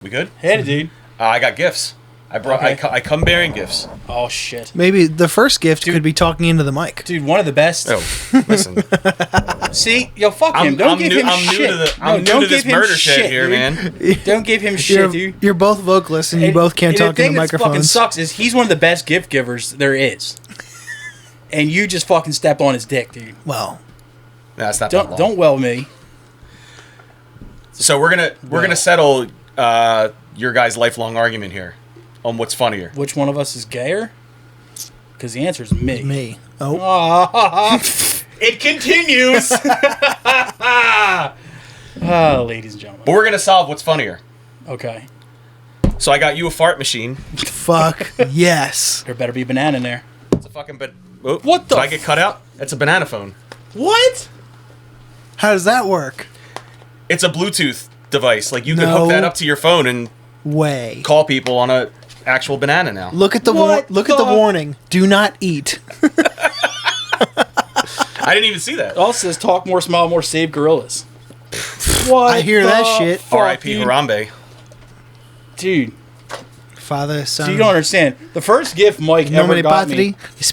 We good? Hit it, dude. I got gifts. I come bearing gifts. Oh, shit. Maybe the first gift could be talking into the mic. Dude, one of the best. Oh, listen. See? Yo, fuck him. Don't give him shit. I'm new to this murder shit here, man. Don't give him shit, dude. You're both vocalists and you both can't talk into microphones. The thing that fucking sucks is he's one of the best gift givers there is. And you just fucking stepped on his dick, dude. Well. That's not Don't well me. So we're gonna settle your guys' lifelong argument here on what's funnier. Which one of us is gayer? Because the answer is me. Me. Oh. It continues. Ladies and gentlemen. But we're gonna solve what's funnier. Okay. So I got you a fart machine. Fuck yes. There better be a banana in there. It's a fucking what the? Did I get cut out? It's a banana phone. What? How does that work? It's a Bluetooth device. Like you can hook that up to your phone and call people on a actual banana now. Look at the the warning. Do not eat. I didn't even see that. It also says talk more, smile more, save gorillas. What? I hear that shit. R.I.P. Harambe. Dude. Father, son. So you don't understand. The first gift Mike ever got me is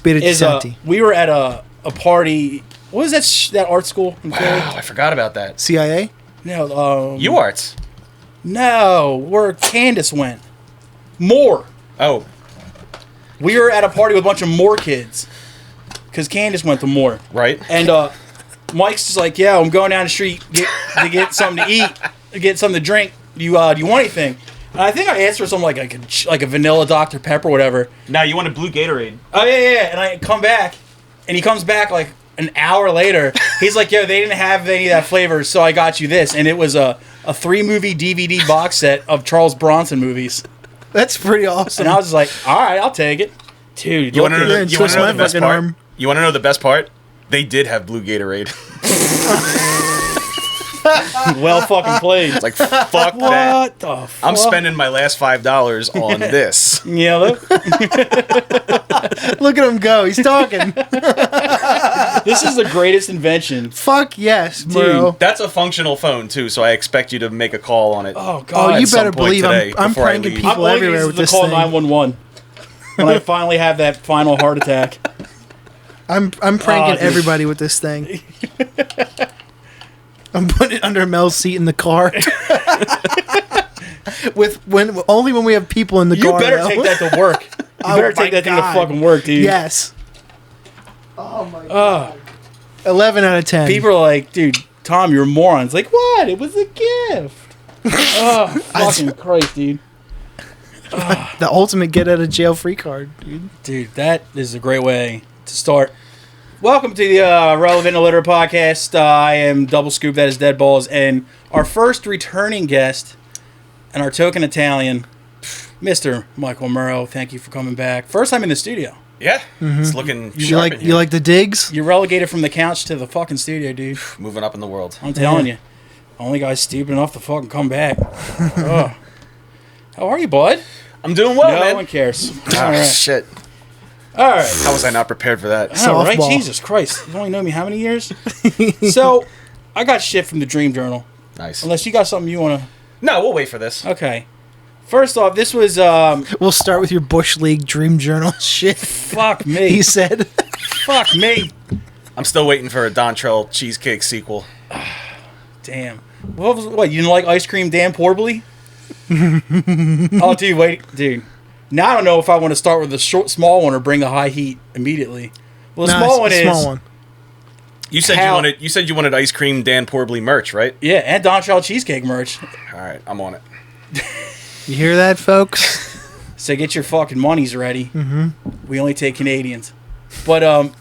we were at a party. What was that art school in Philly? Wow, I forgot about that. CIA? No, UArts. No, where Candace went. Moore. Oh. We were at a party with a bunch of Moore kids. Because Candace went to Moore. Right. And Mike's just like, yeah, I'm going down the street to get something to eat, to get something to drink. Do you want anything? And I think I asked for something like a vanilla Dr. Pepper or whatever. Now you want a blue Gatorade. Oh, yeah. And I come back, and he comes back like an hour later. He's like, yo, they didn't have any of that flavor, so I got you this. And it was a 3-movie DVD box set of Charles Bronson movies. That's pretty awesome. And I was just like, all right, I'll take it. Dude, you want to know the best part? You want to know the best part? They did have blue Gatorade. Well fucking played. It's like, fuck that. What the fuck? I'm spending my last $5 on this. Yeah, look. Look at him go. He's talking. This is the greatest invention. Fuck yes, bro. Dude, that's a functional phone, too, so I expect you to make a call on it. Oh, God. Oh, you better believe I'm pranking people everywhere with this thing. I'm going to call 911 when I finally have that final heart attack. I'm pranking everybody with this thing. I'm putting it under Mel's seat in the car. Only when we have people in the car. You better take that to work. You better take that thing to fucking work, dude. Yes. Oh my god. 11 out of 10. People are like, dude, Tom, you're a moron. It's like, what? It was a gift. Oh, fucking Christ, dude. The ultimate get out of jail free card, dude. Dude, that is a great way to start. Welcome to the Relevant Illiterate Podcast. I am Double Scoop, that is Dead Balls, and our first returning guest and our token Italian, Mr. Michael Murrow. Thank you for coming back. First time in the studio. Yeah, It's looking sharp in here. You like the digs? You're relegated from the couch to the fucking studio, dude. Moving up in the world. I'm telling you. Only guy stupid enough to fucking come back. How are you, bud? I'm doing well, man. No one cares. All right. Shit. All right. How was I not prepared for that? I know, right? Jesus Christ. You've only known me how many years? So, I got shit from the Dream Journal. Nice. Unless you got something you want to... No, we'll wait for this. Okay. First off, this was... We'll start with your Bush League Dream Journal shit. Fuck me. He said. Fuck me. I'm still waiting for a Dontrell cheesecake sequel. Damn. What, you didn't like Ice Cream Dan Porbly? Oh, dude, wait. Dude. Now I don't know if I want to start with the small one or bring the high heat immediately. Well, the small one is... Small one. You said you wanted ice cream Dan Porbly merch, right? Yeah, and Dontrell cheesecake merch. All right, I'm on it. You hear that, folks? So get your fucking monies ready. Mm-hmm. We only take Canadians. But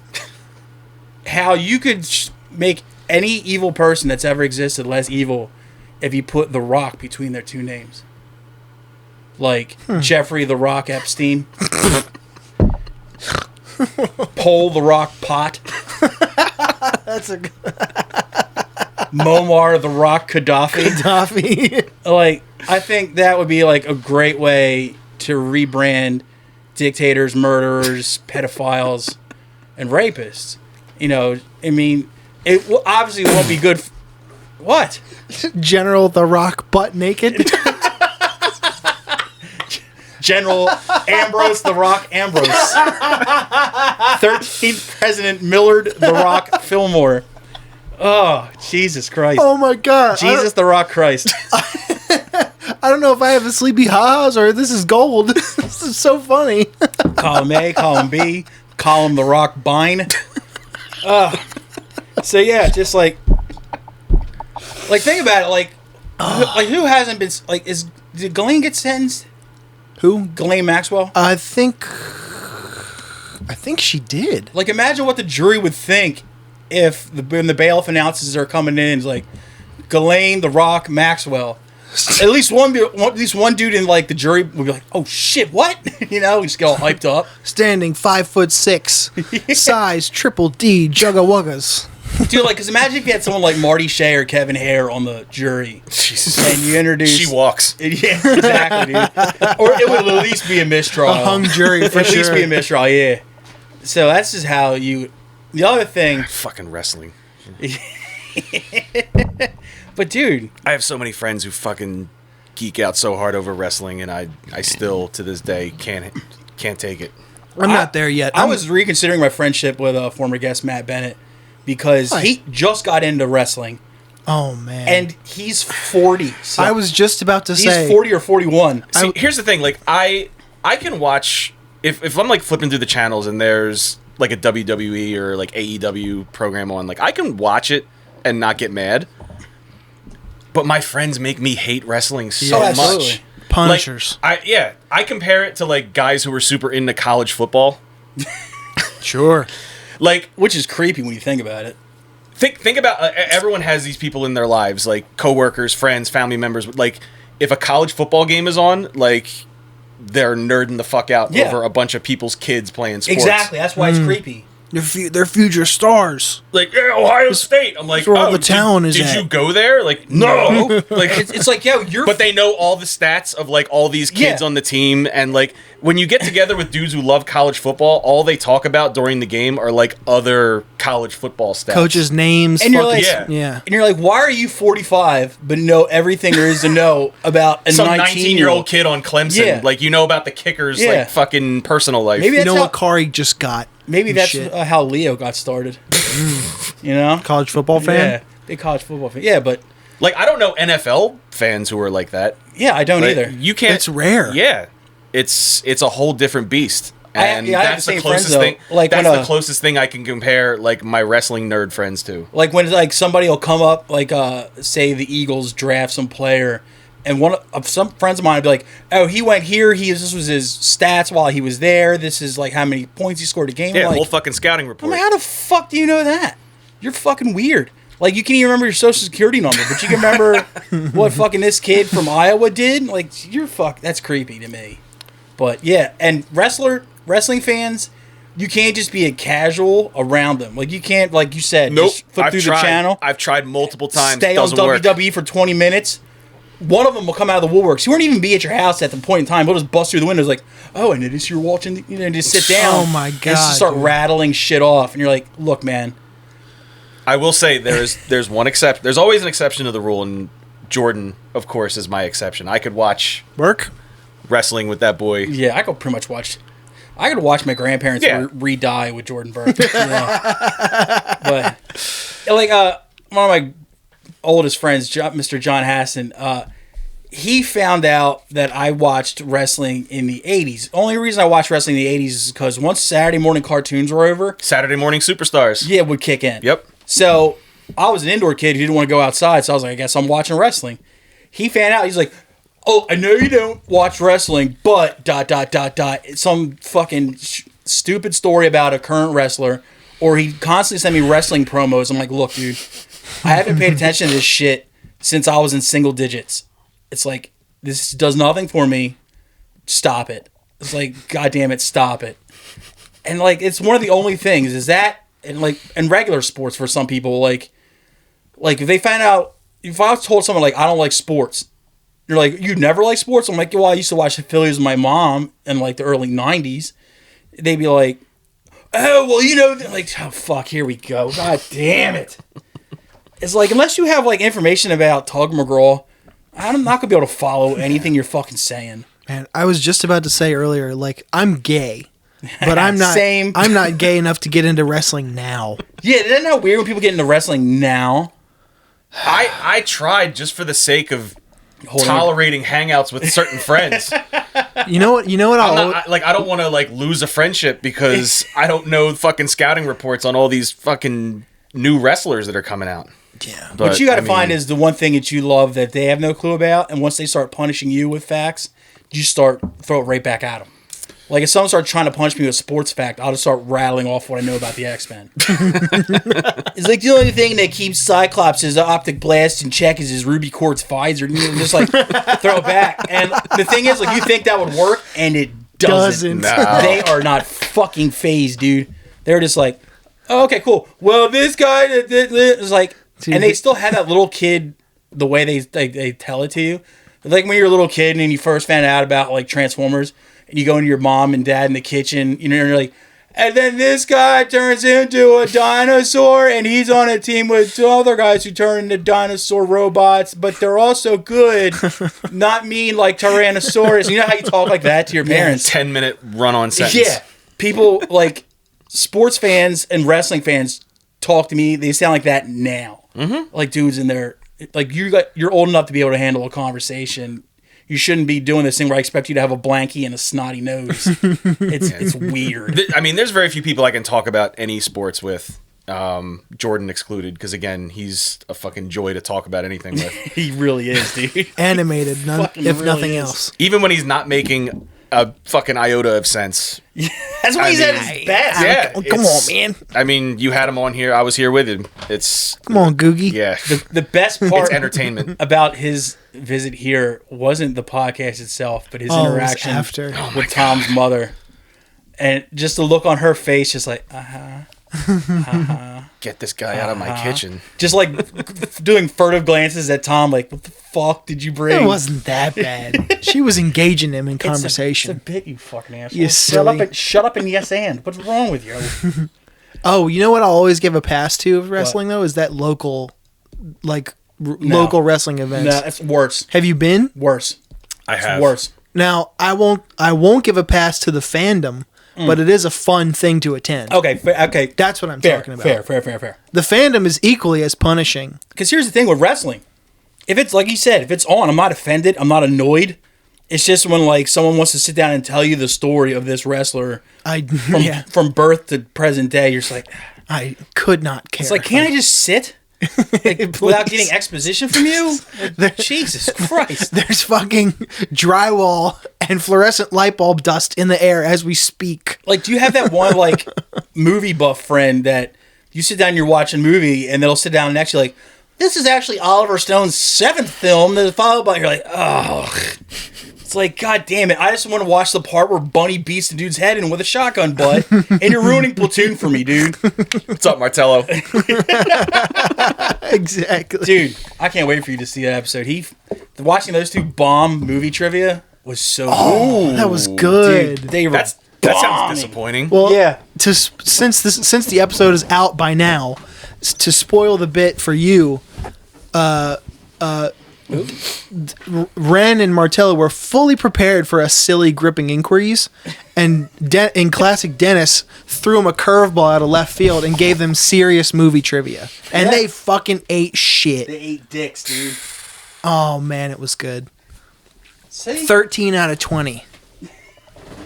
how you could make any evil person that's ever existed less evil if you put The Rock between their two names. Like Jeffrey The Rock Epstein. Pole The Rock Pot. That's a Muammar The Rock Gaddafi. Like, I think that would be like a great way to rebrand dictators, murderers, pedophiles, and rapists. You know, I mean, it obviously won't be good. What? General The Rock butt naked. General Ambrose the Rock Ambrose. 13th President Millard the Rock Fillmore. Oh, Jesus Christ. Oh my God. Jesus the Rock Christ. I don't know if I have the sleepy ha-has or this is gold. This is so funny. Column A, column B, column the Rock Bine. So yeah, just like think about it, like who hasn't been, like, did Ghislaine get sentenced? Who? Ghislaine Maxwell? I think she did. Like, imagine what the jury would think if when the bailiff announces are coming in, it's like Ghislaine the Rock Maxwell. At least one dude in, like, the jury would be like, "Oh shit, what?" You know, just get all hyped up. Standing 5'6", size triple D, jugga wuggas. Dude, like, because imagine if you had someone like Marty Shea or Kevin Hare on the jury, Jesus. and you introduce. She walks. Yeah, exactly, dude. Or it would at least be a mistrial. A hung jury for at sure. least be a mistrial, yeah. So that's just how you. The other thing. Fucking wrestling. But dude, I have so many friends who fucking geek out so hard over wrestling, and I still to this day can't take it. I'm not there yet. I was reconsidering my friendship with former guest Matt Bennett because he just got into wrestling. Oh man! And he's 40. So I was just about to say he's 40 or 41. See, here's the thing: like, I can watch if I'm like flipping through the channels and there's like a WWE or like AEW program on, like, I can watch it and not get mad. But my friends make me hate wrestling so much. Punishers. Like, I compare it to, like, guys who were super into college football. Sure. Like, which is creepy when you think about it. Think about everyone has these people in their lives, like coworkers, friends, family members. Like, if a college football game is on, like, they're nerding the fuck out over a bunch of people's kids playing sports. Exactly. That's why it's creepy. They're future stars. Like, Ohio State. I'm like, where all the talent is did at. you go there? Like, no. Like, it's like, yo, you're. But they know all the stats of, like, all these kids on the team, and, like, when you get together with dudes who love college football, all they talk about during the game are, like, other college football stats, coaches' names, and you're like, yeah. And you're like, why are you 45 but know everything there is to know about some 19-year-old kid on Clemson? Yeah. Like, you know about the kicker's like fucking personal life. Maybe You know what Kari just got. Maybe that's how Leo got started. You know, college football fan. Yeah, big college football fan. Yeah, but like, I don't know NFL fans who are like that. Yeah, I don't either. You can't. It's rare. Yeah, it's a whole different beast. And I that's the closest thing. Like, that's the closest thing I can compare, like, my wrestling nerd friends to. Like, when, like, somebody will come up, like, say the Eagles draft some player, and one of some friends of mine would be like, "Oh, he went here. This was his stats while he was there. This is, like, how many points he scored a game." Yeah, like, whole fucking scouting report. I'm like, how the fuck do you know that? You're fucking weird. Like, you can't even remember your social security number, but you can remember what fucking this kid from Iowa did. Like, that's creepy to me. But yeah, and wrestling fans, you can't just be a casual around them. Like, you can't, like you said, just flip through the channel. I've tried multiple times. Stay on WWE for 20 minutes. One of them will come out of the woodworks. He won't even be at your house at the point in time. He'll just bust through the windows like, "Oh, I noticed you're watching," and just sit down. Oh my god! And just start rattling shit off, and you're like, "Look, man." I will say there's one exception. There's always an exception to the rule, and Jordan, of course, is my exception. I could watch wrestling with that boy. Yeah, I could pretty much watch. I could watch my grandparents re-die with Jordan Burke. But like one of my oldest friends, Mr. John Hassan, he found out that I watched wrestling in the 80s. Only reason I watched wrestling in the 80s is because once Saturday morning cartoons were over, Saturday morning superstars, would kick in. Yep. So I was an indoor kid who didn't want to go outside, so I was like, I guess I'm watching wrestling. He found out. He's like, "Oh, I know you don't watch wrestling, but ... some fucking stupid story about a current wrestler," or he constantly sent me wrestling promos. I'm like, "Look, dude, I haven't paid attention to this shit since I was in single digits. It's like, this does nothing for me. Stop it." It's like, God damn it, stop it. And like, it's one of the only things is that, and like, in regular sports for some people, like if they find out, if I was told someone like, "I don't like sports," you're like, "You never like sports?" I'm like, "Well, I used to watch the Phillies with my mom in like the early 90s. They'd be like, "Oh, well, you know," like, "Oh, fuck, here we go. God damn it." It's like, unless you have like information about Tug McGraw, I'm not going to be able to follow anything you're fucking saying. Man, I was just about to say earlier, like, I'm gay, but I'm not. Same. I'm not gay enough to get into wrestling now. Yeah, isn't that weird when people get into wrestling now? I tried just for the sake of tolerating hangouts with certain friends. You know what? I don't want to like lose a friendship because I don't know fucking scouting reports on all these fucking new wrestlers that are coming out. Yeah. But, what you got to find is the one thing that you love that they have no clue about, and once they start punishing you with facts, you throw it right back at them. Like, if someone starts trying to punch me with a sports fact, I'll just start rattling off what I know about the X-Men. It's like the only thing that keeps Cyclops' optic blast in check is his ruby quartz visor. And you just, like, throw it back. And the thing is, like, you think that would work, and it doesn't. No. They are not fucking phased, dude. They're just like, oh, okay, cool. Well, this guy is like... And they still have that little kid, the way they tell it to you. Like, when you're a little kid and you first found out about, like, Transformers... And you go into your mom and dad in the kitchen, you know, and you're like, and then this guy turns into a dinosaur, and he's on a team with two other guys who turn into dinosaur robots, but they're also good, not mean like Tyrannosaurus. You know how you talk like that to your parents? 10-minute run-on sentence. Yeah. People, like, sports fans and wrestling fans talk to me, they sound like that now. Mm-hmm. Like dudes in there, like, you're old enough to be able to handle a conversation. You shouldn't be doing this thing where I expect you to have a blankie and a snotty nose. It's weird. I mean, there's very few people I can talk about any sports with, Jordan excluded, because, again, he's a fucking joy to talk about anything with. He really is, dude. Animated, if really nothing is. else. Even when he's not making a fucking iota of sense. That's why he's at his best. Yeah, Come on, man. I mean, you had him on here. I was here with him. Come on, Googie. Yeah. The best part It's entertainment. about his visit here wasn't the podcast itself, but his interaction after. with Tom's mother. And just the look on her face, just like, Get this guy out of my kitchen. just like doing furtive glances at Tom, like, what the fuck did you bring? It wasn't that bad. She was engaging him in conversation. It's a bit, you fucking asshole. You silly. Shut up and yes and. What's wrong with you? Oh, you know what I'll always give a pass to of wrestling, though? Is that local, like, local wrestling events. No, it's worse. Have you been? Worse. I have. It's worse. Now, I won't give a pass to the fandom, but it is a fun thing to attend. Okay, okay. That's what I'm Fair, talking about. fair. The fandom is equally as punishing. Because here's the thing with wrestling. If it's, like you said, if it's on, I'm not offended. I'm not annoyed. It's just when, like, someone wants to sit down and tell you the story of this wrestler from birth to present day, you're just like... I could not care. It's like, can't I just sit? Like, without getting exposition from you? Like, Jesus Christ. There's fucking drywall and fluorescent light bulb dust in the air as we speak. Like, do you have that one, like, movie buff friend that you sit down and you're watching a movie and they'll sit down next to you like, this is actually Oliver Stone's 7th film that's followed by, you're like, oh. It's like, God damn it. I just want to watch the part where Bunny beats the dude's head in with a shotgun butt, and you're ruining Platoon for me, dude. What's up, Martello? Exactly. Dude, I can't wait for you to see that episode. Watching those two bomb movie trivia was so good. That was good. Dude, they were That sounds disappointing. Well, yeah. Since the episode is out by now, to spoil the bit for you, Ren and Martello were fully prepared for a silly gripping inquiries, and in classic Dennis threw them a curveball out of left field and gave them serious movie trivia, and they fucking ate shit. They ate dicks, dude. Oh man, it was good. See? 13 out of 20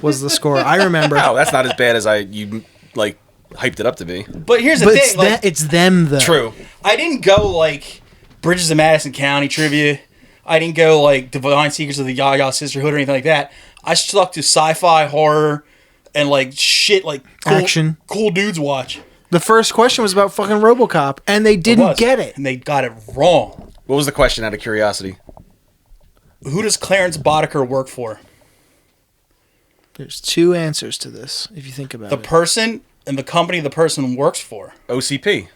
was the score. I remember. Oh, that's not as bad as you hyped it up to be. But here's the But thing. it's them though. True. I didn't go like Bridges of Madison County trivia. I didn't go like Divine Secrets of the Yaya Sisterhood or anything like that. I stuck to sci-fi, horror, and like shit like Action. Cool dudes watch. The first question was about fucking RoboCop, and they didn't get it. And they got it wrong. What was the question out of curiosity? Who does Clarence Boddicker work for? There's two answers to this, if you think about The it. person and the company the person works for. OCP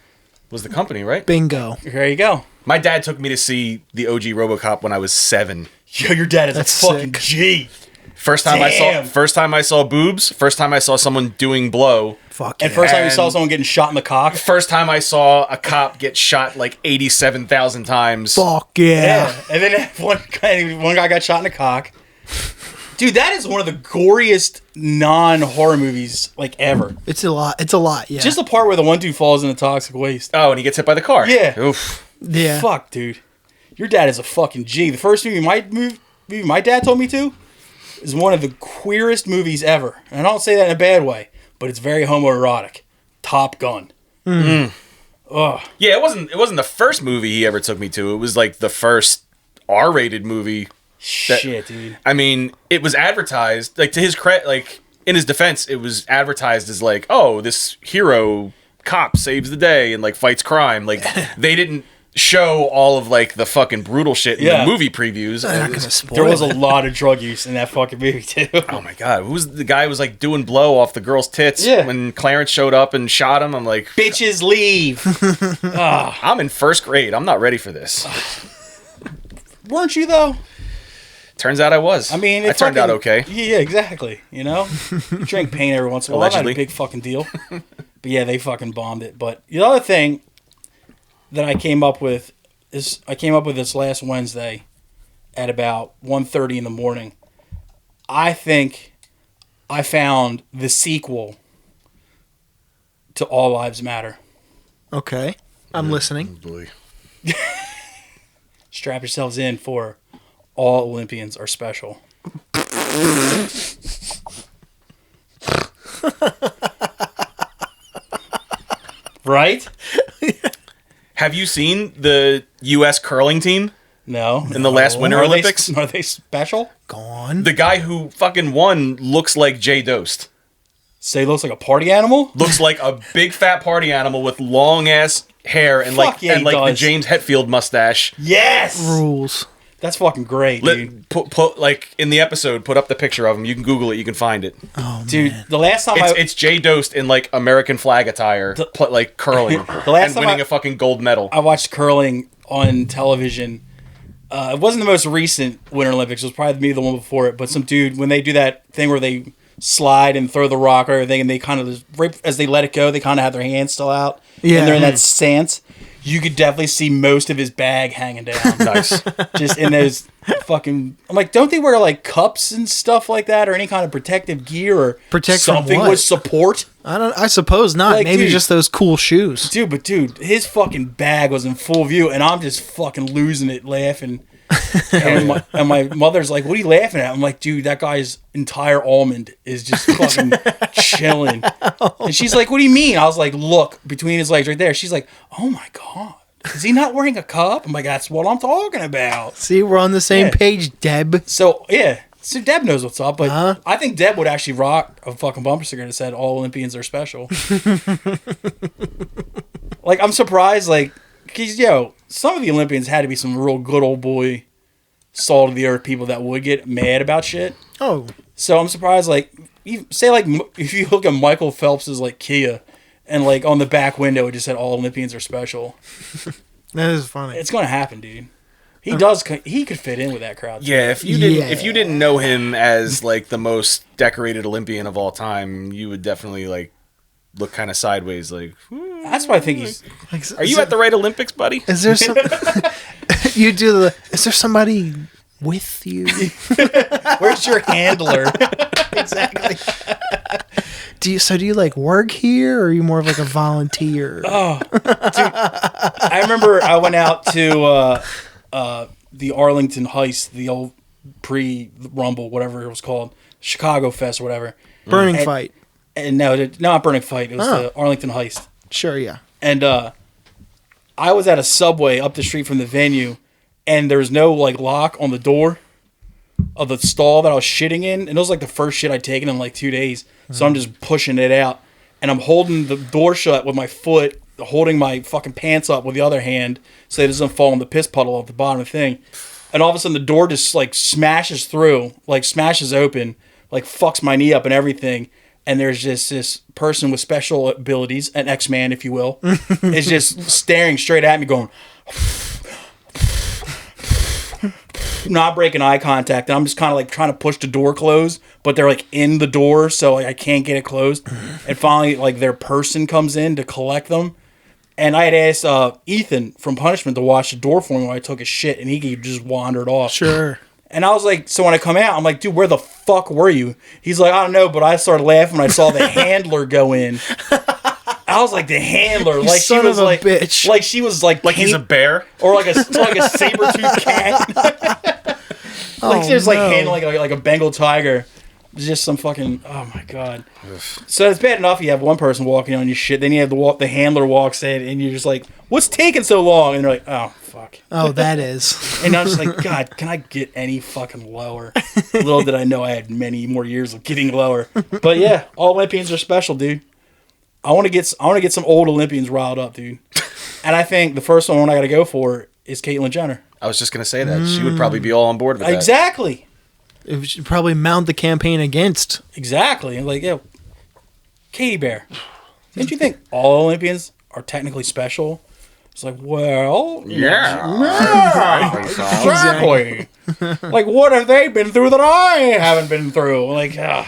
was the company, right? Bingo. There you go. My dad took me to see the OG RoboCop when I was 7. Yo, your dad is That's a fucking sick. G. First time Damn. I saw boobs. First time I saw someone doing blow. Fuck And yeah. first time you saw And- someone getting shot in the cock. First time I saw a cop get shot like 87,000 times. Fuck yeah. And then one guy got shot in the cock. Dude, that is one of the goriest non-horror movies like ever. It's a lot. It's a lot. Yeah. Just the part where the one dude falls in the toxic waste. Oh, and he gets hit by the car. Yeah. Oof. Yeah. Fuck, dude. Your dad is a fucking G. The first movie my dad told me to is one of the queerest movies ever. And I don't say that in a bad way, but it's very homoerotic. Top Gun. Yeah, it wasn't the first movie he ever took me to. It was like the first R-rated movie. Shit, dude. I mean, it was advertised, like, to his credit, like, in his defense, it was advertised as like, oh, this hero cop saves the day and like fights crime. Like, they didn't show all of like the fucking brutal shit in the movie previews. There was a lot of drug use in that fucking movie too. Oh my god, who's the guy who was like doing blow off the girl's tits when Clarence showed up and shot him? I'm like, bitches leave. I'm in first grade. I'm not ready for this. Weren't you though? Turns out I was. I mean, it turned out okay. Yeah, exactly. You know, you drink paint every once in a while. That's not a big fucking deal. But yeah, they fucking bombed it. But the other thing that I came up with this last Wednesday at about 1:30 in the morning. I think I found the sequel to All Lives Matter. Okay. I'm listening. Oh boy. Strap yourselves in for All Olympians Are Special. Right? Have you seen the U.S. curling team? No. In the last Winter Olympics? Are they special? Gone. The guy who fucking won looks like Jay Dost. So he looks like a party animal? Looks like a big fat party animal with long ass hair and the James Hetfield mustache. Yes! Rules. That's fucking great, dude. Put like in the episode, put up the picture of him. You can Google it. You can find it. Oh, dude, man. the last time it's Jay Dost in like American flag attire, like curling, and winning a fucking gold medal. I watched curling on television. It wasn't the most recent Winter Olympics. It was probably maybe the one before it. But some dude, when they do that thing where they slide and throw the rock or everything, and they kind of, right as they let it go, they kind of have their hands still out. Yeah. And they're in that stance. You could definitely see most of his bag hanging down. Nice. Just in those fucking... I'm like, don't they wear like cups and stuff like that, or any kind of protective gear, or something with support? I suppose not. Like, maybe dude, just those cool shoes. Dude, his fucking bag was in full view, and I'm just fucking losing it laughing. And my mother's like, what are you laughing at? I'm like, dude, that guy's entire almond is just fucking chilling. And she's like, what do you mean? I was like, look, between his legs right there. She's like, oh my God, is he not wearing a cup? I'm like, that's what I'm talking about. See, we're on the same page, Deb. So, yeah. So Deb knows what's up, but I think Deb would actually rock a fucking bumper sticker that said all Olympians are special. Like, I'm surprised, like, because, some of the Olympians had to be some real good old boy, salt of the earth people that would get mad about shit. Oh. So I'm surprised, like, say, like, if you look at Michael Phelps's, like, Kia, and, like, on the back window, it just said all Olympians are special. That is funny. It's going to happen, dude. He could fit in with that crowd. Yeah, if you didn't know him as, like, the most decorated Olympian of all time, you would definitely, like, look kind of sideways, like... That's why I think he's... Are you at the right Olympics, buddy? Is there some... you do the... Is there somebody with you? Where's your handler? Exactly. Do you like work here, or are you more of like a volunteer? Oh, dude, I remember I went out to the Arlington Heist, the old pre-Rumble, whatever it was called, Chicago Fest or whatever. Burning Fight. And no, not Burning Fight. It was the Arlington Heist. Sure, yeah. And I was at a Subway up the street from the venue, and there was no like lock on the door of the stall that I was shitting in. And it was like the first shit I'd taken in like 2 days. So I'm just pushing it out. And I'm holding the door shut with my foot, holding my fucking pants up with the other hand so it doesn't fall in the piss puddle at the bottom of the thing. And all of a sudden the door just like smashes through, like smashes open, like fucks my knee up and everything. And there's just this person with special abilities, an X-Man, if you will, is just staring straight at me going... not breaking eye contact, and I'm just kind of like trying to push the door closed, but they're like in the door, so like, I can't get it closed. And finally, like their person comes in to collect them, and I had asked Ethan from Punishment to watch the door for me when I took a shit, and he just wandered off. Sure. And I was like, so when I come out, I'm like, dude, where the fuck were you? He's like, I don't know, but I started laughing when I saw the handler go in. I was like, the handler, like son she was of a like, bitch. like she was like Like he's a bear? or like a saber-toothed cat. Like she was like handling like a Bengal tiger. Just some fucking, oh my god. So it's bad enough you have one person walking on your shit, then you have the handler walks in, and you're just like, what's taking so long? And they're like, oh fuck. Oh, that is. And I'm just like, God, can I get any fucking lower? Little did I know I had many more years of getting lower. But yeah, all Olympians are special, dude. I want to get some old Olympians riled up, dude. And I think the first one I got to go for is Caitlyn Jenner. I was just gonna say that she would probably be all on board with that. Exactly. It should probably mount the campaign against. Exactly. And like, yeah, Katie Bear. Didn't you think all Olympians are technically special? It's like, well, Yeah. exactly. Like, what have they been through that I haven't been through? Like, I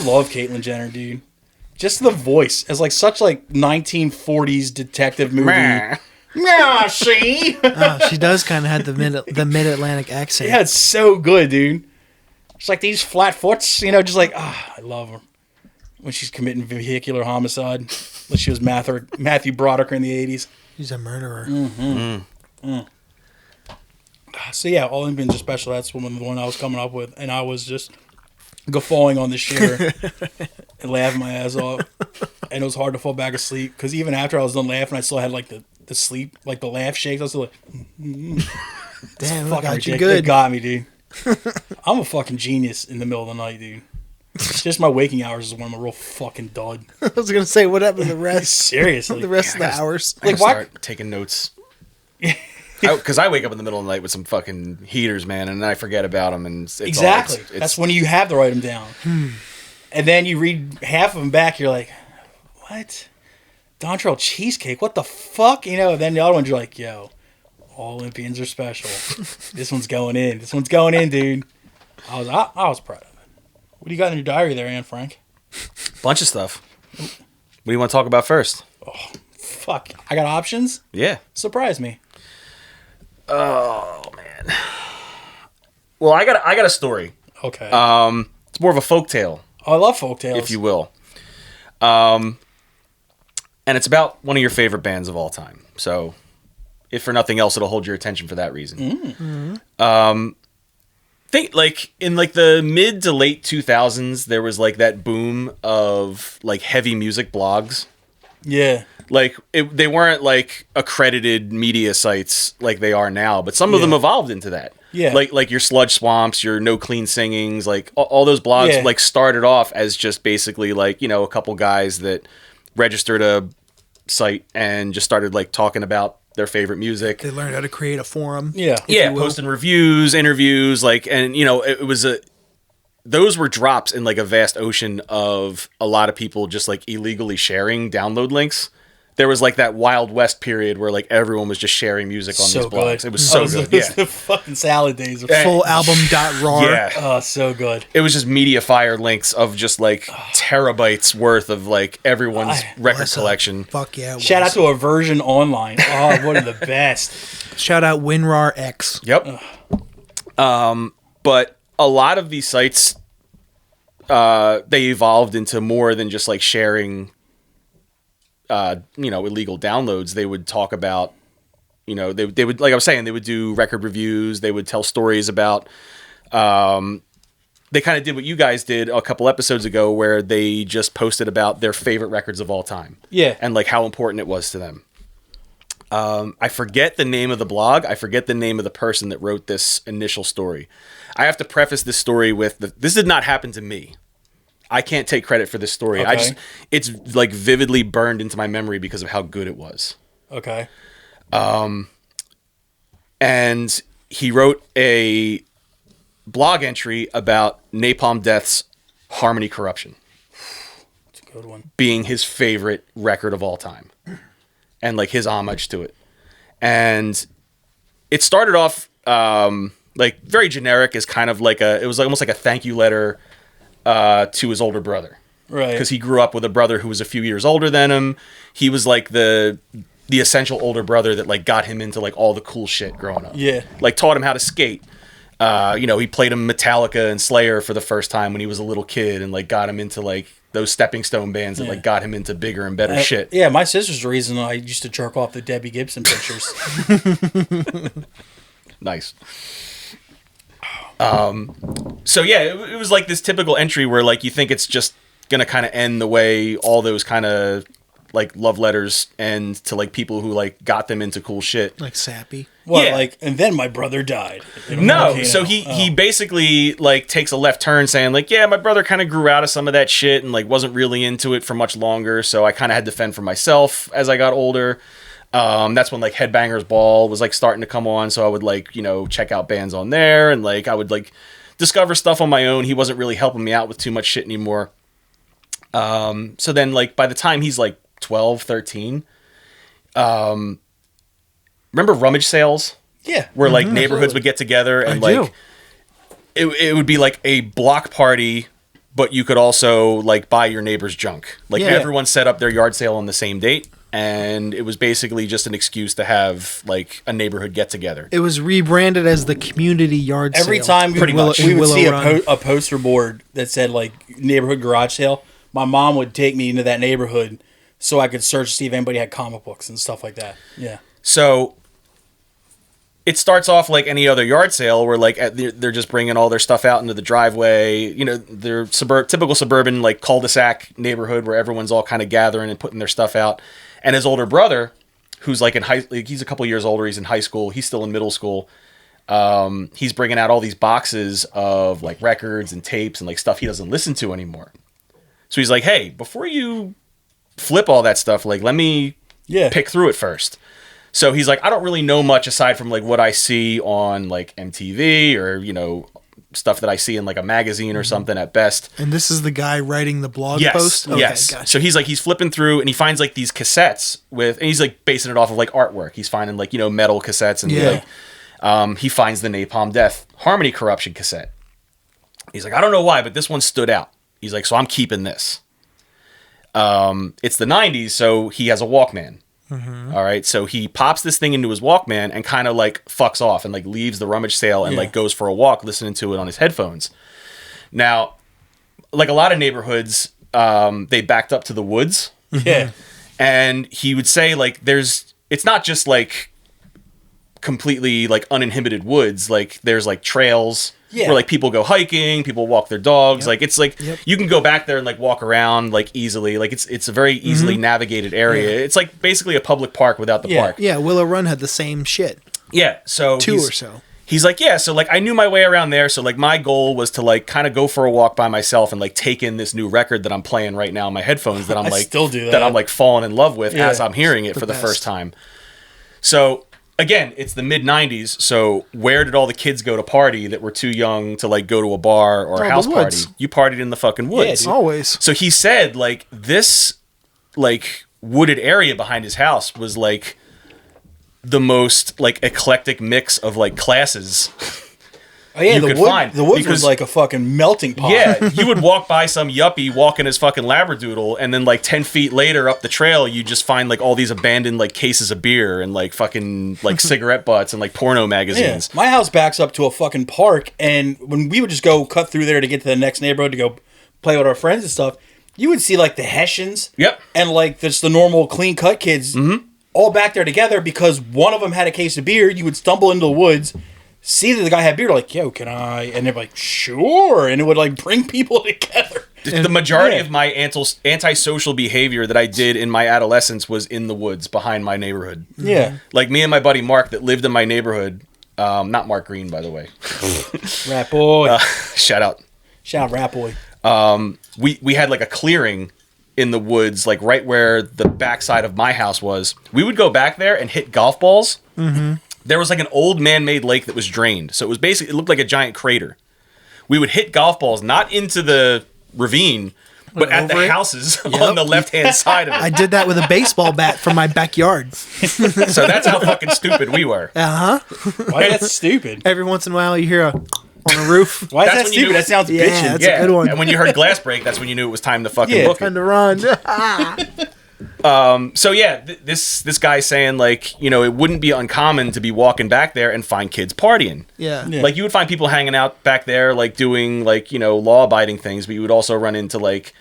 love Caitlyn Jenner, dude. Just the voice as like such like 1940s detective movie. Yeah, see. She does kind of have the mid-Atlantic accent. Yeah, it's so good, dude. It's like these flat foots, you know, just like, I love her. When she's committing vehicular homicide. Like she was Matthew Broderick in the 80s. She's a murderer. So yeah, all Olympians are special. That's the one I was coming up with. And I was just guffawing on the shitter and laughing my ass off. And it was hard to fall back asleep. Because even after I was done laughing, I still had like the sleep, like the laugh shakes. I was still like, Damn, fucking got you ridiculous. good. It got me, dude. I'm a fucking genius in the middle of the night, dude. It's just my waking hours is when I'm a real fucking dud. I was gonna say, what happened to the rest? Seriously. The rest of the hours. I Like, gotta why- start taking notes. Because I wake up in the middle of the night with some fucking heaters, man, and then I forget about them. And it's Exactly. It's, That's when you have to write them down. And then you read half of them back, you're like, what? Dontrell cheesecake? What the fuck? You know, then the other ones you're like, yo, all Olympians are special. This one's going in. This one's going in, dude. I was proud of it. What do you got in your diary there, Anne Frank? bunch of stuff. What do you want to talk about first? Fuck. I got options? Yeah. Surprise me. Oh man. Well, I got a story. Okay. It's more of a folktale, I love folktales. if you will. And it's about one of your favorite bands of all time. So, if for nothing else, it'll hold your attention for that reason. Think like in like the mid to late 2000s, there was like that boom of like heavy music blogs. Yeah. Like they weren't like accredited media sites like they are now, but some of them evolved into that. Yeah. Like your Sludge Swamps, your No Clean Singings, like all those blogs like started off as just basically like, you know, a couple guys that registered a site and just started like talking about their favorite music. They learned how to create a forum. Yeah. Yeah, posting reviews, interviews, like, and you know, it was those were drops in like a vast ocean of a lot of people just like illegally sharing download links. There was like that Wild West period where like everyone was just sharing music on these blogs. It was so good. It was the fucking salad days. Full album.rar. Yeah. Oh, so good. It was just media fire links of just like terabytes worth of like everyone's record collection. Fuck yeah. it Shout out was. to a version online. Oh, one of the best. Shout out WinRAR X. Yep. But a lot of these sites, they evolved into more than just like sharing, you know, illegal downloads. They would talk about, you know, they would, like I was saying, they would do record reviews. They would tell stories about, they kind of did what you guys did a couple episodes ago where they just posted about their favorite records of all time. Yeah. And like how important it was to them. I forget the name of the blog. I forget the name of the person that wrote this initial story. I have to preface this story with this did not happen to me. I can't take credit for this story. Okay. It's like vividly burned into my memory because of how good it was. Okay. And he wrote a blog entry about Napalm Death's Harmony Corruption It's a good one. being his favorite record of all time and like his homage to it. And it started off like very generic as kind of like it was almost like a thank you letter to his older brother. Right. Because he grew up with a brother who was a few years older than him. He was like the the essential older brother that like got him into like all the cool shit growing up. Yeah. Like taught him how to skate. He played him Metallica and Slayer for the first time when he was a little kid, and like got him into like those stepping stone bands that like got him into bigger and better shit. Yeah, my sister's the reason I used to jerk off the Debbie Gibson pictures. Nice. So yeah, it was like this typical entry where like you think it's just gonna kind of end the way all those kind of like love letters end to like people who like got them into cool shit. Like sappy. Well, Yeah. and then my brother died. No, so he basically like takes a left turn saying like, yeah, my brother kind of grew out of some of that shit and like wasn't really into it for much longer, so I kind of had to fend for myself as I got older. That's when like Headbangers Ball was like starting to come on, so I would like, check out bands on there, and like I would like discover stuff on my own. He wasn't really helping me out with too much shit anymore. So then like by the time he's like 12, 13, remember rummage sales? Yeah. Where like neighborhoods would get together and like it would be like a block party, but you could also like buy your neighbor's junk. Like everyone set up their yard sale on the same date, and it was basically just an excuse to have like a neighborhood get together. It was rebranded as the community yard sale. Every time we would see Run. a poster board that said like neighborhood garage sale, my mom would take me into that neighborhood so I could search to see if anybody had comic books and stuff like that. Yeah. So it starts off like any other yard sale where like they're just bringing all their stuff out into the driveway. They're typical suburban like cul-de-sac neighborhood where everyone's all kind of gathering and putting their stuff out. And his older brother, who's like he's a couple years older, he's in high school, he's still in middle school. He's bringing out all these boxes of like records and tapes and like stuff he doesn't listen to anymore. So he's like, hey, before you flip all that stuff, like let me pick through it first. So he's like, I don't really know much aside from like what I see on like MTV or stuff that I see in like a magazine or something at best. And this is the guy writing the blog post? Okay, yes. Gotcha. So he's flipping through and he finds like these cassettes and he's like basing it off of like artwork. He's finding like, metal cassettes and he finds the Napalm Death Harmony Corruption cassette. He's like, I don't know why, but this one stood out. He's like, so I'm keeping this. It's the 90s, so he has a Walkman. Mm-hmm. All right, so he pops this thing into his Walkman and kind of like fucks off and like leaves the rummage sale and like goes for a walk listening to it on his headphones. Now, like a lot of neighborhoods, they backed up to the woods. Yeah. And he would say like it's not just like completely like uninhibited woods, like there's like trails where like people go hiking, people walk their dogs. Like it's like you can go back there and like walk around like easily. Like it's a very easily navigated area. It's like basically a public park without the park. Yeah, Willow Run had the same shit. Yeah, so Two or so. He's like, yeah, so like I knew my way around there. So like my goal was to like kind of go for a walk by myself and like take in this new record that I'm playing right now in my headphones that I'm like still do that I'm like falling in love with as I'm hearing it for the best. first time. So again, it's the mid 90s. So where did all the kids go to party that were too young to like go to a bar or a house party? You partied in the fucking woods. Yeah, always. So he said like this like wooded area behind his house was like the most like eclectic mix of like classes. Oh yeah, the woods because, was like a fucking melting pot. Yeah, you would walk by some yuppie walking his fucking labradoodle, and then like 10 feet later up the trail, you just find like all these abandoned like cases of beer and like fucking like cigarette butts and like porno magazines. Yeah. My house backs up to a fucking park, and when we would just go cut through there to get to the next neighborhood to go play with our friends and stuff, you would see like the Hessians, and like just the normal clean cut kids, all back there together because one of them had a case of beer. You would stumble into the woods, see that the guy had beer, like, yo, can I? And they're like, sure. And it would like bring people together. The majority of my antisocial behavior that I did in my adolescence was in the woods behind my neighborhood. Yeah. Like me and my buddy Mark that lived in my neighborhood. Not Mark Green, by the way. Rat boy. Shout out. Shout out, Rat boy. We had like a clearing in the woods, like right where the backside of my house was. We would go back there and hit golf balls. Mm-hmm. There was like an old man-made lake that was drained. So it looked like a giant crater. We would hit golf balls, not into the ravine, but at the houses on the left-hand side of it. I did that with a baseball bat from my backyard. So that's how fucking stupid we were. Why is that stupid? Every once in a while you hear on a roof. Why is that stupid? That sounds bitchin'. That's a good one. And when you heard glass break, that's when you knew it was time to fucking book it. Time to run. So yeah, this guy's saying like, you know, it wouldn't be uncommon to be walking back there and find kids partying. Yeah. Like you would find people hanging out back there, like doing like, you know, law-abiding things, but you would also run into like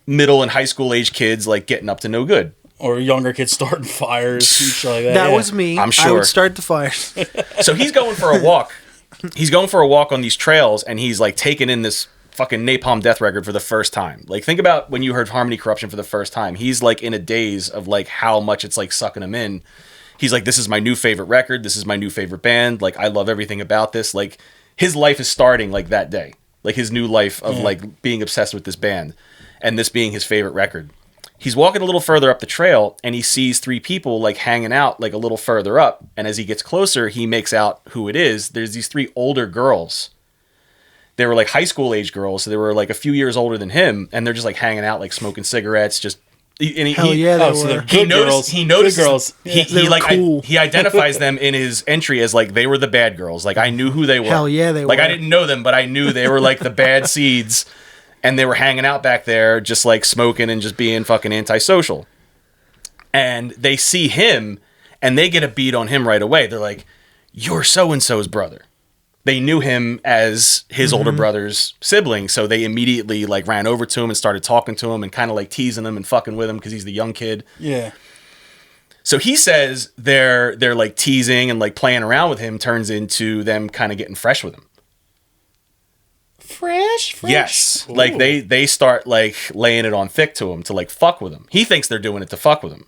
middle and high school age kids like getting up to no good. Or younger kids starting fires and shit like that. That was me. I'm sure. I would start the fires. So he's going for a walk. He's going for a walk on these trails, and he's like taking in this fucking Napalm Death record for the first time. Like, think about when you heard Harmony Corruption for the first time. He's like in a daze of like how much it's like sucking him in. He's like, this is my new favorite record. This is my new favorite band. Like, I love everything about this. Like, his life is starting like that day. Like his new life of like being obsessed with this band, and this being his favorite record. He's walking a little further up the trail, and he sees three people like hanging out like a little further up. And as he gets closer, he makes out who it is. There's these three older girls. They were like high school age girls, so they were like a few years older than him, and they're just like hanging out, like smoking cigarettes. Just Hell yeah, they so were. they're good girls. He noticed. Good girls. He like cool. he identifies them in his entry as like they were the bad girls. Like I knew who they were. Hell yeah, they like were. I didn't know them, but I knew they were like the bad seeds. And they were hanging out back there, just like smoking and just being fucking antisocial. And they see him, and they get a beat on him right away. They're like, "You're so and so's brother." They knew him as his older brother's sibling, so they immediately like ran over to him and started talking to him and kind of like teasing him and fucking with him because he's the young kid. Yeah. So he says they're like teasing and like playing around with him turns into them kind of getting fresh with him. Fresh? Yes. Ooh. Like they start like laying it on thick to him to like fuck with him. He thinks they're doing it to fuck with him.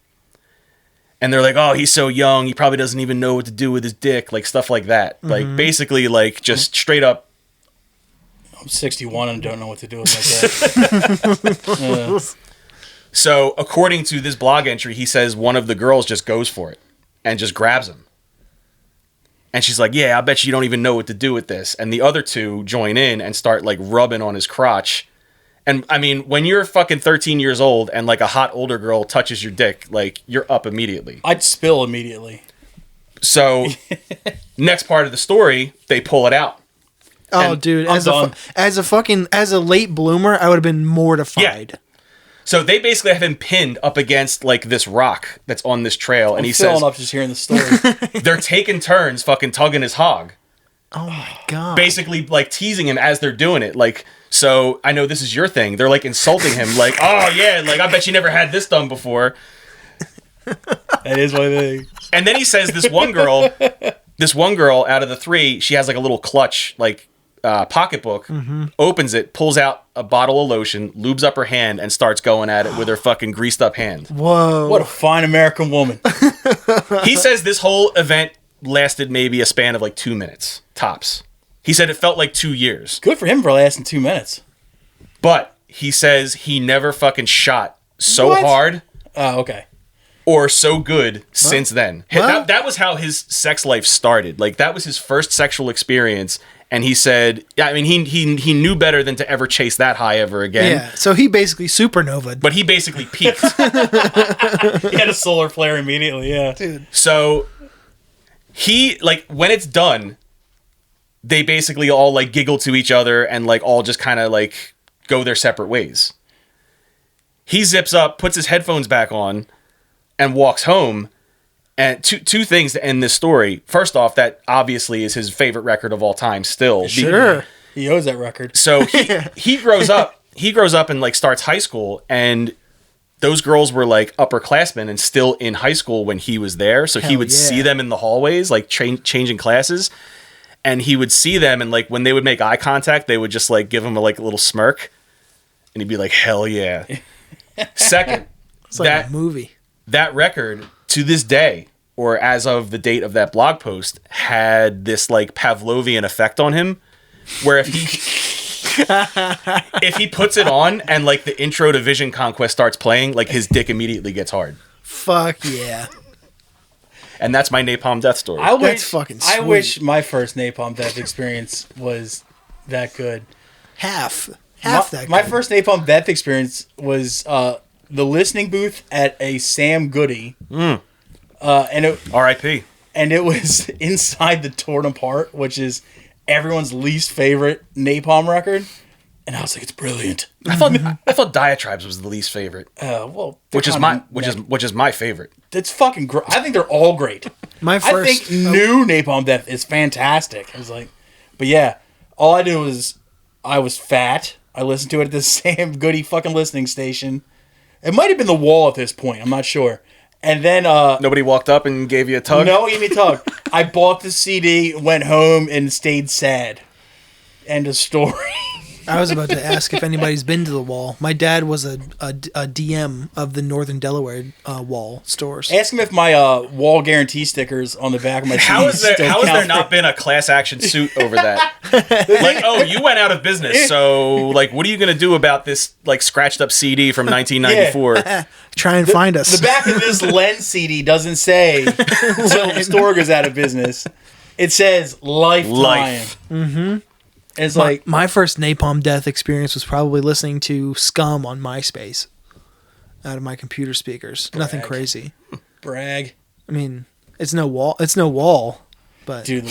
And they're like, "Oh, he's so young. He probably doesn't even know what to do with his dick." Like stuff like that. Like basically like just straight up. I'm 61 and don't know what to do with my dick. So according to this blog entry, he says one of the girls just goes for it and just grabs him. And she's like, "Yeah, I bet you don't even know what to do with this." And the other two join in and start like rubbing on his crotch. And I mean, when you're fucking 13 years old and like a hot older girl touches your dick, like you're up immediately. I'd spill immediately. So next part of the story, they pull it out. Oh, And dude, I'm as a late bloomer, I would have been mortified. Yeah. So they basically have him pinned up against like this rock that's on this trail, and I'm he filling says up just hearing the story. they're taking turns fucking tugging his hog. Oh my god. Basically like teasing him as they're doing it. Like, so I know this is your thing. They're like insulting him like, "Oh yeah, like I bet you never had this done before." That is my thing. And then he says this one girl out of the three, she has like a little clutch, like pocketbook, opens it, pulls out a bottle of lotion, lubes up her hand, and starts going at it with her fucking greased up hand. Whoa. What a fine American woman. He says this whole event lasted maybe a span of like 2 minutes, tops. He said it felt like 2 years. Good for him for lasting 2 minutes. But he says he never fucking shot so What? hard Oh, okay. or so good since then. What? That was how his sex life started. Like, that was his first sexual experience. And he said, yeah, I mean, he knew better than to ever chase that high ever again. Yeah, so he basically supernovaed. But he basically peaked. He had a solar flare immediately, yeah. Dude. So he, like, when it's done, they basically all, like, giggle to each other and, like, all just kind of, like, go their separate ways. He zips up, puts his headphones back on, and walks home. And two things to end this story. First off, that obviously is his favorite record of all time still. Sure. He owes that record. So he grows up. He grows up and like starts high school, and those girls were like upperclassmen and still in high school when he was there. So he Hell would yeah. see them in the hallways, like changing classes, and he would see them, and like when they would make eye contact, they would just like give him a little smirk, and he'd be like, "Hell yeah." Second, It's like a movie. that record to this day, or as of the date of that blog post, had this like Pavlovian effect on him, where if he puts it on and like the intro to Vision Conquest starts playing, like his dick immediately gets hard. Fuck yeah. And that's my Napalm Death story. That's fucking I sweet. wish my first Napalm Death experience was that good. Half My that. my good. first Napalm Death experience was the listening booth at a Sam Goody. And it R.I.P. and it was inside the Torn Apart, which is everyone's least favorite Napalm record. And I was like, it's brilliant. I thought Diatribes was the least favorite, Well, which is my favorite. It's fucking great. I think they're all great. I think new Napalm Death is fantastic. I was like, but yeah, all I did was I was fat. I listened to it at the same goody fucking listening station. It might have been the Wall at this point. I'm not sure. And then nobody walked up and gave you a tug. No, gave me a tug. I bought the CD, went home, and stayed sad. End of story. I was about to ask if anybody's been to the Wall. My dad was a DM of the Northern Delaware Wall stores. Ask him if my Wall guarantee stickers on the back of my How has there not been a class action suit over that? Like, oh, you went out of business, so like, what are you gonna do about this like scratched up CD from 1994? Yeah. Try and find us. The back of this Lens CD doesn't say until the store goes out of business. It says lifetime. Life. Mm-hmm. It's my first Napalm Death experience was probably listening to Scum on MySpace out of my computer speakers. Brag. Nothing crazy. Brag. I mean, it's no wall, but dude,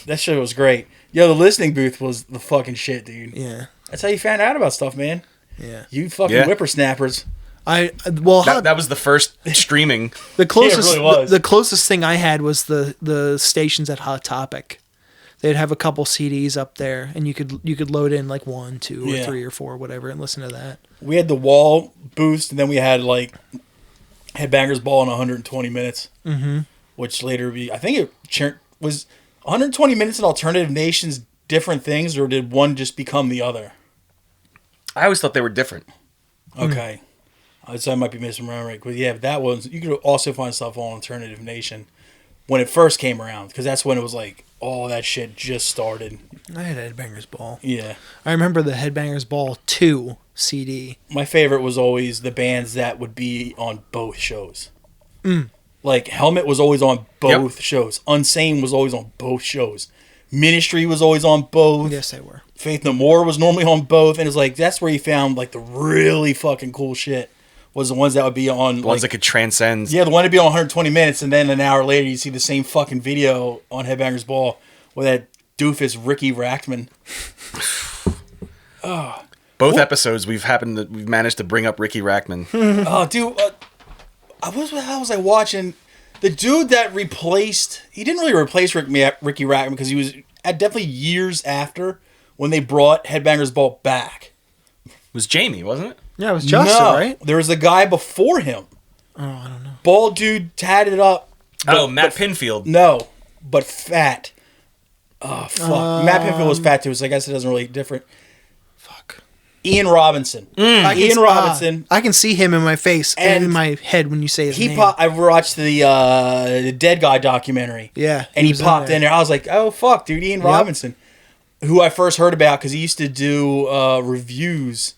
that shit was great. Yo, the listening booth was the fucking shit, dude. Yeah, that's how you found out about stuff, man. Yeah, you fucking whippersnappers. That was the first streaming. The closest, it really was. The closest thing I had was the stations at Hot Topic. They'd have a couple CDs up there, and you could load in like 1, 2, or 3 or 4, whatever, and listen to that. We had the Wall boost, and then we had like Headbangers Ball in 120 minutes, which later I think it was 120 minutes in Alternative Nations different things, or did one just become the other? I always thought they were different. Okay, so I might be misremembering, but yeah, that was you could also find stuff on Alternative Nation when it first came around, because that's when it was like all that shit just started. I had Headbangers Ball. Yeah. I remember the Headbangers Ball 2 CD. My favorite was always the bands that would be on both shows. Like, Helmet was always on both shows. Unsane was always on both shows. Ministry was always on both. Yes, they were. Faith No More was normally on both. And it's like, that's where you found, like, the really fucking cool shit. Was the ones that would be on... The ones that could transcend. Yeah, the one to be on 120 minutes, and then an hour later you see the same fucking video on Headbangers Ball with that doofus Ricky Rackman. Both episodes we've managed to bring up Ricky Rackman. Oh, dude, what the hell was I watching? The dude that replaced... He didn't really replace Ricky Rackman because he was definitely years after when they brought Headbangers Ball back. It was Jamie, wasn't it? Yeah, it was Justin, right? There was a guy before him. Oh, I don't know. Bald dude, tatted up. Matt Pinfield. No, but fat. Oh, fuck. Matt Pinfield was fat too, so I guess it doesn't really different. Fuck. Ian Robinson. Ian Robinson. I can see him in my face and in my head when you say his name. I watched the Dead Guy documentary. Yeah. And he popped in there. I was like, oh, fuck, dude, Ian Robinson. Who I first heard about because he used to do reviews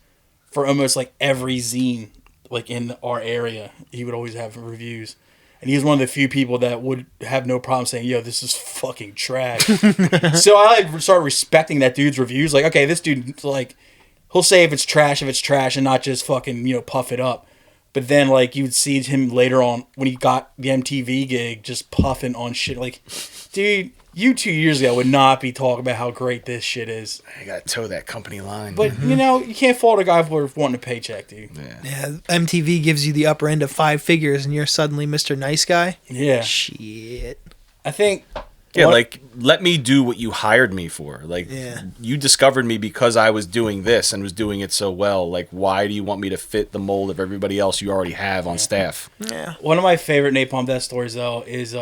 for almost like every zine, like in our area. He would always have reviews. And he was one of the few people that would have no problem saying, yo, this is fucking trash. So I like started respecting that dude's reviews. Like, okay, this dude, like, he'll say if it's trash, and not just fucking, puff it up. But then, like, you'd see him later on when he got the MTV gig just puffing on shit. Like, dude, you 2 years ago would not be talking about how great this shit is. I gotta toe that company line. But, you can't fault a guy for wanting a paycheck, dude. Yeah, MTV gives you the upper end of 5 figures and you're suddenly Mr. Nice Guy? Yeah. Shit. I think... Yeah, like, let me do what you hired me for. Like, you discovered me because I was doing this and was doing it so well. Like, why do you want me to fit the mold of everybody else you already have on staff? Yeah. One of my favorite Napalm Death stories, though, is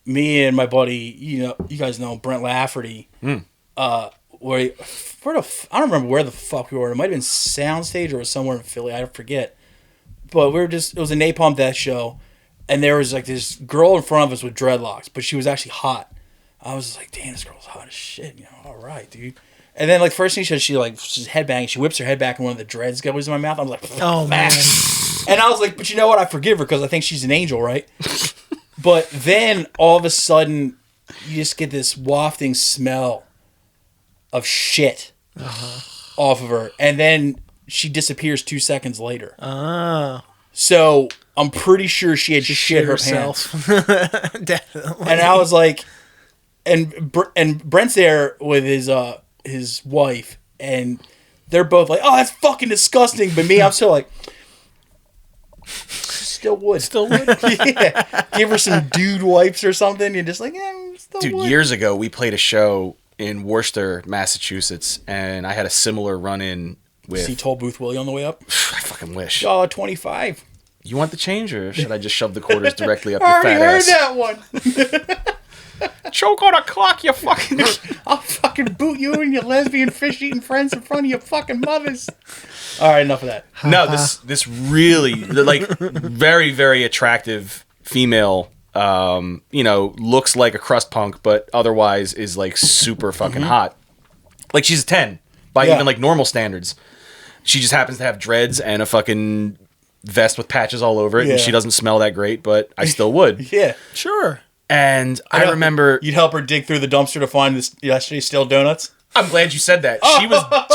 me and my buddy, you guys know Brent Lafferty, I don't remember where the fuck we were. It might have been Soundstage or somewhere in Philly. I forget. But it was a Napalm Death show. And there was like this girl in front of us with dreadlocks, but she was actually hot. I was like, damn, this girl's hot as shit. All right, dude. And then like first thing she's headbanging. She whips her head back and one of the dreads goes in my mouth. I'm like, oh man. And I was like, but you know what? I forgive her because I think she's an angel, right? But then all of a sudden, you just get this wafting smell of shit off of her, and then she disappears 2 seconds later. Oh. So I'm pretty sure she had just shit herself. Definitely. And I was like, and Brent's there with his wife, and they're both like, oh, that's fucking disgusting. But me, I'm still like, still would. Yeah. Give her some dude wipes or something. You're just like, still Dude, would. years ago, we played a show in Worcester, Massachusetts, and I had a similar run-in with... See Toll Booth Willie on the way up? I fucking wish. $1.25. You want the change, or should I just shove the quarters directly up I your already fat heard ass? that one. Choke on a clock, you fucking... I'll fucking boot you and your lesbian fish-eating friends in front of your fucking mothers. All right, enough of that. No, this really, like, very, very attractive female, looks like a crust punk, but otherwise is, like, super fucking hot. Like, she's a 10 by even, like, normal standards. She just happens to have dreads and a fucking vest with patches all over it, and she doesn't smell that great, but I still would. Yeah. Sure. And I remember... You'd help her dig through the dumpster to find this yesterday's stale donuts? I'm glad you said that.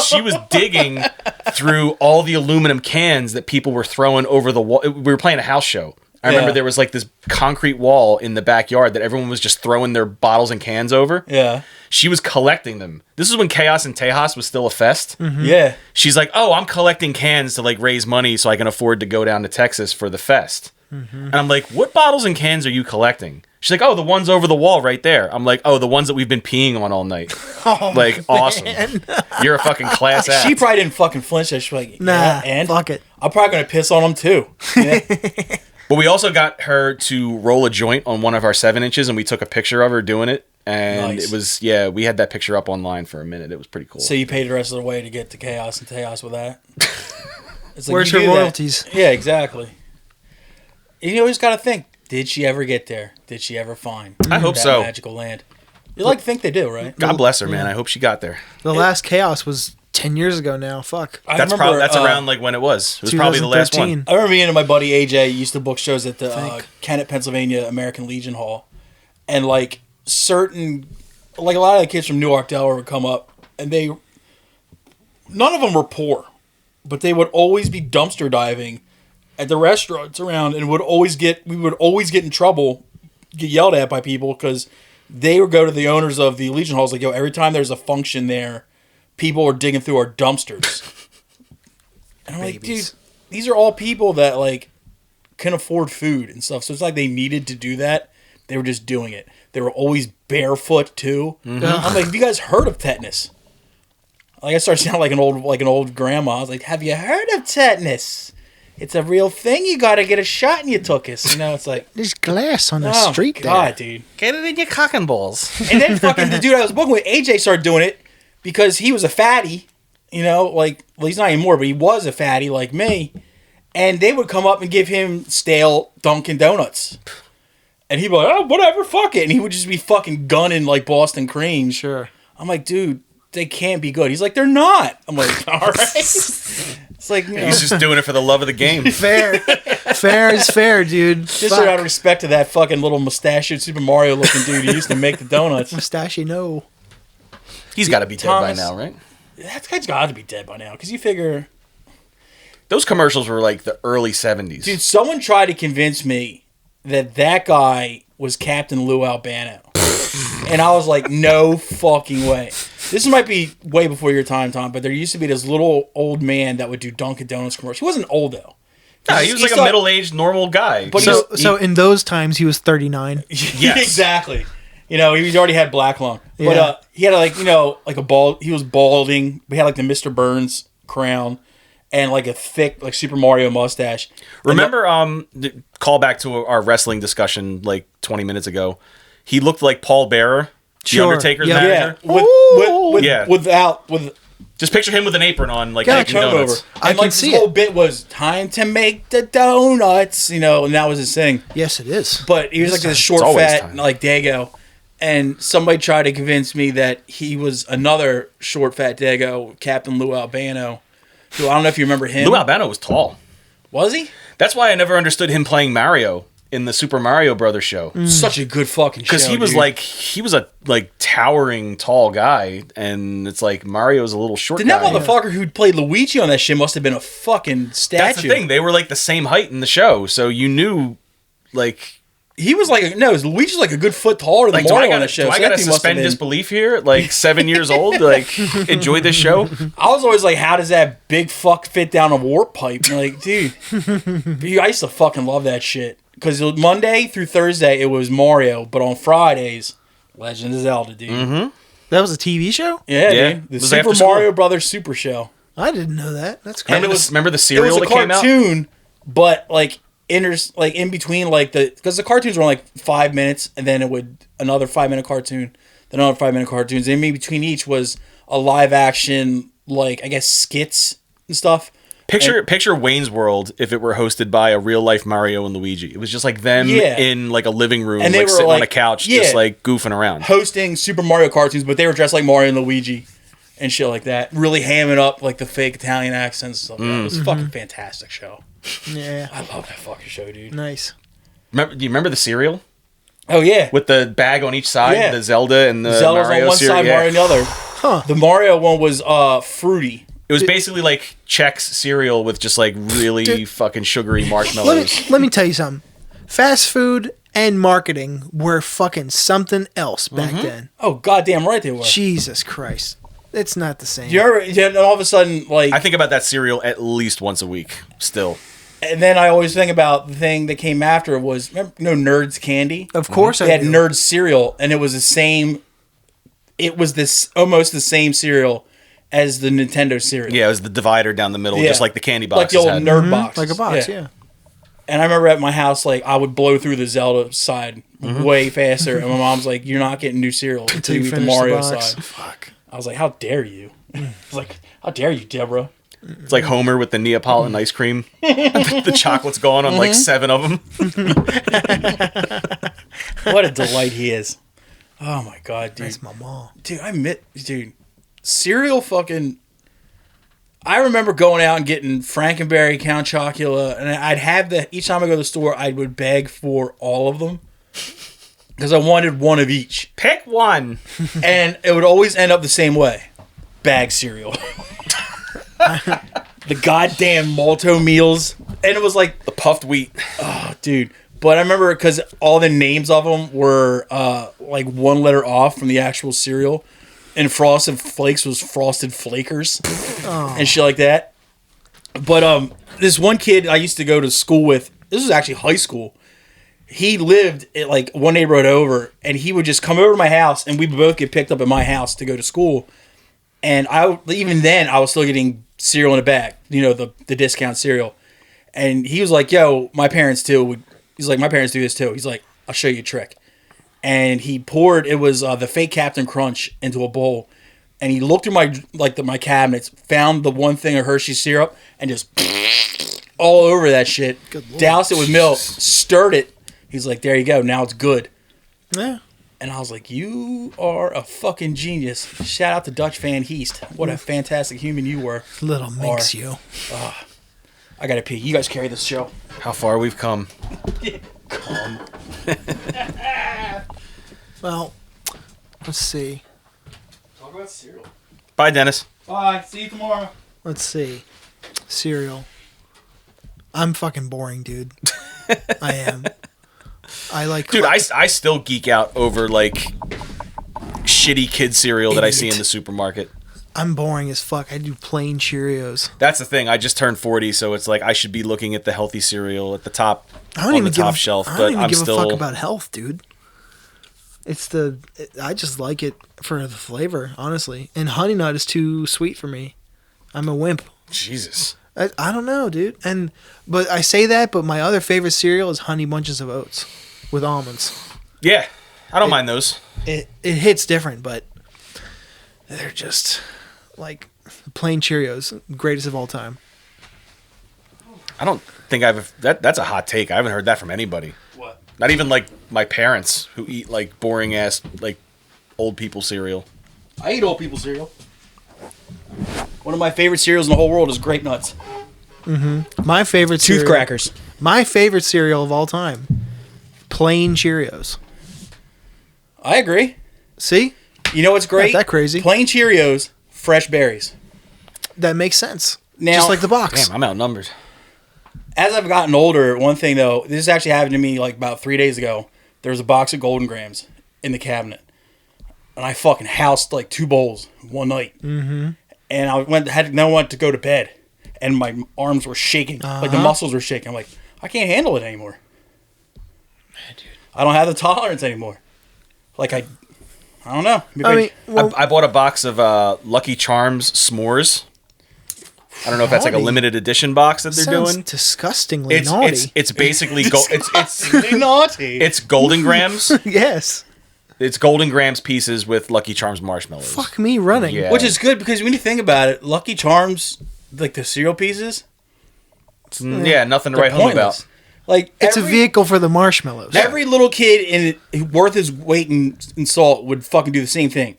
She was digging through all the aluminum cans that people were throwing over the wall. We were playing a house show. I remember there was like this concrete wall in the backyard that everyone was just throwing their bottles and cans over. Yeah. She was collecting them. This is when Chaos and Tejas was still a fest. Mm-hmm. Yeah. She's like, oh, I'm collecting cans to like raise money so I can afford to go down to Texas for the fest. Mm-hmm. And I'm like, what bottles and cans are you collecting? She's like, oh, the ones over the wall right there. I'm like, oh, the ones that we've been peeing on all night. Like, awesome. You're a fucking class act. She probably didn't fucking flinch. She's like, Nah, and fuck it. I'm probably going to piss on them too. Yeah. But we also got her to roll a joint on one of our 7 inches, and we took a picture of her doing it. And Nice. it was, we had that picture up online for a minute. It was pretty cool. So you paid the rest of the way to get to Chaos and Tejas with that? It's Where's you her do that. royalties? Yeah, exactly. You always got to think, did she ever get there? Did she ever find I hope that so. magical land? You like to think they do, right? God bless her, man. I hope she got there. The last Chaos was 10 years ago now. Fuck. That's around like when it was. It was probably the last one. 2013. I remember me and my buddy AJ used to book shows at the Kennett, Pennsylvania American Legion Hall. And like a lot of the kids from Newark, Delaware would come up and none of them were poor, but they would always be dumpster diving at the restaurants around and we would always get in trouble, get yelled at by people because they would go to the owners of the Legion Halls like, yo, every time there's a function there, people are digging through our dumpsters. And I'm like, dude, these are all people that like can afford food and stuff. So it's like they needed to do that. They were just doing it. They were always barefoot too. Mm-hmm. I'm like, have you guys heard of tetanus? Like I started sounding like an old grandma. I was like, have you heard of tetanus? It's a real thing. You got to get a shot in your tuchus. You know, it's like There's glass on the oh street God, there. dude. Get it in your cock and balls. And then fucking the dude I was booking with, AJ, started doing it because he was a fatty. You know, like, well, he's not anymore, but he was a fatty like me. And they would come up and give him stale Dunkin' Donuts. And he'd be like, oh, whatever, fuck it. And he would just be fucking gunning like Boston cream. Sure. I'm like, dude, they can't be good. He's like, they're not. I'm like, all right. It's like, you know, He's just doing it for the love of the game. Fair. Fair is fair, dude. just Fuck. out of respect to that fucking little mustachioed Super Mario looking dude who used to make the donuts. Mustache, no. He's got to be dead Thomas- by now, right? That guy's got to be dead by now. Because you figure, Those commercials were like the early 70s. dude, someone tried to convince me that guy was Captain Lou Albano. And I was like, no fucking way. This might be way before your time, Tom, but there used to be this little old man that would do Dunkin' Donuts commercials. He wasn't old, though. No, he was like a middle-aged normal guy. But So in those times, he was 39. Yes. Exactly. You know, he already had black lung. Yeah. But he had like, you know, like a bald, he was balding. He had like the Mr. Burns crown and like a thick, like Super Mario mustache. Remember, call back to our wrestling discussion like 20 minutes ago. He looked like Paul Bearer, the Sure. Undertaker's Yeah. manager. Yeah. With Just picture him with an apron on, like Yeah, making comb over. donuts. And I like can this see whole it. bit was time to make the donuts, you know, and that was his thing. Yes, it is. But he was like this short, always fat, time. like Dago. And somebody tried to convince me that he was another short, fat Dago, Captain Lou Albano. Who I don't know if you remember him. Lou Albano was tall. Was he? That's why I never understood him playing Mario in the Super Mario Brothers show. Such a good fucking show. Because he was dude. he was a like towering tall guy, and it's like Mario's a little short Then guy. that motherfucker who played Luigi on that shit must have been a fucking statue. That's the thing. They were like the same height in the show, so you knew, like, He was like, no, Luigi's like a good foot taller than Like, Mario on the show. do I so gotta that thing must have suspend been- disbelief here? Like 7 years old, like enjoy this show. I was always like, how does that big fuck fit down a warp pipe? And like, dude, I used to fucking love that shit. Because Monday through Thursday, it was Mario, but on Fridays, Legend of Zelda, dude. Mm-hmm. That was a TV show? Yeah, Yeah. dude. The It was Super after school. Mario Brothers Super Show. I didn't know that. That's cool. And Remember the It cereal was a that came out? cartoon, but like in between, like because the cartoons were like 5 minutes, and then it would another 5 minute cartoon, then another 5 minute cartoons. And in between each was a live action, like I guess skits and stuff. Picture Wayne's World if it were hosted by a real life Mario and Luigi. It was just like them in like a living room, And they like were, sitting on a like- couch, yeah. just like goofing around. Hosting Super Mario cartoons, but they were dressed like Mario and Luigi and shit like that. Really hamming up like the fake Italian accents and stuff. It was a fucking fantastic show. Yeah. I love that fucking show, dude. Nice. Do you remember the cereal Oh yeah, with the bag on each side, Yeah. the Zelda and the Zelda's Mario on one cereal? side, Yeah. Mario on the other. Huh. The Mario one was fruity. It was basically like Chex cereal with just like really Dude. fucking sugary marshmallows. Let me tell you something. Fast food and marketing were fucking something else back then. Oh goddamn right they were. Jesus Christ. It's not the same. You ever? Yeah, and all of a sudden, like, I think about that cereal at least once a week. Still, and then I always think about the thing that came after was, remember, Nerds candy. Of course They I had do. Nerds cereal, and it was the same. It was this almost the same cereal as the Nintendo cereal. yeah, it was the divider down the middle, Yeah. just like the candy like boxes the old had. Nerd box, Like a box, yeah. And I remember at my house, like, I would blow through the Zelda side way faster, and my mom's like, "You're not getting new cereal until you eat the finish Mario box. side." Fuck. I was like, "How dare you?" I was like, "How dare you, Deborah?" It's like Homer with the Neapolitan ice cream. The chocolate's gone on like 7 of them. What a delight he is. Oh my god, dude. That's my mom. Dude, cereal fucking. I remember going out and getting Frankenberry, Count Chocula, and I'd have each time I go to the store, I would beg for all of them because I wanted one of each, Pick one. and it would always end up the same way: bag cereal. The goddamn Malto meals, and it was like, The puffed wheat. oh, dude. But I remember because all the names of them were like one letter off from the actual cereal. And Frosted Flakes was Frosted Flakers and shit like that. But this one kid I used to go to school with, this was actually high school. He lived at like one neighborhood over, and he would just come over to my house, and we would both get picked up at my house to go to school. And even then, I was still getting cereal in a bag, you know, the discount cereal. And he was like, "Yo, my parents too." He's like, "My parents do this too." He's like, "I'll show you a trick." And he poured, it was the fake Captain Crunch into a bowl, and he looked through my cabinets, found the one thing of Hershey syrup, and just all over that shit. Doused it with milk, stirred it. He's like, "There you go, now it's good." Yeah. And I was like, "You are a fucking genius." Shout out to Dutch Van Heest. What a fantastic human you were. Little minx you. I gotta pee. You guys carry this show. How far we've come. Well, let's see. Talk about cereal. Bye, Dennis. Bye. See you tomorrow. Let's see. Cereal. I'm fucking boring, dude. I am. I like. Dude, I still geek out over like shitty kid cereal that I see in Idiot. the supermarket. I'm boring as fuck. I do plain Cheerios. That's the thing. I just turned 40, so it's like I should be looking at the healthy cereal at the top I don't on even the give top a, shelf, I don't but even I'm give still a fuck about health, dude. I just like it for the flavor, honestly. And Honey Nut is too sweet for me. I'm a wimp. Jesus. I don't know, dude. But I say that, but my other favorite cereal is Honey Bunches of Oats with almonds. Yeah, I don't mind those. It hits different, but they're just like plain Cheerios, greatest of all time. I don't think that's a hot take. I haven't heard that from anybody. What? Not even like my parents who eat like boring ass like old people cereal. I eat old people cereal. One of my favorite cereals in the whole world is Grape Nuts. My favorite Tooth cereal, crackers. My favorite cereal of all time, plain Cheerios. I agree. See, You know what's great? Not that crazy. Plain Cheerios, fresh berries. that makes sense. Now- Just like the box. Damn, I'm outnumbered. As I've gotten older, one thing though, this actually happened to me like about 3 days ago. There was a box of Golden Grams in the cabinet, and I fucking housed like 2 bowls one night. Mm-hmm. And I went to go to bed, and my arms were shaking, like the muscles were shaking. I'm like, I can't handle it anymore. Man, dude. I don't have the tolerance anymore. Like I don't know. I bought a box of Lucky Charms s'mores. I don't know if that's like a limited edition box that they're Sounds doing. Disgustingly naughty. It's basically it's naughty. It's Golden Grams. Yes. It's Golden Grams pieces with Lucky Charms marshmallows. Fuck me running. Yeah. Which is good because when you think about it, Lucky Charms, like the cereal pieces, yeah, nothing to they're write home pointless. about. Like It's a vehicle for the marshmallows. Every little kid worth his weight in salt would fucking do the same thing.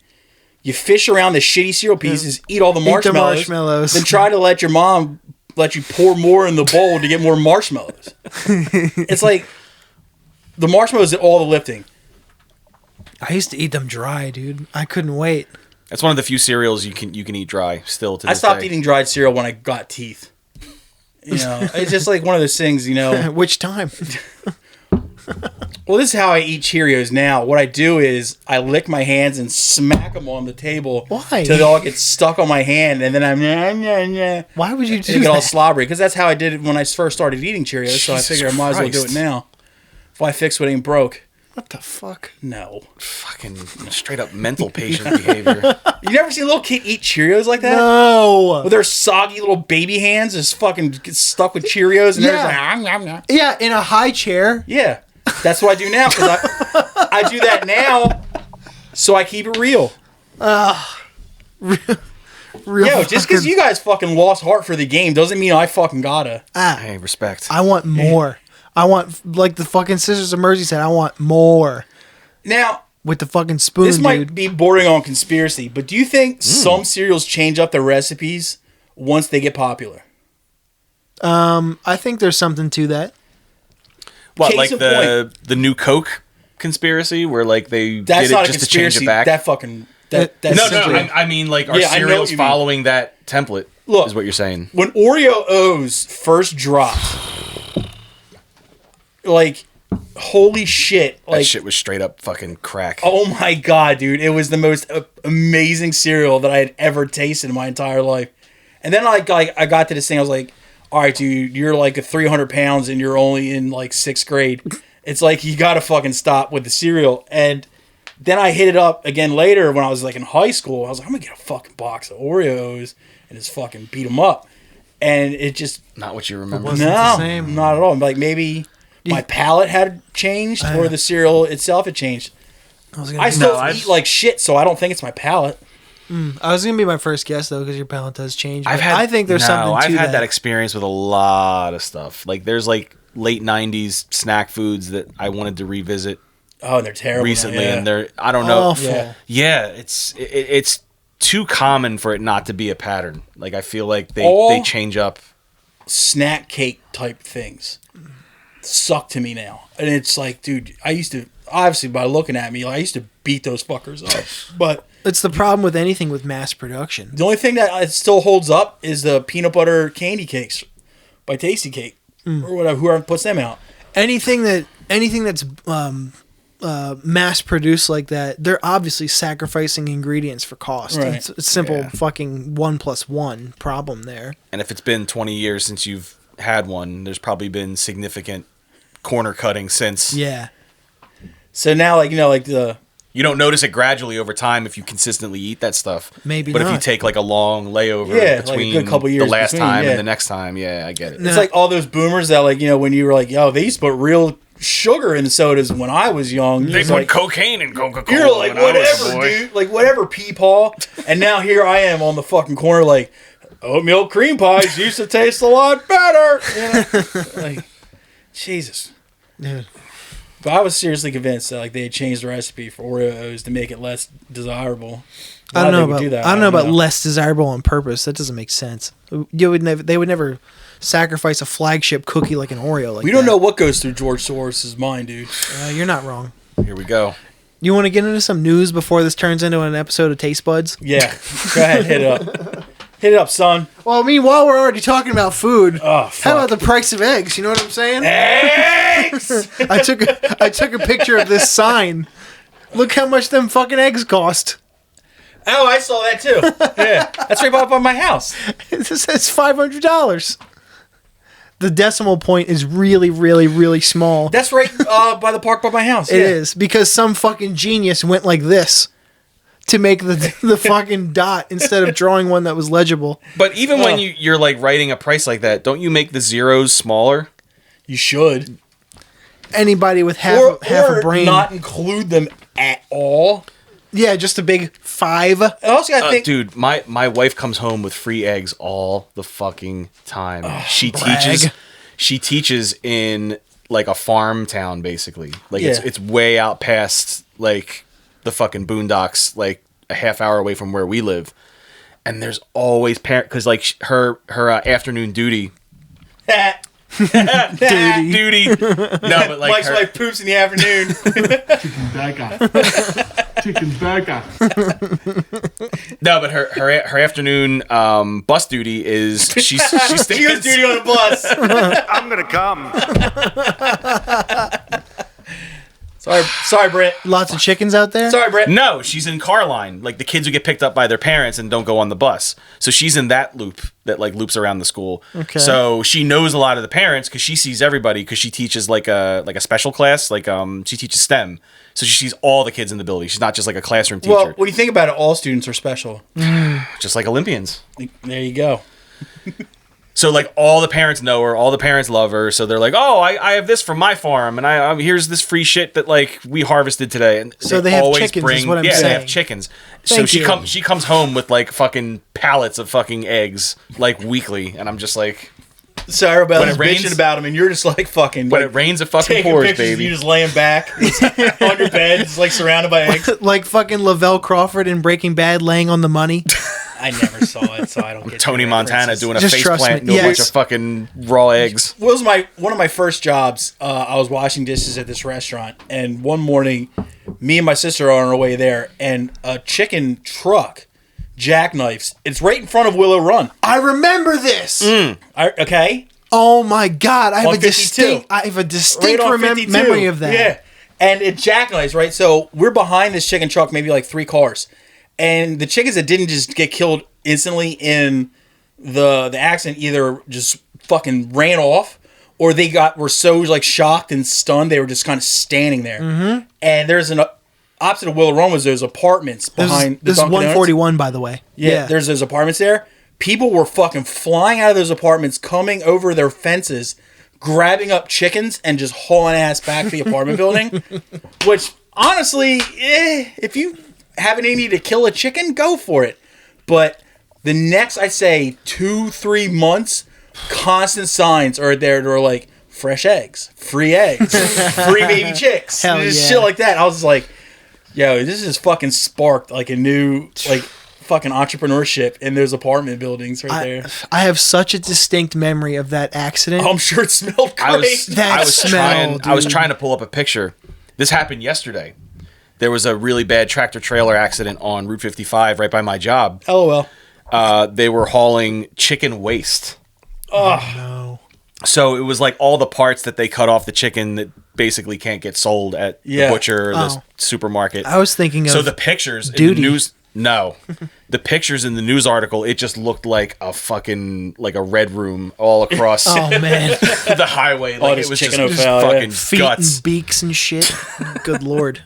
You fish around the shitty cereal pieces, eat all the marshmallows, then try to let your mom let you pour more in the bowl to get more marshmallows. It's like the marshmallows did all the lifting. I used to eat them dry, dude. I couldn't wait. That's one of the few cereals you can eat dry still to this I stopped day. eating dried cereal when I got teeth. You know, it's just like one of those things, you know. Which time? Well, this is how I eat Cheerios now. What I do is I lick my hands and smack them on the table. Why? Till they all get stuck on my hand, and then I'm Why would you do and get all that? slobbery. Because that's how I did it when I first started eating Cheerios. So I figured I might as well do it Christ. now. Why fix what ain't broke? What the fuck? No. Fucking straight up mental patient behavior. You never seen a little kid eat Cheerios like that? No. With their soggy little baby hands just fucking get stuck with Cheerios, and they're just like, Yeah, in a high chair. yeah. That's what I do now, because I do that now, so I keep it real. Real Yo, just because you guys fucking lost heart for the game doesn't mean I fucking gotta. Hey, respect. I want more. I want, like the fucking Sisters of Mercy said, I want more. Now, With the fucking spoon, this might dude. be bordering on conspiracy, but do you think some cereals change up their recipes once they get popular? I think there's something to that. What, Case like in the new Coke conspiracy, where like they That's did not it a just to change conspiracy. it back? That fucking... That's no, simply- I mean like are Yeah, I know what cereals you mean. following that template? Look, is what you're saying? When Oreo O's first dropped, like, holy shit. That Like, shit was straight up fucking crack. oh my god, dude. It was the most amazing cereal that I had ever tasted in my entire life. And then I got to this thing, I was like, all right, dude, you're like 300 pounds and you're only in like 6th grade. It's like, you gotta fucking stop with the cereal. And then I hit it up again later when I was like in high school. I was like, I'm gonna get a fucking box of Oreos and just fucking beat them up. And it just, Not what you remember. wasn't the same. not at all. Like maybe my palate had changed or the cereal itself had changed. I still eat like shit, so I don't think it's my palate. I was gonna be my first guess though, because your palate does change. I've but had, I think there's something to I've had that that. experience with a lot of stuff. Like there's like late '90s snack foods that I wanted to revisit Oh, and they're terrible recently, now, yeah. and they're I don't know. Awful. Yeah. Yeah, it's too common for it not to be a pattern. Like I feel like they All- change up. Snack cake type things suck to me now, and it's like, dude, I used to obviously by looking at me, like, I used to beat those fuckers up, but It's the problem with anything with mass production. the only thing that it still holds up is the peanut butter candy cakes by Tasty Cake or whatever, whoever puts them out. Anything that's mass produced like that, they're obviously sacrificing ingredients for cost. Right. It's a simple Yeah. fucking 1+1 problem there. And if it's been 20 years since you've had one, there's probably been significant corner cutting since. Yeah. So now, like, you know, like the You don't notice it gradually over time if you consistently eat that stuff. Maybe But if you not. take like a long layover Yeah, like a between good couple the years last between, time yeah. and the next time, yeah, I get it. No. it's like all those boomers that, like, you know, when you were like, yo, they used to put real sugar in sodas when I was young. They It's put like, cocaine in Coca-Cola. you're like, when I was a whatever, boy. dude. Like, whatever, peepaw. And now here I am on the fucking corner, like, oatmeal cream pies used to taste a lot better. You know? Like, Jesus. Yeah. But I was seriously convinced that, like, they had changed the recipe for Oreos to make it less desirable. I don't Why know they would about do that, I don't know about less desirable on purpose. That doesn't make sense. They would never sacrifice a flagship cookie like an Oreo like We don't that. know what goes through George Soros's mind, dude. You're not wrong. Here we go. You want to get into some news before this turns into an episode of Taste Buds? Yeah. Go ahead, hit it up. Hit it up, son. Well, I mean, while we're already talking about food, Oh, how about the price of eggs? You know what I'm saying? Eggs! I took a picture of this sign. Look how much them fucking eggs cost. Oh, I saw that too. Yeah, that's right up on my house. It says $500. The decimal point is really, really, really small. That's right by the park by my house. It is, because some fucking genius went like this to make the fucking dot instead of drawing one that was legible. But even when you're like writing a price like that, don't you make the zeros smaller? You should. Anybody with half a brain, not include them at all. Yeah, just a big 5. Also, I think, dude, my wife comes home with free eggs all the fucking time. She brag. teaches in like a farm town, basically. Like Yeah. it's way out past like the fucking boondocks, like a half hour away from where we live. And there's always because like her afternoon duty. Duty. No, but like Mike's wife poops in the afternoon. Chicken's burger. No, but her afternoon bus duty is she stays She goes duty on a bus. I'm gonna come. Sorry, Brett. Lots of chickens out there. Sorry, Brett. No, she's in car line. Like the kids who get picked up by their parents and don't go on the bus. So she's in that loop that like loops around the school. Okay. So she knows a lot of the parents because she sees everybody because she teaches like a special class. Like she teaches STEM. So she sees all the kids in the building. She's not just like a classroom teacher. Well, when you think about it, all students are special. Just like Olympians. There you go. So like all the parents know her, all the parents love her. So they're like, oh, I have this from my farm, and I here's this free shit that like we harvested today. And So they have chickens, is what I'm they saying. have chickens. Thank So you. she comes home with like fucking pallets of fucking eggs like weekly, and I'm just like, So everybody When was it rains- bitching about him, and you're just like fucking. when like, it rains, it fucking taking pours, pictures of baby. you just laying back on your bed, just like surrounded by eggs. Like fucking Lavelle Crawford in Breaking Bad laying on the money. I never saw it, so I don't get Tony the Montana references. doing a Just face trust plant me. into a bunch Yes. of fucking raw eggs. What was one of my first jobs? I was washing dishes at this restaurant, and one morning, me and my sister are on our way there, and a chicken truck jackknifes. It's right in front of Willow Run. I remember this. Okay, Oh my god, I have On a 52. distinct right on 52. memory of that. Yeah, and it jackknifes, right? So we're behind this chicken truck, maybe like 3 cars, and the chickens that didn't just get killed instantly in the accident either just fucking ran off, or they were so like shocked and stunned they were just kind of standing there. Mm-hmm. And there's an opposite of Willow Run was those apartments behind. This is Dunkin' Donuts. 141, by the way. Yeah, there's those apartments there. People were fucking flying out of those apartments, coming over their fences, grabbing up chickens, and just hauling ass back to the apartment building. Which, honestly, if you have an need to kill a chicken, go for it. But the next, I'd say, 2-3 months, constant signs are there that are like, fresh eggs, free baby chicks, Hell just yeah. shit like that. I was like, yo, this is fucking sparked like a new, like, fucking entrepreneurship in those apartment buildings right there. I have such a distinct memory of that accident. I'm sure it smelled great. I was That smell, I was dude. trying to pull up a picture. This happened yesterday. There was a really bad tractor trailer accident on Route 55 right by my job. LOL. They were hauling chicken waste. No. So it was like all the parts that they cut off the chicken that basically can't get sold at Yeah. the butcher or the Oh. supermarket. I was thinking of So the pictures duty. in the news, no, the pictures in the news article, it just looked like a fucking like a red room all across Oh man, the highway. Like this it was just chicken o'fell, yeah. fucking feet guts. and beaks and shit. Good lord.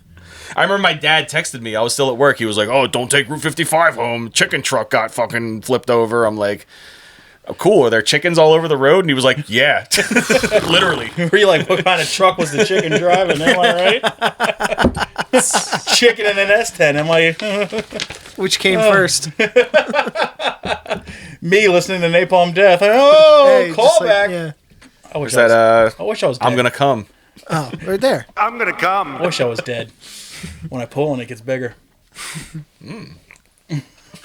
I remember my dad texted me. I was still at work. He was like, "Oh, don't take Route 55 home. Chicken truck got fucking flipped over." I'm like, oh, "Cool. Are there chickens all over the road?" And he was like, "Yeah, literally." Were you like, what kind of truck was the chicken driving? Am I right? Chicken in an S10. Am I Which came first? me listening to Napalm Death? Oh, Hey, just like- callback. yeah. I wish Is that I wish I was dead. I'm gonna come. Oh, right there. I'm gonna come. I wish I was dead. When I pull and it gets bigger.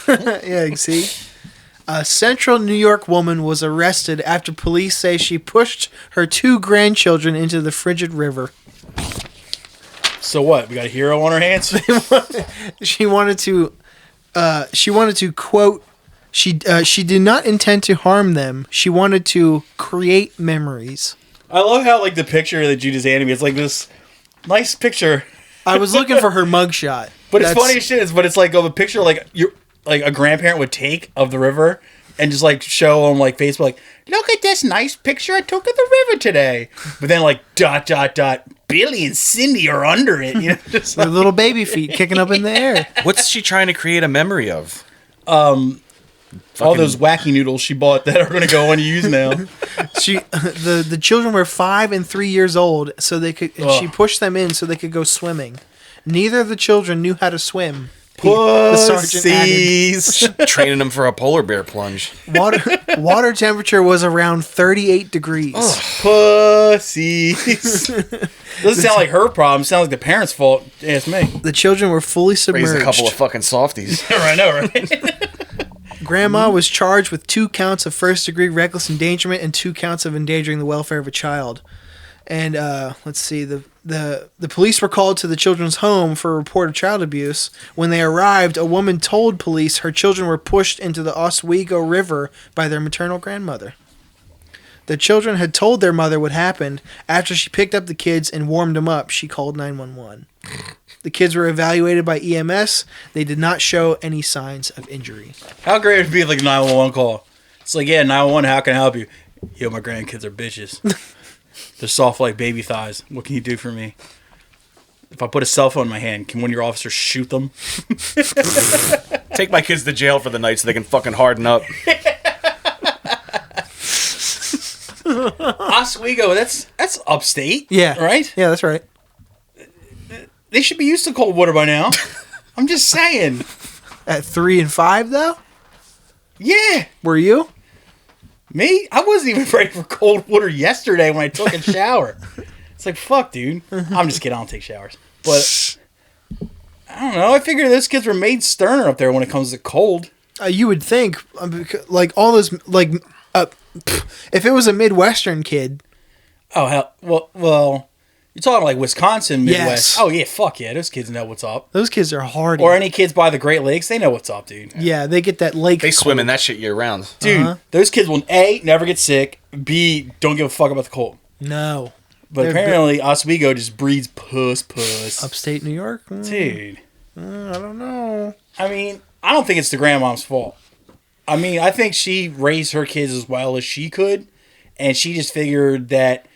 Yeah, you see? A central New York woman was arrested after police say she pushed her 2 grandchildren into the frigid river. So what? We got a hero on our hands? She wanted to quote She did not intend to harm them. She wanted to create memories. I love how like the picture that you just handed me. It's like this nice picture. I was looking for her mugshot. But it's funny as shit. But it's like of a picture like a grandparent would take of the river and just like show on like Facebook, like, look at this nice picture I took of the river today. But then like ... Billy and Cindy are under it. You know, just Their little baby feet kicking up in the air. What's she trying to create a memory of? all those wacky noodles she bought that are going to go unused now. The children were 5 and 3 years old, so they could. And she pushed them in so they could go swimming. Neither of the children knew how to swim. The sergeant added. Training them for a polar bear plunge. Water temperature was around 38 degrees. Pussies. Doesn't sound like her problem. It sounds like the parents' fault. Ask me. The children were fully submerged. Raised a couple of fucking softies. I know, right? Grandma was charged with 2 counts of first-degree reckless endangerment and 2 counts of endangering the welfare of a child. And let's see, the police were called to the children's home for a report of child abuse. When they arrived, a woman told police her children were pushed into the Oswego River by their maternal grandmother. The children had told their mother what happened. After she picked up the kids and warmed them up, she called 911. The kids were evaluated by EMS. They did not show any signs of injury. How great would it be like a 911 call? It's like, yeah, 911, how can I help you? Yo, my grandkids are bitches. They're soft like baby thighs. What can you do for me? If I put a cell phone in my hand, can one of your officers shoot them? Take my kids to jail for the night so they can fucking harden up. Oswego, that's upstate. Yeah. Right? Yeah, that's right. They should be used to cold water by now. I'm just saying. At 3 and 5, though? Yeah. Were you? Me? I wasn't even ready for cold water yesterday when I took a shower. It's like, fuck, dude. I'm just kidding. I don't take showers. But, I don't know. I figured those kids were made sterner up there when it comes to cold. You would think, like, all those, like, if it was a Midwestern kid. Oh, hell. Well, you're talking like Wisconsin, Midwest. Yes. Oh, yeah, fuck yeah. Those kids know what's up. Those kids are hardy. Or any kids by the Great Lakes, they know what's up, dude. Yeah, they get that lake. They swim in that shit year round. Dude, those kids will, A, never get sick, B, don't give a fuck about the cold. No. But They're apparently, Oswego just breeds puss. Upstate New York? Dude. I don't know. I mean, I don't think it's the grandmom's fault. I mean, I think she raised her kids as well as she could, and she just figured that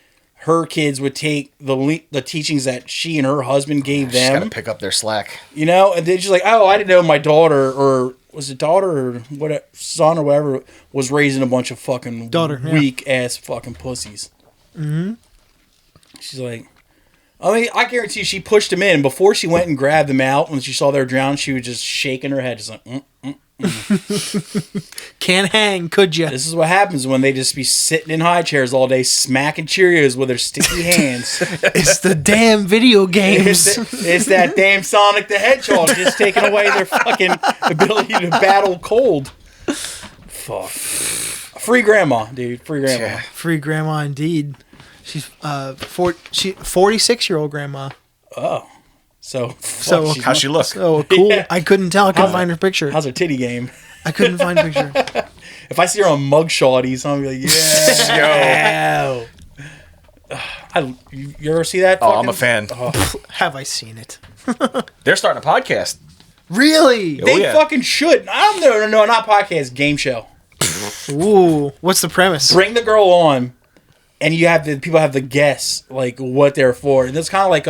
her kids would take the teachings that she and her husband gave them. Just gotta pick up their slack. You know, and they're just like, oh, I didn't know my daughter, or was it daughter or what, son or whatever, was raising a bunch of fucking weak ass fucking pussies. Mm-hmm. She's like, I mean, I guarantee you she pushed him in. Before she went and grabbed them out, when she saw they were drowned, she was just shaking her head, just like, Can't hang, could ya? This is what happens when they just be sitting in high chairs all day, smacking Cheerios with their sticky hands. It's the damn video games. It's that damn Sonic the Hedgehog just taking away their fucking ability to battle cold. Fuck. Free grandma, dude. Free grandma. Yeah. Free grandma indeed. She's 46-year-old grandma. Oh. So how's she look? Oh, cool. Yeah. I couldn't tell. I couldn't find her picture. How's her titty game? I couldn't find a picture. If I see her on Mugshotties, I'm gonna be like, yeah. You ever see that? Oh, I'm a fan. Have I seen it? They're starting a podcast. Really? They fucking should. I don't know, not podcast, game show. Ooh, what's the premise? Bring the girl on, and people have to guess like what they're for. And it's kind of like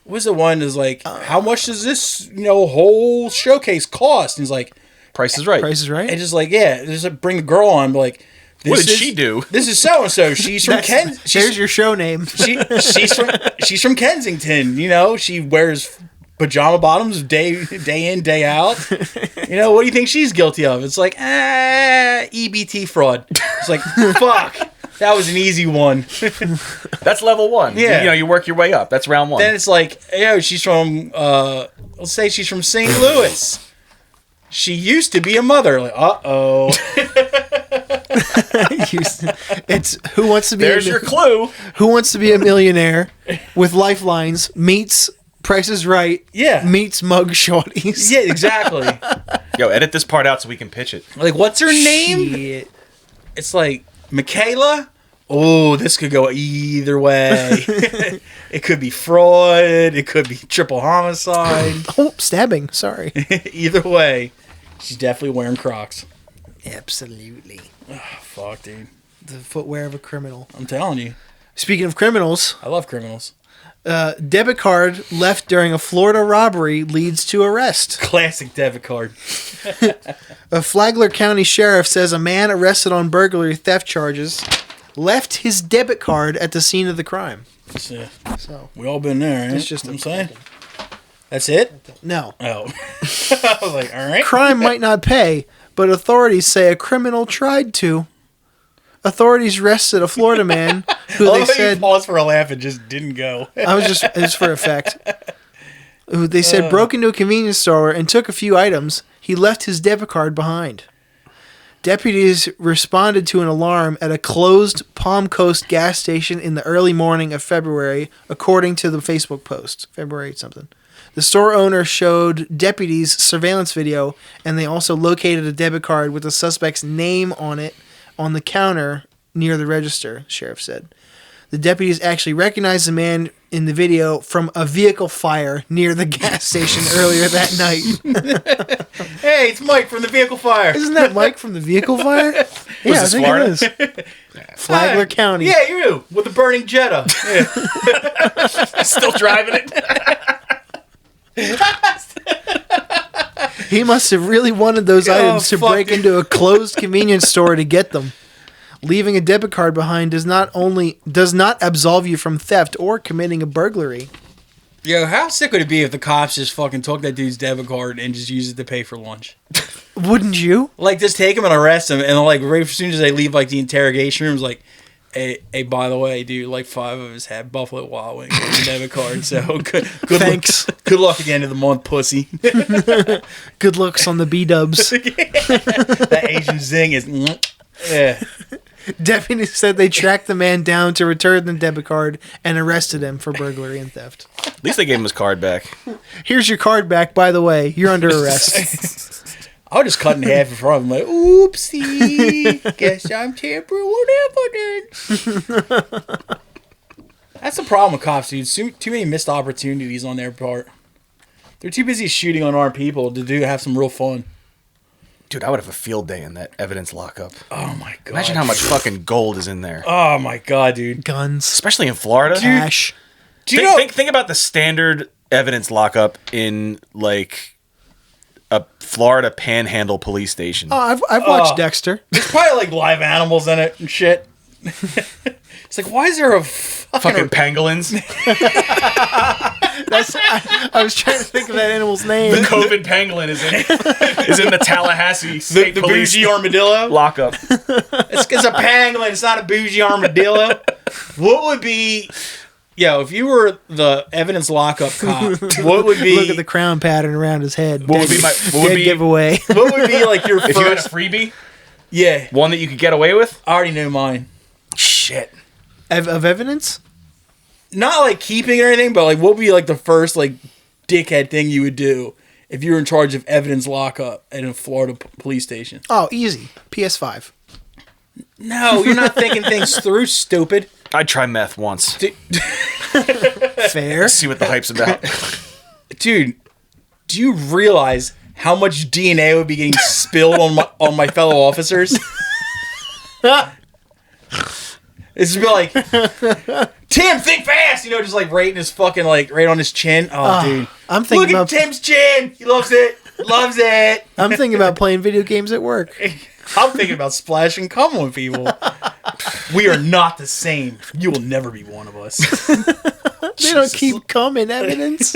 what's the one is like, how much does this whole showcase cost? And it's like, Price is Right. Price is Right. and just like, yeah, just like, bring the girl on, but like, What did she do? This is so and so. She's from There's your show name. she's from Kensington. She wears pajama bottoms day in, day out. What do you think she's guilty of? It's like, EBT fraud. It's like, fuck. That was an easy one. That's level 1. Yeah. You work your way up. That's round 1. Then it's like, she's from, let's say she's from St. Louis. She used to be a mother. Like, uh-oh. It's Who Wants to Be There's your clue. Who Wants to Be a Millionaire with Lifelines meets Price is Right. Yeah. Meets Mug Shorties. Yeah, exactly. Yo, edit this part out so we can pitch it. Like, what's her name? Shit. It's like, Michaela? Oh, this could go either way. It could be fraud. It could be triple homicide. Oh, stabbing. Sorry. Either way, she's definitely wearing Crocs. Absolutely. Fuck, dude. The footwear of a criminal. I'm telling you. Speaking Speaking of criminals, I love criminals. debit card left during a Florida robbery leads to arrest. Classic debit card. A Flagler County sheriff says a man arrested on burglary theft charges left his debit card at the scene of the crime. So, So, we all been there, right? it's just What a I'm saying. That's it? no. Oh. I was like, all right. Crime might not pay, but authorities say a criminal tried to. Authorities arrested a Florida man who I they love how you said paused for a laugh and just didn't go. it's for effect. Who they said broke into a convenience store and took a few items. He left his debit card behind. Deputies responded to an alarm at a closed Palm Coast gas station in the early morning of February, according to the Facebook post. February something. The store owner showed deputies surveillance video, and they also located a debit card with the suspect's name on it on the counter near the register, sheriff said. The deputies actually recognized the man in the video from a vehicle fire near the gas station earlier that night. Hey, it's Mike from the vehicle fire. Isn't that Mike from the vehicle fire? Yeah, this Florida? it is. Flagler County. Yeah, you with the burning Jetta. Yeah. Still driving it. He must have really wanted those items to fuck break it. into a closed convenience store to get them. Leaving a debit card behind does not absolve you from theft or committing a burglary. Yo, how sick would it be if the cops just fucking took that dude's debit card and just used it to pay for lunch? Wouldn't you? Like, just take him and arrest him, and like right as soon as they leave, like the interrogation room, like, hey, by the way, dude, like 5 of us had Buffalo Wild Wings on the debit card, so good Thanks. Good luck at the end of the month, pussy. Good looks on the B-dubs. That Asian zing is, yeah. Deputies said they tracked the man down to return the debit card and arrested him for burglary and theft. At least they gave him his card back. Here's your card back, by the way. You're under arrest. I would just cut in half in front of him, like, oopsie, guess I'm tampering with evidence. That's the problem with cops, dude. Too many missed opportunities on their part. They're too busy shooting unarmed people to have some real fun. Dude, I would have a field day in that evidence lockup. Oh my god! Imagine how much fucking gold is in there. Oh my god, dude! Guns. Especially in Florida. Cash. Do you know? Think about the standard evidence lockup in, like, a Florida panhandle police station. Oh, I've watched Dexter. There's probably like live animals in it and shit. It's like, why is there a Fucking pangolins. I was trying to think of that animal's name. The COVID pangolin is in the Tallahassee State the Police bougie armadillo? lockup. It's a pangolin. It's not a bougie armadillo. What would be, if you were the evidence lockup cop, what would be? Look at the crown pattern around his head. What would be my? What would Dead be giveaway? What would be like your if you had a first? freebie? Yeah, One that you could get away with? I already knew mine. Shit. Of evidence? Not like keeping or anything, but like what would be like the first like dickhead thing you would do if you were in charge of evidence lockup at a Florida police station? Oh, easy. PS5. No, you're not thinking things through, stupid. I'd try meth once. Fair. See what the hype's about. Dude, do you realize how much DNA would be getting spilled on my fellow officers? It's just be like, Tim, think fast! Just like right in his fucking, like, right on his chin. Oh, dude. I'm thinking Look at about Tim's chin! He loves it! Loves it! I'm thinking about playing video games at work. I'm thinking about splashing cum on people. We are not the same. You will never be one of us. They don't keep cum in evidence.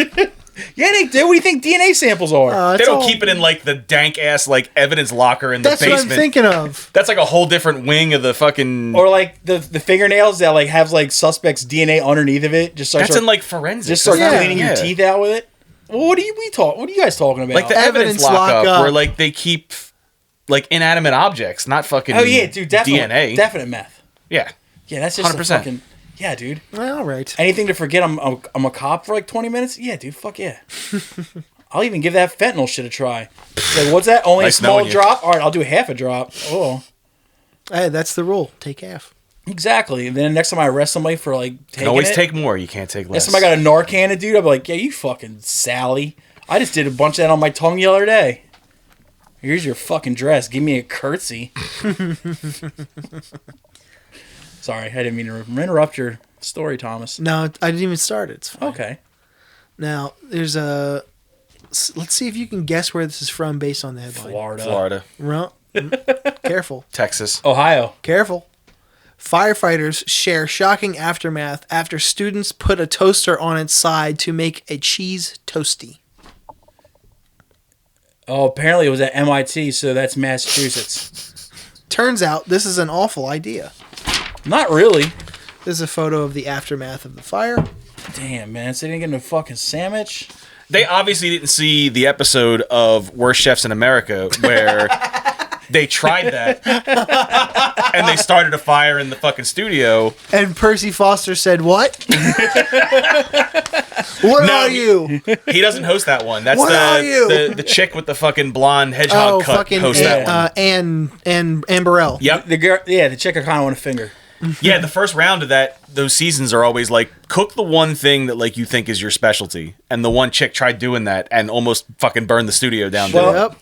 Yeah, they do. What do you think DNA samples are? They don't keep it in, like, the dank-ass, like, evidence locker in the That's basement. what I'm thinking of. That's like a whole different wing of the fucking... Or like the fingernails that like have like suspects' DNA underneath of it. That's in, like, forensics. Just start Yeah. cleaning your teeth out with it. Well, what are you guys talking about? Like the evidence Evidence lockup, lockup. where, like, they keep, like, inanimate objects, not fucking oh yeah, dude, definitely, DNA. definite meth. Yeah. Yeah, that's just 100%. a fucking. Yeah, dude. Well, all right. Anything to forget I'm a cop for like 20 minutes? Yeah, dude, fuck yeah. I'll even give that fentanyl shit a try. Like, what's that? Only Nice a small knowing you. drop? All right, I'll do half a drop. Oh. Hey, that's the rule. Take half. Exactly. And then next time I arrest somebody for like taking Can always it, take more. You can't take less. next time I got a Narcan to dude, I'll be like, yeah, you fucking Sally. I just did a bunch of that on my tongue the other day. Here's your fucking dress. Give me a curtsy. Sorry, I didn't mean to interrupt your story, Thomas. No, I didn't even start it. It's fine. Okay. Now, there's a... Let's see if you can guess where this is from based on the headline. Florida. Careful. Texas. Ohio. Careful. Firefighters share shocking aftermath after students put a toaster on its side to make a cheese toasty. Oh, apparently it was at MIT, so that's Massachusetts. Turns out this is an awful idea. Not really. This is a photo of the aftermath of the fire. Damn, man. So they didn't get no fucking sandwich? They obviously didn't see the episode of Worst Chefs in America where they tried that and they started a fire in the fucking studio. And Percy Foster said, what? What No, are you? He doesn't host that one. That's What are you? the chick with the fucking blonde hedgehog Oh, cut fucking hosts that one. Ann Burrell. Yep. The girl, yeah, the chick I kind of want to finger. Yeah, the first round of those seasons are always like, cook the one thing that like you think is your specialty. And the one chick tried doing that and almost fucking burned the studio down. Well, there. Yep.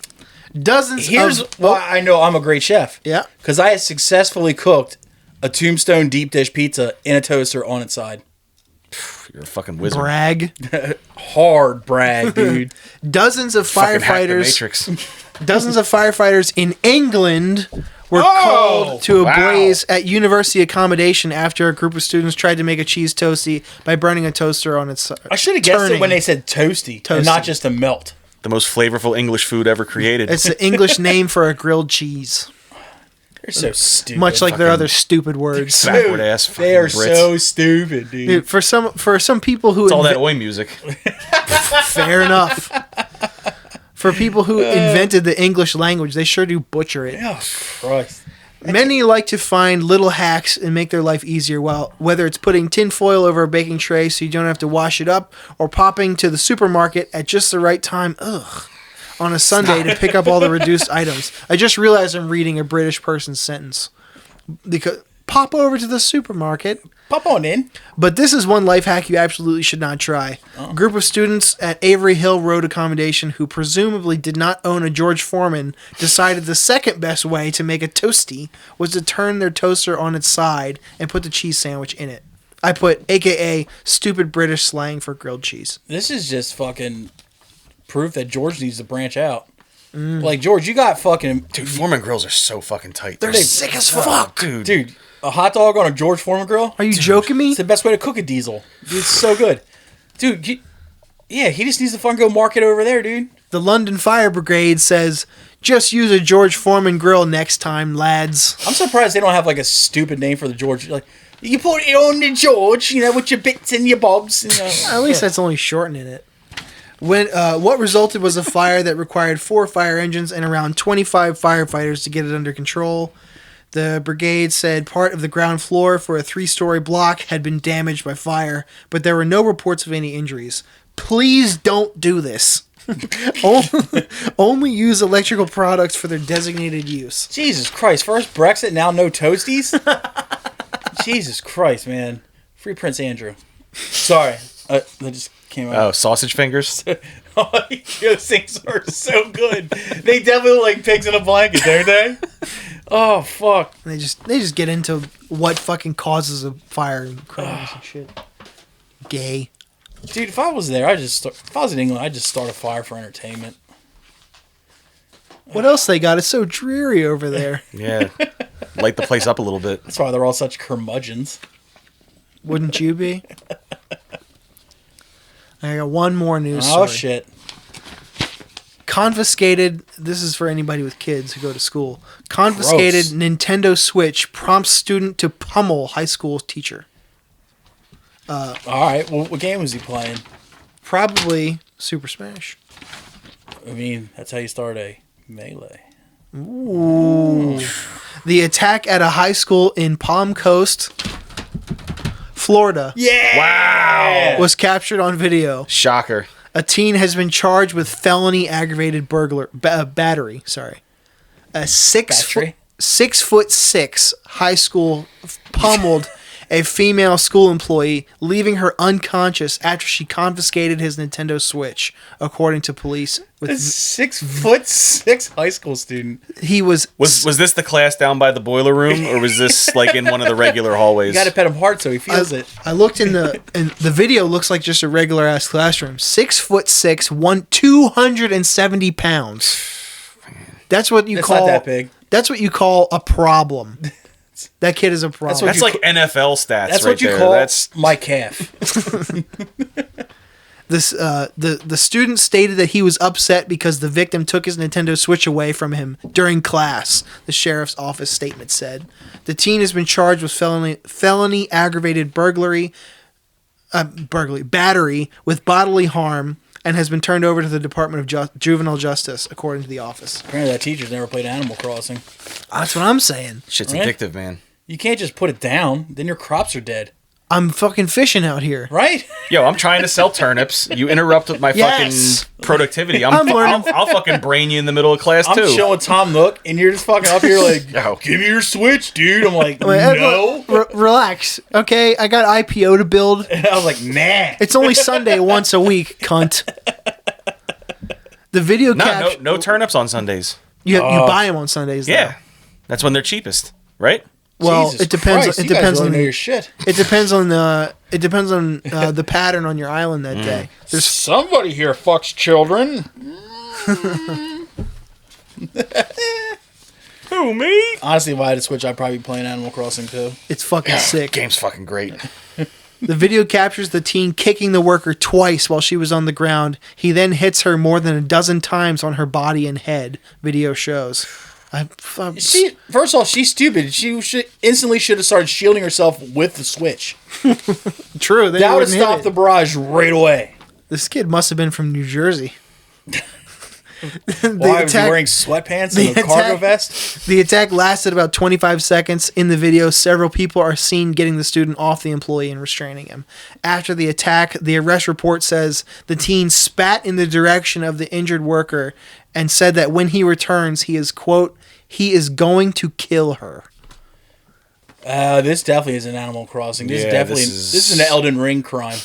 Dozens Here's of... why I know I'm a great chef. Yeah. Because I had successfully cooked a Tombstone deep dish pizza in a toaster on its side. You're a fucking wizard. Brag. Hard brag, dude. Dozens of Fucking hack the firefighters... Matrix. Dozens of firefighters in England were called to a blaze at university accommodation after a group of students tried to make a cheese toasty by burning a toaster on its... I should have guessed it turning. when they said toasty, and not just a melt. The most flavorful English food ever created. It's the English name for a grilled cheese. They're so stupid. Much like their Fucking other stupid words. backward ass fucking They are Brits. so stupid, dude. Dude, for some people who... It's all that oi music. Fair enough. For people who invented the English language, they sure do butcher it. Oh, Christ. Many like to find little hacks and make their life easier, whether it's putting tin foil over a baking tray so you don't have to wash it up, or popping to the supermarket at just the right time, on a Sunday to pick up all the reduced items. I just realized I'm reading a British person's sentence. Because pop over to the supermarket. Pop on in. But this is one life hack you absolutely should not try. A group of students at Avery Hill Road accommodation who presumably did not own a George Foreman decided the second best way to make a toasty was to turn their toaster on its side and put the cheese sandwich in it. I put AKA stupid British slang for grilled cheese. This is just fucking proof that George needs to branch out. Like, George, you got fucking... Dude, Foreman grills are so fucking tight. They're sick as fuck. Dude. A hot dog on a George Foreman grill? Are you joking me? It's the best way to cook a diesel. Dude, it's so good. Dude, he just needs to fucking go market over there, dude. The London Fire Brigade says, just use a George Foreman grill next time, lads. I'm surprised they don't have like a stupid name for the George. Like, you put it on the George, with your bits and your bobs. At least that's only shortening it. When what resulted was a fire that required 4 fire engines and around 25 firefighters to get it under control. The brigade said part of the ground floor for a 3-story block had been damaged by fire, but there were no reports of any injuries. Please don't do this. Only use electrical products for their designated use. Jesus Christ. First Brexit, now no toasties? Jesus Christ, man. Free Prince Andrew. Sorry. That just came out. Oh, sausage fingers? Those things are so good. They definitely look like pigs in a blanket, don't they? Oh, fuck. They just get into what fucking causes a fire and crimes and shit. Gay. Dude, if I was there, if I was in England, I'd just start a fire for entertainment. What else they got? It's so dreary over there. Yeah. Light the place up a little bit. That's why they're all such curmudgeons. Wouldn't you be? I got one more news story. Oh, shit. Confiscated, this is for anybody with kids who go to school. Confiscated Gross. Nintendo Switch prompts student to pummel high school teacher. All right. Well, what game was he playing? Probably Super Smash. I mean, that's how you start a melee. Ooh. The attack at a high school in Palm Coast, Florida, Yeah. Wow. was captured on video. Shocker. A teen has been charged with felony aggravated battery. Sorry, a 6'6" high school pummeled a female school employee, leaving her unconscious after she confiscated his Nintendo Switch, according to police. A 6'6" high school student. He was this the class down by the boiler room, or was this like in one of the regular hallways? You got to pet him hard so he feels it. I looked and the video looks like just a regular ass classroom. 6'6", 270 pounds. That's what you That's call not that big. That's what you call a problem. That kid is a problem. That's like NFL stats. That's right what you there. call That's my calf. The student stated that he was upset because the victim took his Nintendo Switch away from him during class, the sheriff's office statement said. The teen has been charged with felony aggravated battery with bodily harm, and has been turned over to the Department of Juvenile Justice, according to the office. Apparently that teacher's never played Animal Crossing. That's what I'm saying. shit's Right? addictive, man. You can't just put it down. Then your crops are dead. I'm fucking fishing out here. Right? Yo, I'm trying to sell turnips. You interrupt with my Yes. fucking productivity. I'm learning. I'll fucking brain you in the middle of class I'm too. showing Tom Nook, and you're just fucking up here like, Yo. give me your Switch, dude. I'm like, no. Relax, okay? I got IPO to build. And I was like, nah. It's only Sunday once a week, cunt. The video No turnips on Sundays. You buy them on Sundays. Though. Yeah, that's when they're cheapest, right? Well, Jesus it depends. Christ, It you guys depends really on know your shit. It depends on the pattern on your island that day. There's Somebody here fucks children. Who, me? Honestly, if I had a Switch, I'd probably be playing Animal Crossing too. it's fucking sick. Game's fucking great. The video captures the teen kicking the worker twice while she was on the ground. He then hits her more than a dozen times on her body and head. Video shows. First off, she's stupid. She instantly should have started shielding herself with the Switch. True. That would have stopped the barrage right away. This kid must have been from New Jersey. Why was he wearing sweatpants and a cargo vest? The attack lasted about 25 seconds. In the video, several people are seen getting the student off the employee and restraining him. After the attack, the arrest report says the teen spat in the direction of the injured worker and said that when he returns, he is, quote, he is going to kill her. This definitely is an Animal Crossing. This is an Elden Ring crime.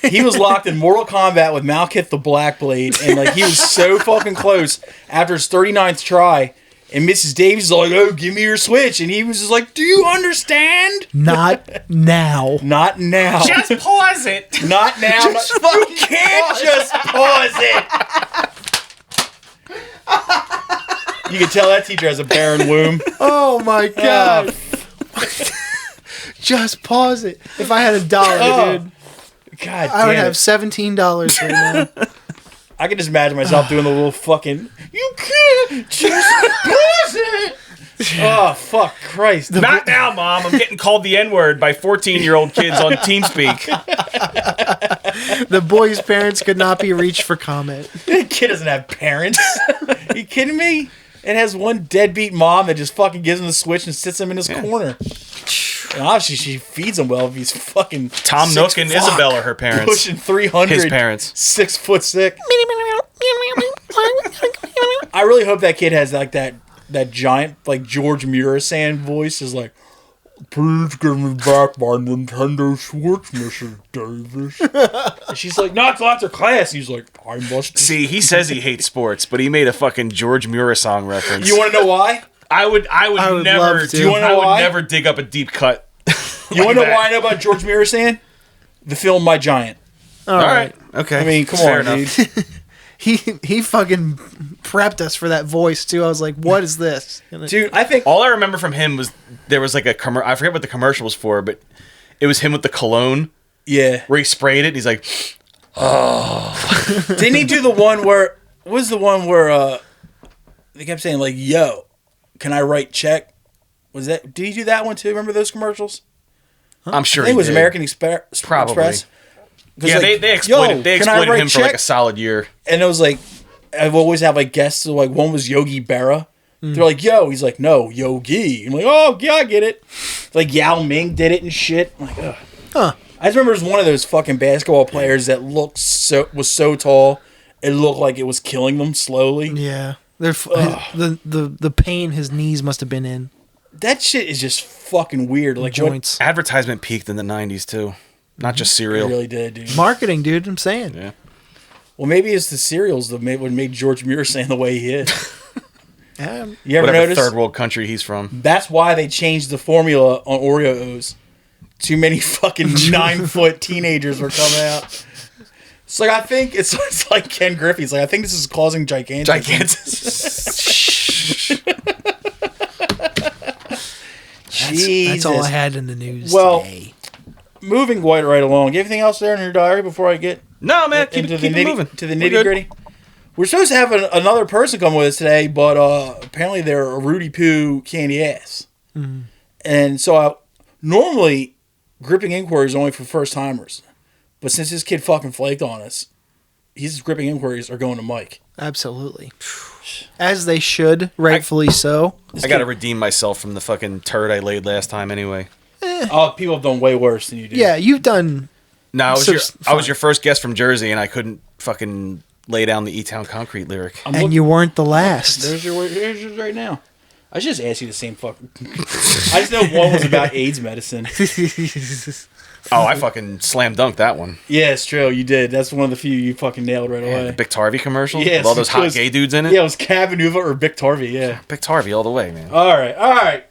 He was locked in Mortal Kombat with Malekith the Blackblade, and like he was so fucking close after his 39th try. And Mrs. Davies is like, "Oh, give me your Switch," and he was just like, "Do you understand? Not now. Not now. Just pause it. Not now. You can't just pause it." You can tell that teacher has a barren womb. Oh my god. Just pause it. If I had $1, dude, God I would damn have it. $17 right now. I can just imagine myself doing the little fucking, you can't just pause it. Oh, fuck Christ. Not now, Mom. I'm getting called the N-word by 14-year-old kids on TeamSpeak. The boy's parents could not be reached for comment. That kid doesn't have parents. You kidding me? It has one deadbeat mom that just fucking gives him the Switch and sits him in his corner. And obviously, she feeds him well if he's fucking Tom Nook and Isabel are her parents. pushing 300. His parents. 6 foot sick. I really hope that kid has like that giant like George Murasand voice is like, "Please give me back my Nintendo Switch, Mrs. Davis." And she's like, "No, it's after class." He's like, "I must." See, he says he hates sports, but he made a fucking George Murasong reference. You want to know why? I would would never. love to. Do you wanna know I would why? never dig up a deep cut. You want to know why I know about George Murasand? The film My Giant. All All right. right. Okay. I mean, come Fair on, enough. dude. He fucking prepped us for that voice too. I was like, what is this? Dude, I think All I remember from him was there was like a I forget what the commercial was for, but it was him with the cologne yeah. where he sprayed it. And he's like, Didn't he do the one where? What was the one where they kept saying like, "Yo, can I write check?" Was that? Did he do that one too? Remember those commercials? I'm sure I think it was did. American Express. Probably. 'Cause, Yeah, like, they exploited "Yo, can I write him for like check?" a solid year. And it was like, I've always had like guests. So like one was Yogi Berra. They're like, yo. He's like, no, Yogi. I'm like, oh, yeah, I get it. Like, Yao Ming did it and shit. I'm like, ugh. Huh. I just remember it was one of those fucking basketball players that was so tall, it looked like it was killing them slowly. Yeah. The pain his knees must have been in. That shit is just fucking weird. Like Joints. Advertisement peaked in the 90s, too. Not just It cereal. really did, dude. Marketing, dude, I'm saying. Yeah. Well, maybe it's the cereals that made George Muir saying the way he is. You ever Whatever notice? third world country he's from. That's why they changed the formula on Oreos. Too many fucking 9-foot teenagers were coming out. It's like, I think it's like Ken Griffey's like, I think this is causing gigantism. That's all I had in the news today. Moving right along. Anything else there in your diary before I get No, man. Keep it moving. to the nitty gritty? We're supposed to have another person come with us today, but apparently they're a Rudy Poo candy ass. Mm-hmm. And so normally gripping inquiries are only for first timers, but since this kid fucking flaked on us, his gripping inquiries are going to Mike. Absolutely. As they should, rightfully so. I gotta redeem myself from the fucking turd I laid last time anyway. Oh, people have done way worse than you did. Yeah, you've done... No, I was fine. your first guest from Jersey, and I couldn't fucking lay down the E-Town Concrete lyric. And you weren't the last. There's yours right now. I should just ask you the same fucking... I just know one was about AIDS medicine. Oh, I fucking slam dunked that one. Yeah, it's true. You did. That's one of the few you fucking nailed right Yeah, away. the Bic Tarvey commercial? Yes, With all those it hot was- gay dudes in it? Yeah, it was Cabanuva or Bic Tarvey, yeah. Bic Tarvey all the way, man. All right.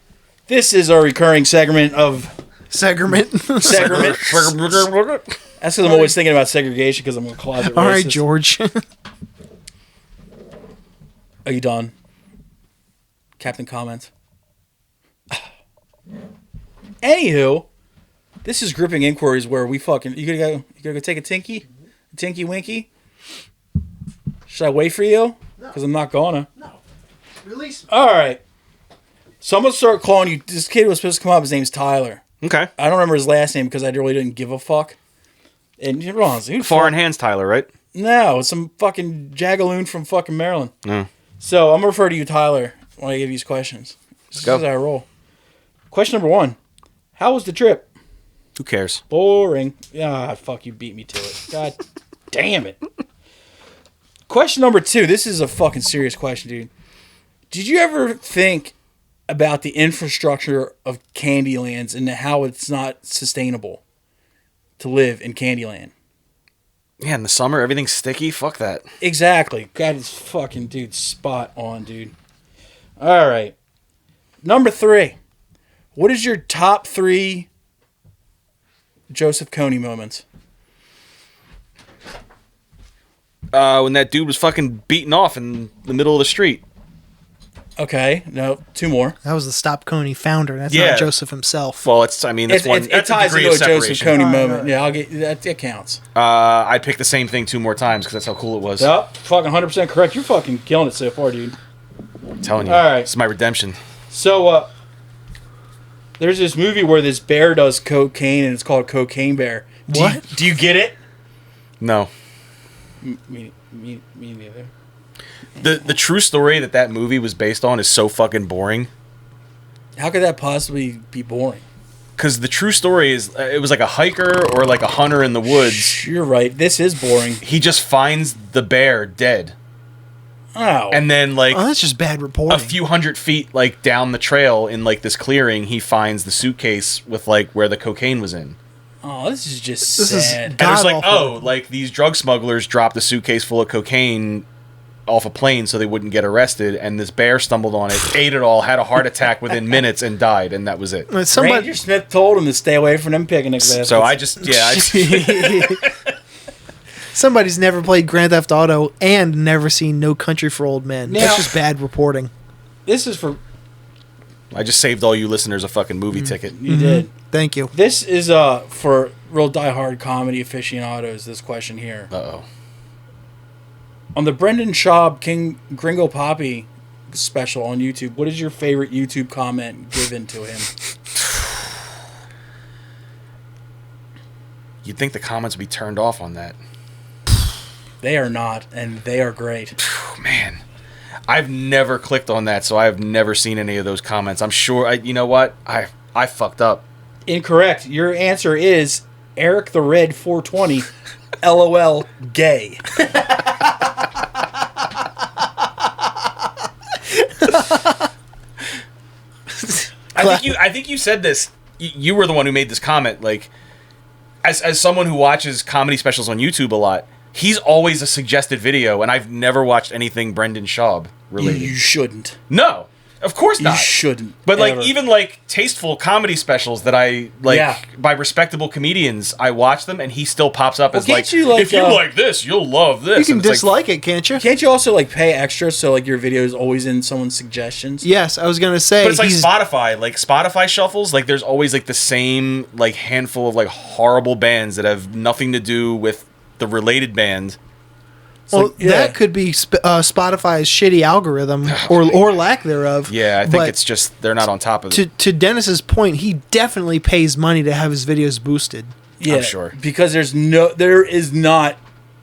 This is our recurring segment of... Segment. Segment. That's because I'm always thinking about segregation because I'm a closet racist. All right, George. Are you done? Captain Comments. Anywho, this is gripping inquiries where we fucking... You gonna go take a tinky? A tinky winky? Should I wait for you? Because I'm not gonna. Release. All right. So I'm going to start calling you... This kid was supposed to come up. His name's Tyler. Okay. I don't remember his last name because I really didn't give a fuck. And you're wrong. Who the Foreign fuck- Hands Tyler, right? No, it's some fucking jagaloon from fucking Maryland. No. So I'm going to refer to you, Tyler, when I give you these questions. This Go. is how I roll. Question number 1. How was the trip? Who cares? Boring. Ah, fuck, you beat me to it. God damn it. Question number 2. This is a fucking serious question, dude. Did you ever think about the infrastructure of Candylands and how it's not sustainable to live in Candyland? Yeah, in the summer, everything's sticky. Fuck that. Exactly. God, it's fucking, dude, spot on, dude. All right. Number 3. What is your top 3 Joseph Kony moments? When that dude was fucking beaten off in the middle of the street. Okay. No, 2 more. That was the Stop Coney founder. That's Yeah. not Joseph himself. Well, that's one. It That's ties a degree into of a Joseph separation. Kony Right, moment. right. Yeah, I'll get that counts. I picked the same thing 2 more times because that's how cool it was. Yep, fucking 100% correct. You're fucking killing it so far, dude. I'm telling you. All right. This is my redemption. So, there's this movie where this bear does cocaine, and it's called Cocaine Bear. What? Do you get it? No. Me neither. The true story that movie was based on is so fucking boring. How could that possibly be boring? Because the true story is it was like a hiker or like a hunter in the woods. You're right. This is boring. He just finds the bear dead. Oh. And then like Oh, that's just bad reporting. a few hundred feet like down the trail in like this clearing, he finds the suitcase with like where the cocaine was in. Oh, this is just This is sad. And it was like, God-awful. oh, like these drug smugglers dropped a suitcase full of cocaine off a plane so they wouldn't get arrested, and this bear stumbled on it, ate it all, had a heart attack within minutes, and died, and that was it. Somebody, Ranger Smith told him to stay away from them picnic baskets. So I just somebody's never played Grand Theft Auto and never seen No Country for Old Men. Now- That's just bad reporting. This is for... I just saved all you listeners a fucking movie ticket. You did. Thank you. This is for real diehard comedy aficionados, this question here. Uh-oh. On the Brendan Schaub King Gringo Poppy special on YouTube, what is your favorite YouTube comment given to him? You'd think the comments would be turned off on that. They are not, and they are great. Oh, man. I've never clicked on that, so I've never seen any of those comments. I'm sure. You know what? I fucked up. Incorrect. Your answer is Eric the Red 420. LOL. Gay. I think you said this. You were the one who made this comment. Like, as someone who watches comedy specials on YouTube a lot, he's always a suggested video, and I've never watched anything Brendan Schaub related. You shouldn't. No, of course not. You shouldn't. But like ever. even like tasteful comedy specials that I like by respectable comedians, I watch them, and he still pops up as can't like, you, like, if you like this, you'll love this. You can And it's dislike it, can't you? Can't you also like pay extra so like your video is always in someone's suggestions? Yes, I was gonna say. But it's like Spotify. Like Spotify shuffles, like there's always like the same like handful of like horrible bands that have nothing to do with the related band. Well, that could be Spotify's shitty algorithm or lack thereof. Yeah, I think it's just they're not on top of it. To Dennis's point, he definitely pays money to have his videos boosted. Yeah, I'm sure. Because there is not.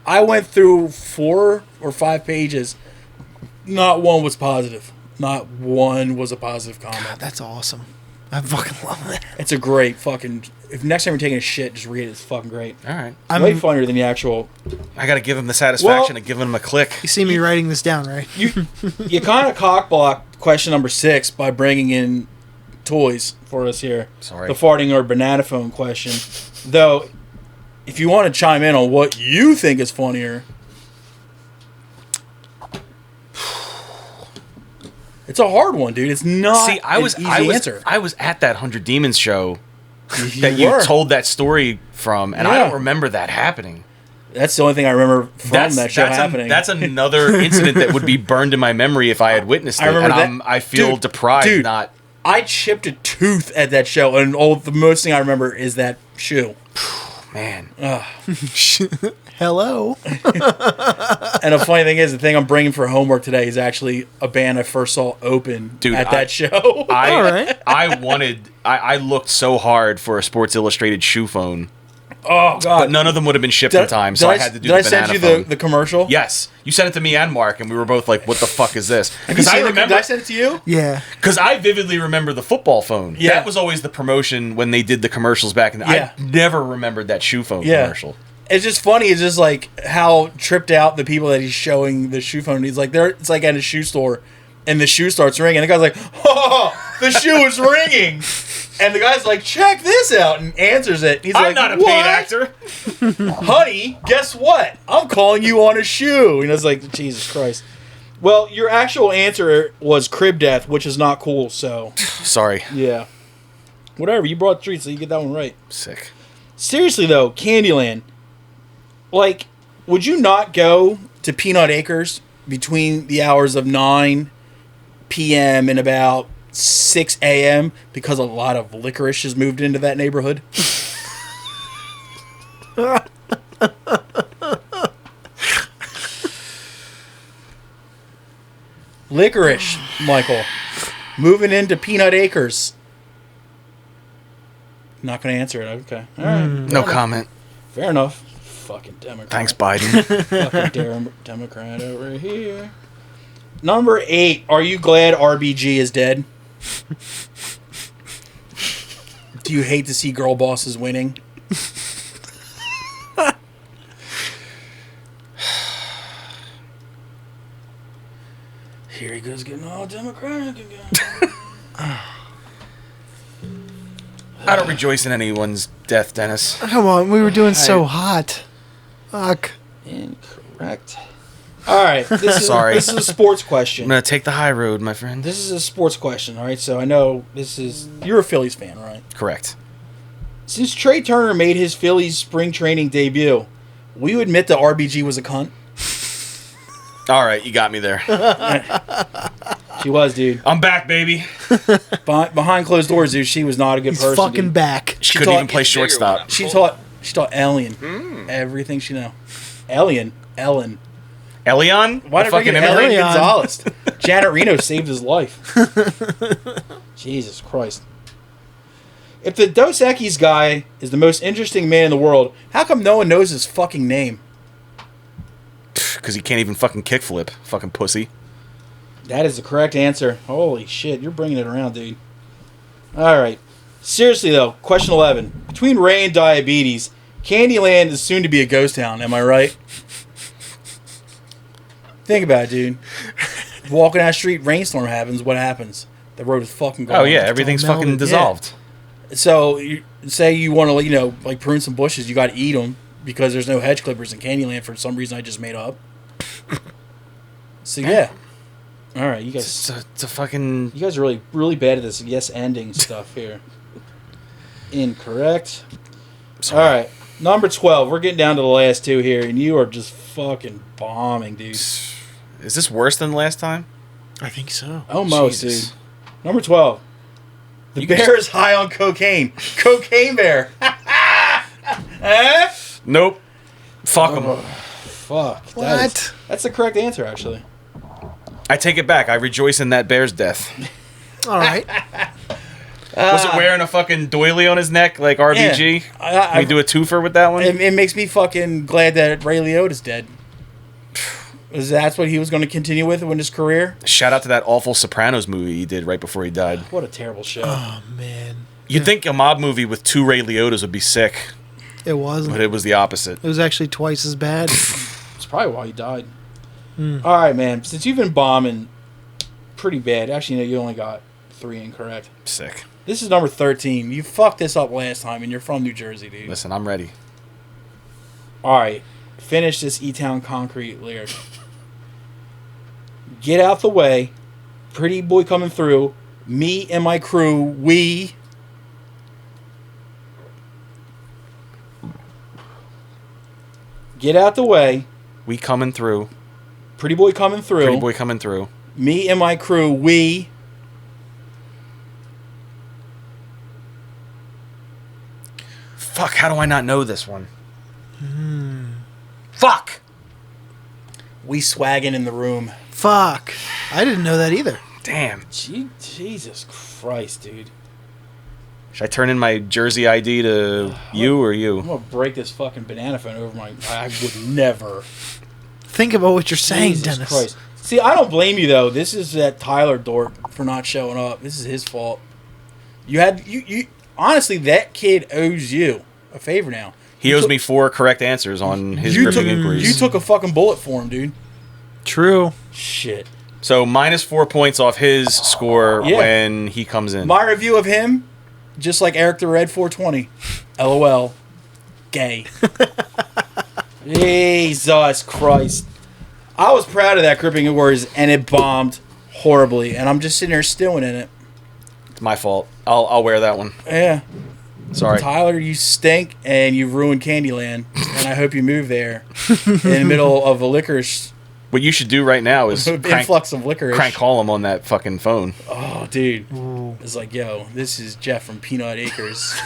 I went through 4 or 5 pages. Not one was positive. Not one was a positive comment. That's awesome. I fucking love that. It's a great fucking. If next time you're taking a shit, just read it. It's fucking great. All right, It's way funnier than the actual. I got to give him the satisfaction of giving him a click. You see me writing this down, right? You kind of cockblocked question number 6 by bringing in toys for us here. Sorry. The farting or banana phone question. Though, if you want to chime in on what you think is funnier, it's a hard one, dude. It's not. See, I was answer. I was at that 100 Demons show that you told that story from, and I don't remember that happening. That's the only thing I remember from that show happening. That's another incident that would be burned in my memory if I had witnessed it. I remember and I feel deprived. Dude, not. I chipped a tooth at that show, and the most thing I remember is that shoe. Man. Hello. And the funny thing is, the thing I'm bringing for homework today is actually a band I first saw open at that show. I looked so hard for a Sports Illustrated shoe phone. Oh, God. But none of them would have been shipped in time, so I had to do the banana phone. Did I send you the commercial? Yes. You sent it to me and Mark, and we were both like, what the fuck is this? Because I remember. Did I send it to you? Yeah. Because I vividly remember the football phone. Yeah. That was always the promotion when they did the commercials back in the Yeah. I never remembered that shoe phone commercial. It's just funny. It's just like how tripped out the people that he's showing the shoe phone. He's like, it's like at a shoe store, and the shoe starts ringing. And the guy's like, oh, the shoe is ringing. And the guy's like, check this out, and answers it. He's I'm not a paid actor. Honey, guess what? I'm calling you on a shoe. And I was like, Jesus Christ. Well, your actual answer was crib death, which is not cool, so. Sorry. Yeah. Whatever, you brought treats, so you get that one right. Sick. Seriously, though, Candyland. Like, would you not go to Peanut Acres between the hours of 9 p.m. and about 6 a.m. because a lot of licorice has moved into that neighborhood? Licorice, Michael. Moving into Peanut Acres. Not going to answer it. Okay. All right. No comment. Fair enough. Fucking Democrat. Thanks, Biden. Fucking Democrat over here. Number 8. Are you glad RBG is dead? Do you hate to see girl bosses winning? Here he goes getting all Democratic again. I don't rejoice in anyone's death, Dennis. Come on, we were doing so hot. Fuck. Incorrect. All right. This is, Sorry. This is a sports I'm question. going to take the high road, my friend. This is a sports question, all right? So I know this is... You're a Phillies fan, right? Correct. Since Trey Turner made his Phillies spring training debut, will you admit that RBG was a cunt? All right, you got me there. She was, dude. I'm back, baby. Behind closed doors, dude, she was not a good He's person. fucking dude. back. She couldn't even play shortstop. She taught Alien everything she know. Ellen. Elion? Why The did I fucking forget Elian immigrant? Gonzalez? Janet Reno saved his life. Jesus Christ. If the Dos Equis guy is the most interesting man in the world, how come no one knows his fucking name? Because he can't even fucking kickflip. Fucking pussy. That is the correct answer. Holy shit, you're bringing it around, dude. All right. Seriously, though, question 11. Between Ray and diabetes, Candyland is soon to be a ghost town. Am I right? Think about it, dude. Walking down the street, rainstorm happens. What happens? The road is fucking gone. Oh, yeah. Everything's all fucking melted. dissolved. So, say you want to, like prune some bushes, you got to eat them because there's no hedge clippers in Candyland for some reason I just made up. So, yeah. All right, you guys. It's a fucking... You guys are really, really bad at this yes ending stuff here. Incorrect. Sorry. All right, number 12. We're getting down to the last two here, and you are just fucking bombing, dude. Is this worse than last time? I think so. Almost, Jesus. dude. Number 12. The You can bear is high on cocaine. Cocaine bear. Eh? Nope. Fuck them. Fuck. What? That's the correct answer, actually. I take it back. I rejoice in that bear's death. All right. Was it wearing a fucking doily on his neck like RBG? Yeah. Can we do a twofer with that one? It makes me fucking glad that Ray Liotta's dead. That's what he was going to continue with in his career? Shout out to that awful Sopranos movie he did right before he died. What a terrible show. Oh man. You'd think a mob movie with 2 Ray Liotas would be sick, It wasn't. but it was the opposite. It was actually twice as bad. That's probably why he died. All right, man. Since you've been bombing pretty bad. Actually, no, you only got 3 incorrect. Sick. This is number 13. You fucked this up last time, and you're from New Jersey, dude. Listen, I'm ready. All right. Finish this E-Town Concrete lyric. Get out the way. Pretty boy coming through. Me and my crew, we... Get out the way. We coming through. Pretty boy coming through. Pretty boy coming through. Me and my crew, we... Fuck, how do I not know this one? Fuck! We swagging in the room. Fuck. I didn't know that either. Damn. Jesus Christ, dude. Should I turn in my Jersey ID to you or I'm you? gonna break this fucking banana phone over my... I would never. Think about what you're saying, Jesus Dennis. Christ. See, I don't blame you, though. This is that Tyler dork for not showing up. This is his fault. You had... You honestly, that kid owes you a favor now. He owes me 4 correct answers on his gripping inquiries. You took a fucking bullet for him, dude. True. Shit. So minus 4 points off his score Yeah. when he comes in. My review of him, just like Eric the Red 420. LOL. Gay. Jesus Christ. I was proud of that gripping inquiries, and it bombed horribly. And I'm just sitting there stewing in it. It's my fault. I'll wear that one. Yeah. Sorry. Tyler, you stink, and you've ruined Candyland. And I hope you move there in the middle of a licorice What you should do right now is crank influx of licorice. call him on that fucking phone. Oh, dude. It's like, yo, this is Jeff from Peanut Acres.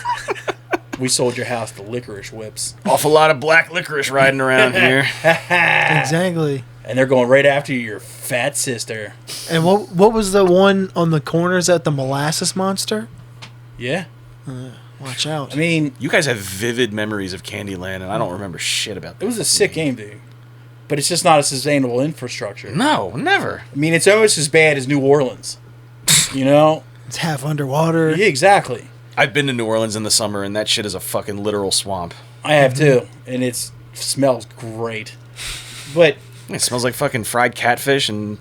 We sold your house to licorice whips. Awful lot of black licorice riding around here. Exactly. And they're going right after your fat sister. And what was the one on the corners at the molasses monster? Yeah. Watch out. I mean, You guys have vivid memories of Candyland, and I don't remember shit about that. it was a sick game, dude. But it's just not a sustainable infrastructure. No, never. I mean, it's almost as bad as New Orleans. You know? It's half underwater. Yeah, exactly. I've been to New Orleans in the summer, and that shit is a fucking literal swamp. I have too. And it smells great. But, It smells like fucking fried catfish and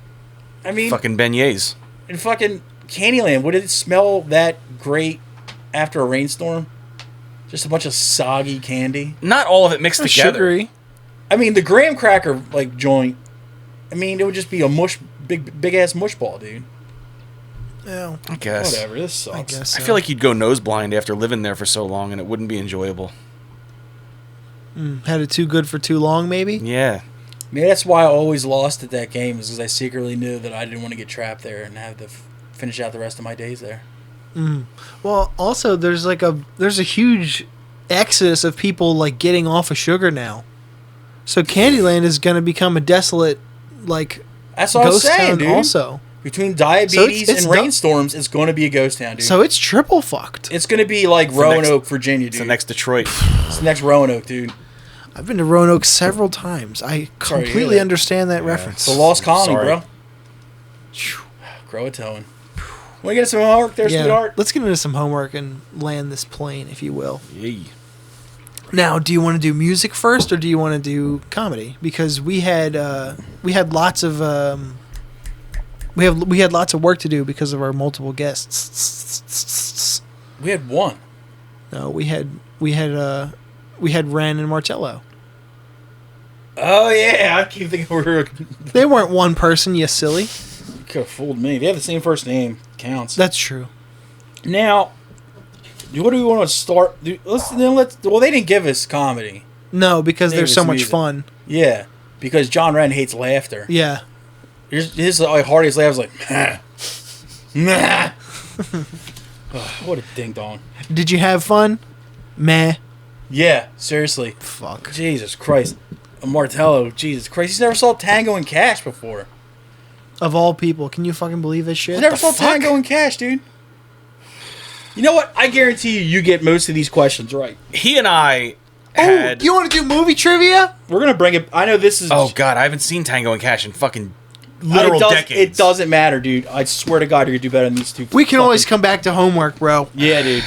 I mean, fucking beignets. in fucking Candyland, would it smell that great after a rainstorm? Just a bunch of soggy candy. Not all of it mixed It's together. sugary. I mean, the graham cracker like joint. I mean, it would just be a big ass mush ball, dude. Yeah, I guess. Whatever. This sucks. I guess. I feel like you'd go nose blind after living there for so long, and it wouldn't be enjoyable. Had it too good for too long, maybe. Yeah. Maybe that's why I always lost at that game, is because I secretly knew that I didn't want to get trapped there and have to finish out the rest of my days there. Well, also there's a huge exodus of people like getting off of sugar now. So Candyland is going to become a desolate That's what I was ghost saying, town dude. also. Between diabetes it's and rainstorms, it's going to be a ghost town, dude. So it's triple fucked. It's going to be like the Roanoke, next- Virginia, dude. It's the next Detroit. It's the next Roanoke, dude. I've been to Roanoke several times. I Sorry to hear completely that. understand that reference. It's a lost colony, Sorry. bro. Grow a tone. Want to get some homework there, sweetheart? Let's get into some homework and land this plane, if you will. Yay. Now, do you want to do music first, or do you want to do comedy? Because we had lots of we had lots of work to do because of our multiple guests. We had one. No, we had Ren and Martello. Oh yeah, I keep thinking we were. They weren't one person, you silly. You could have fooled me. They have the same first name. Counts. That's true. Now, what do we want to start? Let's. Well, they didn't give us comedy. No, because they're so much music. fun. Yeah, because John Wren hates laughter. Yeah. His hardest laugh was like, nah. Oh, what a ding dong. Did you have fun? Meh. Yeah, seriously. Fuck. Jesus Christ. Martello, Jesus Christ. He's never saw Tango and Cash before. Of all people, can you fucking believe this shit? I never saw Tango and Cash, dude. You know what? I guarantee you get most of these questions right. He and I Oh, had... you want to do movie trivia? We're going to bring it. I know this is. Oh, God, I haven't seen Tango and Cash in fucking literal decades. It doesn't matter, dude. I swear to God, you're going to do better than these two. We can always come back to homework, bro. Yeah, dude.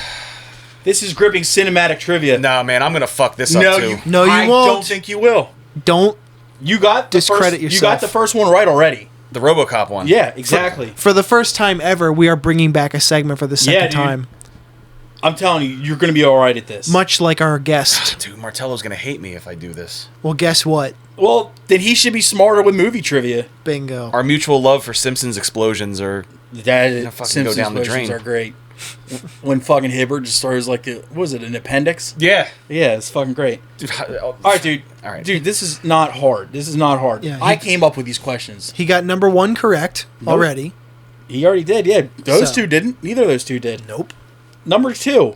This is gripping cinematic trivia. Nah, man, I'm going to fuck this up, too. No, you I won't. don't think you will. Don't You got the discredit first, yourself. You got the first one right already. The RoboCop one. Yeah, exactly. For the first time ever, we are bringing back a segment for the second dude. time. I'm telling you, you're going to be all right at this. Much like our guest. Dude, Martello's going to hate me if I do this. Well, guess what? Well, then he should be smarter with movie trivia. Bingo. Our mutual love for Simpsons explosions are... That fucking Simpsons go down the explosions drain. are great. When fucking Hibbert just starts like, what was it, an appendix? Yeah. Yeah, it's fucking great. Dude, All right, dude. All right. Dude, this is not hard. This is not hard. Yeah, I came up with these questions. He got number 1 correct already. He already did, yeah. Those So- two didn't. Neither of those two did. Nope. Number 2.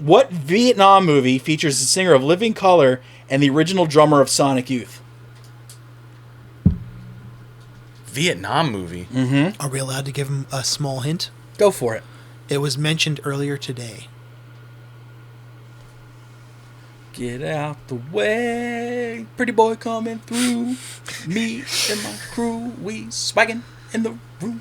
What Vietnam movie features the singer of Living Colour and the original drummer of Sonic Youth? Vietnam movie. Are we allowed to give him a small hint? Go for it. It was mentioned earlier today. Get out the way, pretty boy coming through. Me and my crew, we swaggin' in the room.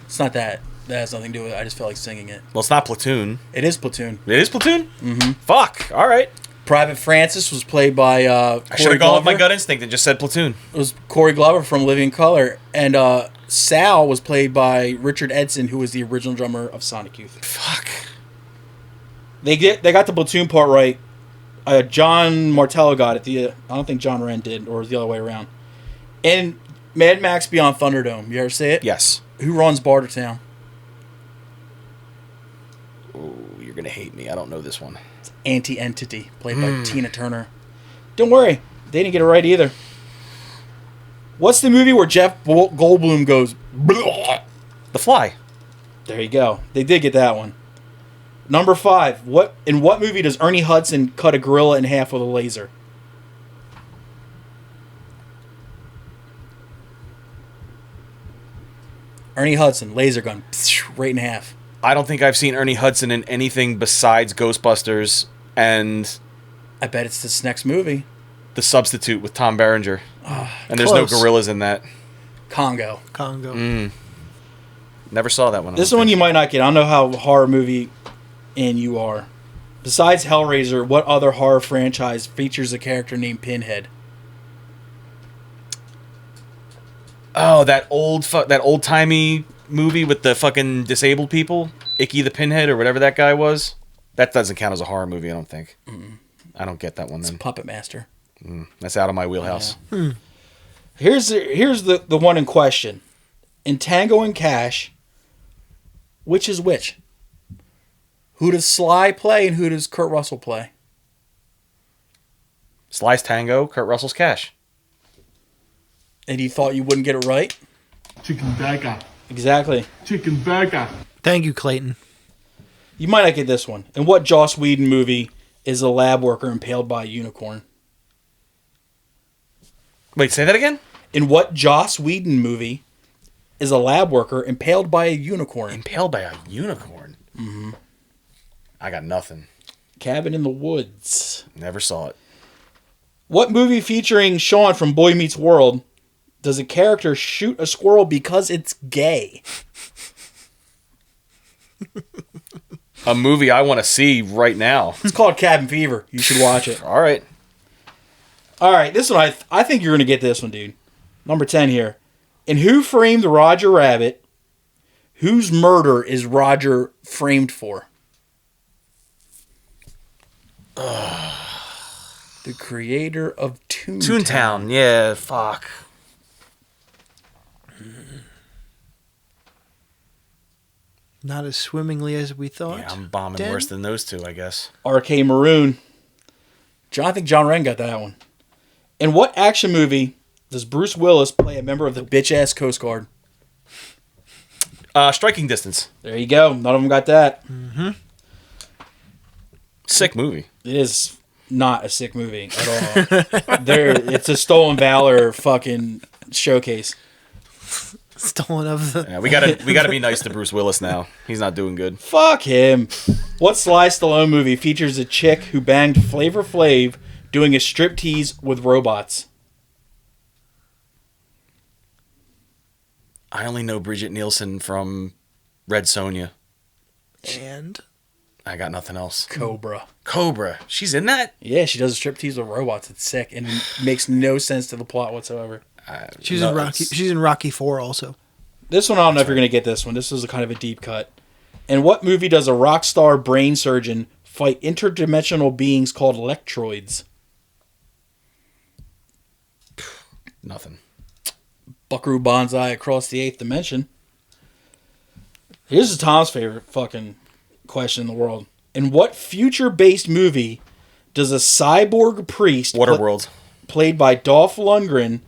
It's not that. That has nothing to do with it. I just felt like singing it. Well, it's not Platoon. It is Platoon. It is Platoon? Mm-hmm. Fuck. All right. Private Francis was played by I should Corey have gone with my Glover. gut instinct and just said Platoon. It was Corey Glover from Living Colour. And Sal was played by Richard Edson, who was the original drummer of Sonic Youth. Fuck. They got the Platoon part right. John Martello got it. I don't think John Wren did, or it was the other way around. And Mad Max Beyond Thunderdome. You ever see it? Yes. Who runs Bartertown? Oh, you're going to hate me. I don't know this one. Anti-Entity, played by Tina Turner. Don't worry, they didn't get it right either. What's the movie where Jeff Goldblum goes, "Blah"? The Fly. There you go. They did get that one. Number 5. In what movie does Ernie Hudson cut a gorilla in half with a laser? Ernie Hudson, laser gun, right in half. I don't think I've seen Ernie Hudson in anything besides Ghostbusters and I bet it's this next movie. The Substitute with Tom Berenger. And there's Close. no gorillas in that. Congo. Never saw that one. This one you might not get. I don't know how horror movie in you are. Besides Hellraiser, what other horror franchise features a character named Pinhead? Oh, that old timey movie with the fucking disabled people, Icky the Pinhead or whatever that guy was. That doesn't count as a horror movie, I don't think. I don't get that one then. Puppet Master. That's out of my wheelhouse. Yeah. Here's the one in question. In Tango and Cash, which is which? Who does Sly play and who does Kurt Russell play? Sly's Tango, Kurt Russell's Cash. And you thought you wouldn't get it right? Chicken burger. Exactly. Chicken burger. Thank you, Clayton. You might not get this one. In what Joss Whedon movie is a lab worker impaled by a unicorn? Wait, say that again? In what Joss Whedon movie is a lab worker impaled by a unicorn? Impaled by a unicorn? Mm-hmm. I got nothing. Cabin in the Woods. Never saw it. What movie featuring Sean from Boy Meets World does a character shoot a squirrel because it's gay? A movie I want to see right now. It's called Cabin Fever. You should watch it. All right. All right, this one, I think you're going to get this one, dude. Number 10 here. In Who Framed Roger Rabbit, whose murder is Roger framed for? The creator of Toontown. Toontown. Yeah, fuck. Not as swimmingly as we thought. Yeah, I'm bombing Den? worse than those two, I guess. R.K. Maroon. I think John Wren got that one. In what action movie does Bruce Willis play a member of the bitch-ass Coast Guard? Striking Distance. There you go. None of them got that. Sick movie. It is not a sick movie at all. It's a Stolen Valor fucking showcase. Stolen of the. Yeah, we gotta be nice to Bruce Willis now. He's not doing good. Fuck him. What Sly Stallone movie features a chick who banged Flavor Flav doing a striptease with robots? I only know Bridget Nielsen from Red Sonja. And I got nothing else. Cobra. She's in that? Yeah, she does a striptease with robots. It's sick and it makes no sense to the plot whatsoever. she's in Rocky. She's in Rocky 4 also. This one, I don't know if you're going to get this one. This is a kind of a deep cut. In what movie does a rock star brain surgeon fight interdimensional beings called electroids? Nothing. Buckaroo Banzai Across the Eighth Dimension. Here's Tom's favorite fucking question in the world. In what future-based movie does a cyborg priest Waterworld. played by Dolph Lundgren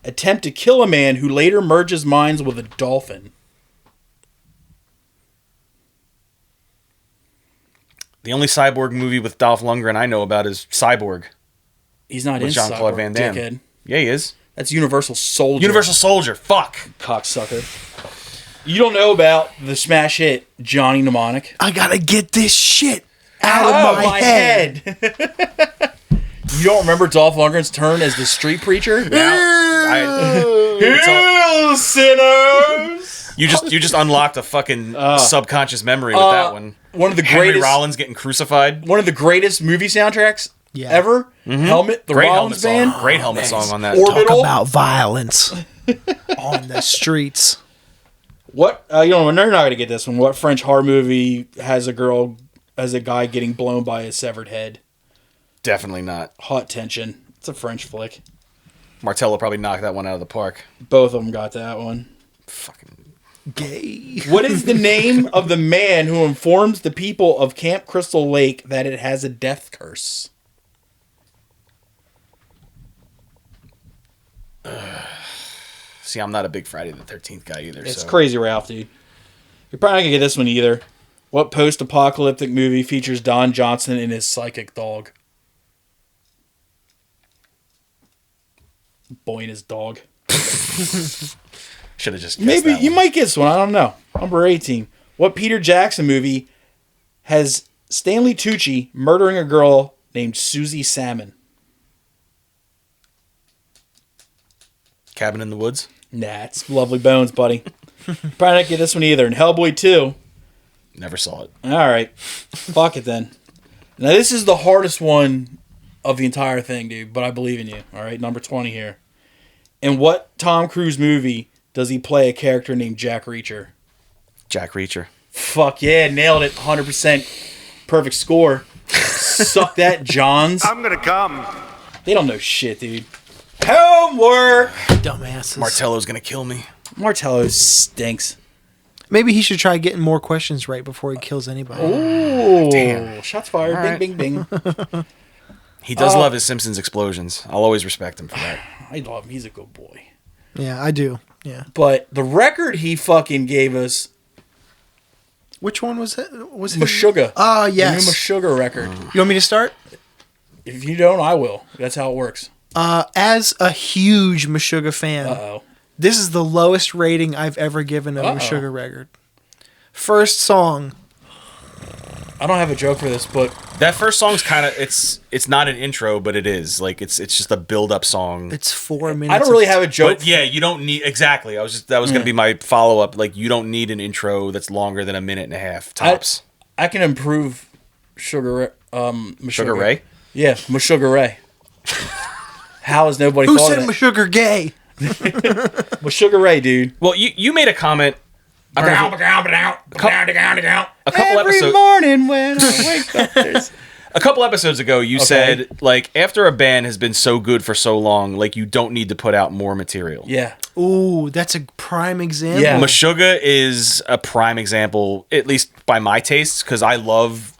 attempt to kill a man who later merges minds with a dolphin? The only cyborg movie with Dolph Lundgren I know about is Cyborg. He's not With in Jean-Claude Cyborg, Van Damme. dickhead. Yeah, he is. That's Universal Soldier. Universal Soldier. Fuck. Cocksucker. You don't know about the smash hit Johnny Mnemonic? I gotta get this shit out of my head. You don't remember Dolph Lundgren's turn as the street preacher? Hail, sinners! You just unlocked a fucking subconscious memory with that one. One of the Henry greatest Rollins getting crucified. one of the greatest movie soundtracks Yeah. ever. Helmet, the Great Rollins helmet band. song. Great helmet song on that. Orbital. Talk about violence on the streets. What you know? You're not gonna get this one. What French horror movie has a guy getting blown by a severed head? Definitely not. Hot Tension. It's a French flick. Martello probably knocked that one out of the park. Both of them got that one. Fucking Gay. What is the name of the man who informs the people of Camp Crystal Lake that it has a death curse? See, I'm not a big Friday the 13th guy either. It's so. Crazy Ralph, dude. You're probably not gonna get this one either. What post-apocalyptic movie features Don Johnson and his psychic dog? Boy and his dog. Should have just guessed Maybe that you one. might get this one. I don't know. Number 18. What Peter Jackson movie has Stanley Tucci murdering a girl named Susie Salmon? Cabin in the Woods. Nah, it's Lovely Bones, buddy. Probably not get this one either. And Hellboy 2. Never saw it. All right. Fuck it then. Now, this is the hardest one of the entire thing, dude, but I believe in you. All right, number 20 here. In what Tom Cruise movie does he play a character named Jack Reacher? Jack Reacher. Fuck yeah, nailed it. 100% perfect score. Suck that, Johns. I'm gonna come. They don't know shit, dude. Homework! Dumbasses. Martello's gonna kill me. Martello stinks. Maybe he should try getting more questions right before he kills anybody. Ooh. Damn. Shots fired. All Bing, right. bing, bing. He does love his Simpsons explosions. I'll always respect him for that. I love him. He's a good boy. Yeah, I do. Yeah. But the record he fucking gave us, Which one was it? Was it? Meshuggah. Ah, The new yes. Meshuggah record. You want me to start? If you don't, I will. That's how it works. As a huge Meshuggah fan, Uh-oh. this is the lowest rating I've ever given a Meshuggah record. First song. I don't have a joke for this, but That first song's kind of it's not an intro, but it is like it's just a build up song. It's 4 minutes. I don't really have a joke. But yeah, you don't need exactly. That was going to be my follow up. Like you don't need an intro that's longer than a minute and a half tops. I can improve Sugar Ray. Yeah, Sugar Ray. How has nobody Who thought said of my that? sugar gay? Sugar Ray, dude. Well, you made a comment. A couple Every episodes. morning when I wake up, there's... A couple episodes ago, you said like after a band has been so good for so long, like you don't need to put out more material. Yeah. Ooh, that's a prime example. Yeah. Meshuggah is a prime example, at least by my tastes, because I love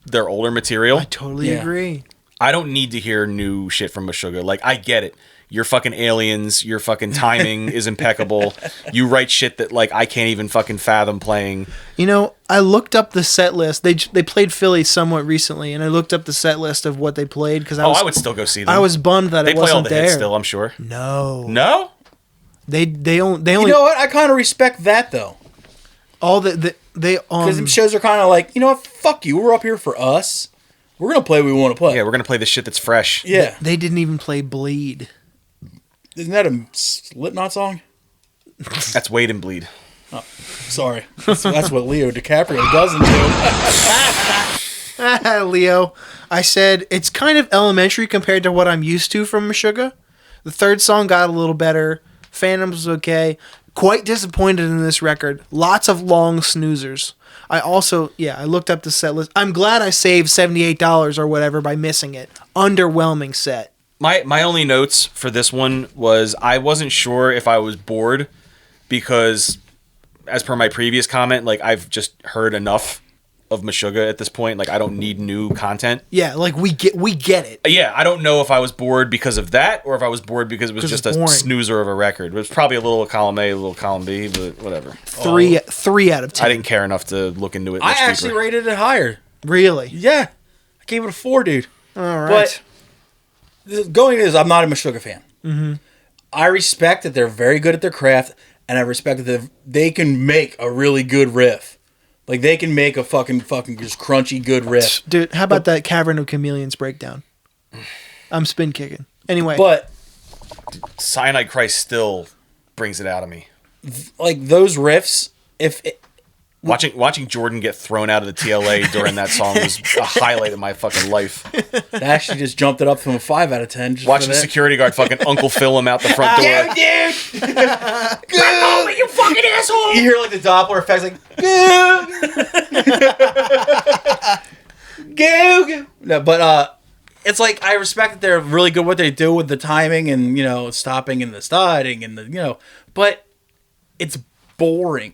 their older material. I totally Yeah. agree. I don't need to hear new shit from Meshuggah. Like, I get it. You're fucking aliens. Your fucking timing is impeccable. You write shit that, like, I can't even fucking fathom playing. You know, I looked up the set list. They played Philly somewhat recently, and I looked up the set list of what they played because I would still go see them. I was bummed that They it play all wasn't the hits there. still, I'm sure. No, No? they only You know what? I kind of respect that, though. all they Because them shows are kind of like, you know what? Fuck you. We're up here for us. We're going to play what we want to play. Yeah, we're going to play the shit that's fresh. Yeah. they didn't even play Bleed. Isn't that a Slipknot song? That's Wait and Bleed. Sorry. That's what Leo DiCaprio does into. Leo, I said it's kind of elementary compared to what I'm used to from Meshuggah. The third song got a little better. Phantoms was okay. Quite disappointed in this record. Lots of long snoozers. I looked up the set list. I'm glad I saved $78 or whatever by missing it. Underwhelming set. My only notes for this one was I wasn't sure if I was bored because, as per my previous comment, like I've just heard enough of Meshuggah at this point. Like I don't need new content. Yeah, like we get it. Yeah, I don't know if I was bored because of that or if I was bored because it was just it's a boring. snoozer of a record. It was probably a little column A, a little column B, but whatever. Three out of 10. I didn't care enough to look into it. I much actually deeper. rated it higher. Really? Yeah. I gave it a 4, dude. All right. But going is, I'm not a Meshuggah fan. Mm-hmm. I respect that they're very good at their craft, and I respect that they can make a really good riff. Like, they can make a fucking just crunchy good riff. Dude, how about that Cavern of Chameleons breakdown? I'm spin kicking. Anyway. But, Cyanide Christ still brings it out of me. like, those riffs, Watching Jordan get thrown out of the TLA during that song was a highlight of my fucking life. that actually just jumped it up from a 5 out of 10. Just Watching for that. security guard fucking Uncle Phil him out the front door. Go, dude! Go, you fucking asshole! You hear, like, the Doppler effects, like, go! No, but, it's like, I respect that they're really good at what they do with the timing and, you know, stopping and the starting and the, you know, but it's boring.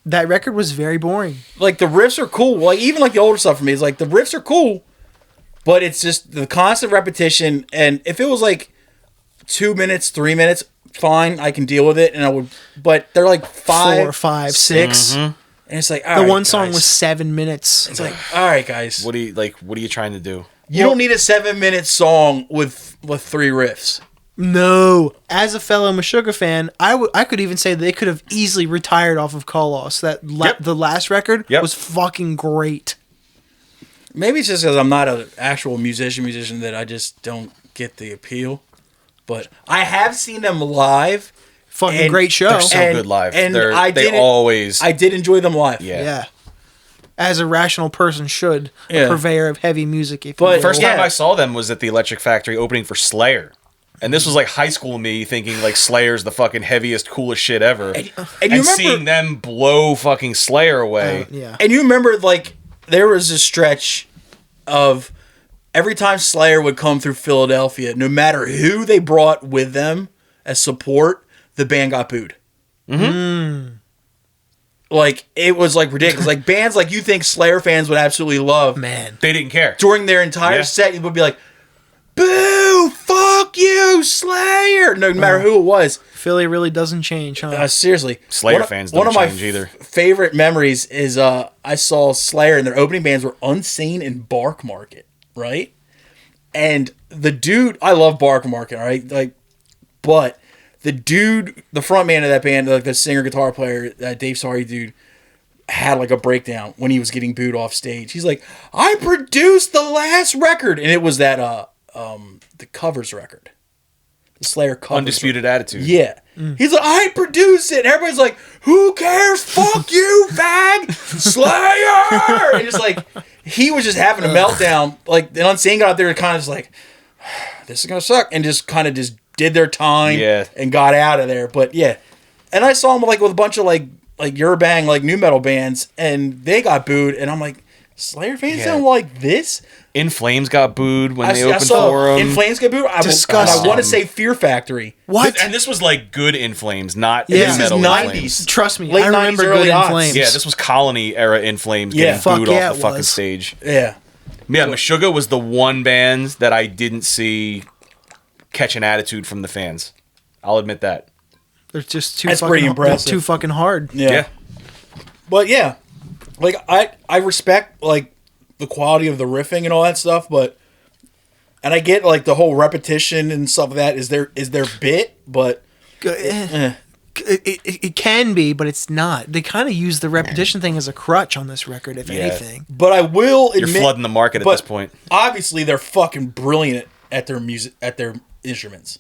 That record was very boring. Like, the riffs are cool. Like, even, like, the older stuff for me is, like, the riffs are cool, but it's just the constant repetition, and if it was, like, 2 minutes, 3 minutes, fine, I can deal with it, and I would, but they're, like, 4, 5, 6. and it's like, all The right, one song guys. was 7 minutes. It's like, all right, guys. What are you trying to do? You don't need a 7-minute song with 3 riffs. No. As a fellow Meshuggah fan, I could even say they could have easily retired off of Kolos. The last record was fucking great. Maybe it's just because I'm not an actual musician that I just don't get the appeal. But I have seen them live. Fucking And great show. They're so good live. And I did enjoy them live. Yeah. As a rational person should, a Yeah. purveyor of heavy music. If But you First will. time I saw them was at the Electric Factory opening for Slayer. And this was like high school me thinking like Slayer's the fucking heaviest, coolest shit ever. And you And remember, seeing them blow fucking Slayer away. yeah. and you remember, like, there was a stretch of every time Slayer would come through Philadelphia, no matter who they brought with them as support, the band got booed. Mm-hmm. Like, it was, like, ridiculous. Like, bands like you think Slayer fans would absolutely love. Man. They didn't care. During their entire set, you would be like, boo, fuck you, Slayer. No matter who it was. Philly really doesn't change, huh? Seriously. Slayer One- fans one don't of my change either. favorite memories is I saw Slayer and their opening bands were Unseen and Bark Market, right? And the dude, I love Bark Market, all right? Like, but the dude, the front man of that band, like the singer guitar player, that Dave Sorry dude, had like a breakdown when he was getting booed off stage. He's like, I produced the last record, and it was that the covers record, the Slayer covers Undisputed Attitude. Yeah. He's like, I produced it. And everybody's like, who cares? Fuck you, fag. Slayer. And it's like, he was just having a meltdown. Like, and Unsane got out there and kind of just like, this is going to suck. And just kind of just did their time and got out of there. But yeah. And I saw him like with a bunch of like Eurobang, like new metal bands, and they got booed. And I'm like, Slayer fans don't like this? In Flames got booed when they opened for them. In Flames got booed? Disgusting. I want to say Fear Factory. What? And this was like good In Flames, not Yeah. new metal This is In 90s. Flames. Trust me, Late I remember 90s, Good early in aughts. Flames. Yeah, this was Colony era In Flames Yeah. getting Fuck booed yeah, off the it fucking was. stage. Yeah. Yeah, Meshuggah was the one band that I didn't see catch an attitude from the fans. I'll admit that. They're just too That's fucking pretty impressive. Too fucking hard. Yeah. But yeah, like I respect like the quality of the riffing and all that stuff, and I get like the whole repetition and stuff like that is their bit, but It can be, but it's not. They kind of use the repetition thing as a crutch on this record, if anything. but I will admit You're flooding the market at but this point. Obviously, they're fucking brilliant at their music, at their instruments.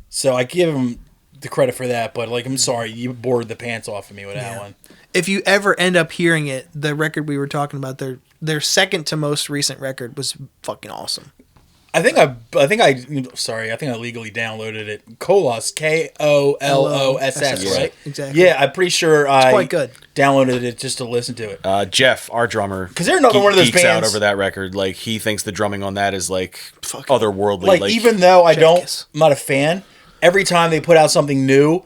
So I give them the credit for that. But like, I'm sorry, you bored the pants off of me with that one. If you ever end up hearing it, the record we were talking about, their second to most recent record was fucking awesome. I think I legally downloaded it. Kolos, Kolloss, Yeah, right? exactly. Yeah, I'm pretty sure I quite good. downloaded it just to listen to it. Jeff, our drummer, 'Cause they're another one of those geeks out bands- over that record. Like he thinks the drumming on that is like Fucking- otherworldly. Like even though I'm Jackass. not a fan, every time they put out something new,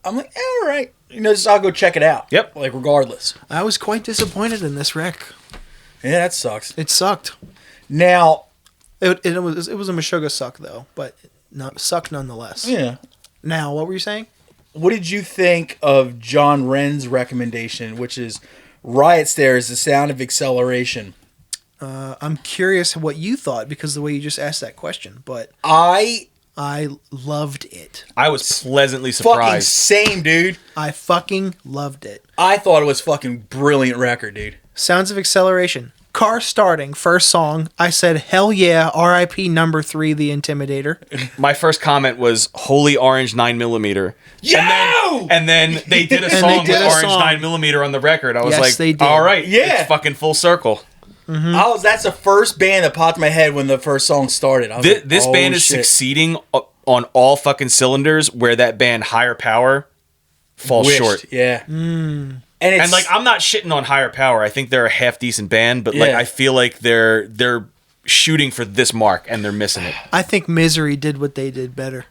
I'm like, all right, just I'll go check it out. Yep. Like regardless. I was quite disappointed in this rec. Yeah, that sucks. It sucked. Now, It was a Meshuggah suck though, but not suck nonetheless. yeah. Now, what were you saying? What did you think of John Wren's recommendation, which is Riot Stairs, The Sound of Acceleration? I'm curious what you thought because the way you just asked that question, but I I loved it. I was pleasantly fucking surprised. same, dude. I fucking loved it. I thought it was fucking brilliant record, dude. Sounds of Acceleration. Car starting, first song. I said, hell yeah, RIP number 3, The Intimidator. My first comment was "Holy Orange 9mm." Yo! And then they did a they song did with a Orange song. 9mm on the record. I was Yes, like, they did. all right, Yeah. it's fucking full circle. That's the first band that popped in my head when the first song started. I was like, This oh, band is shit. succeeding on all fucking cylinders where that band Higher Power falls Wished, short. Yeah. And it's And like I'm not shitting on Higher Power. I think they're a half decent band, but like Yeah. I feel like they're shooting for this mark and they're missing it. I think Misery did what they did better.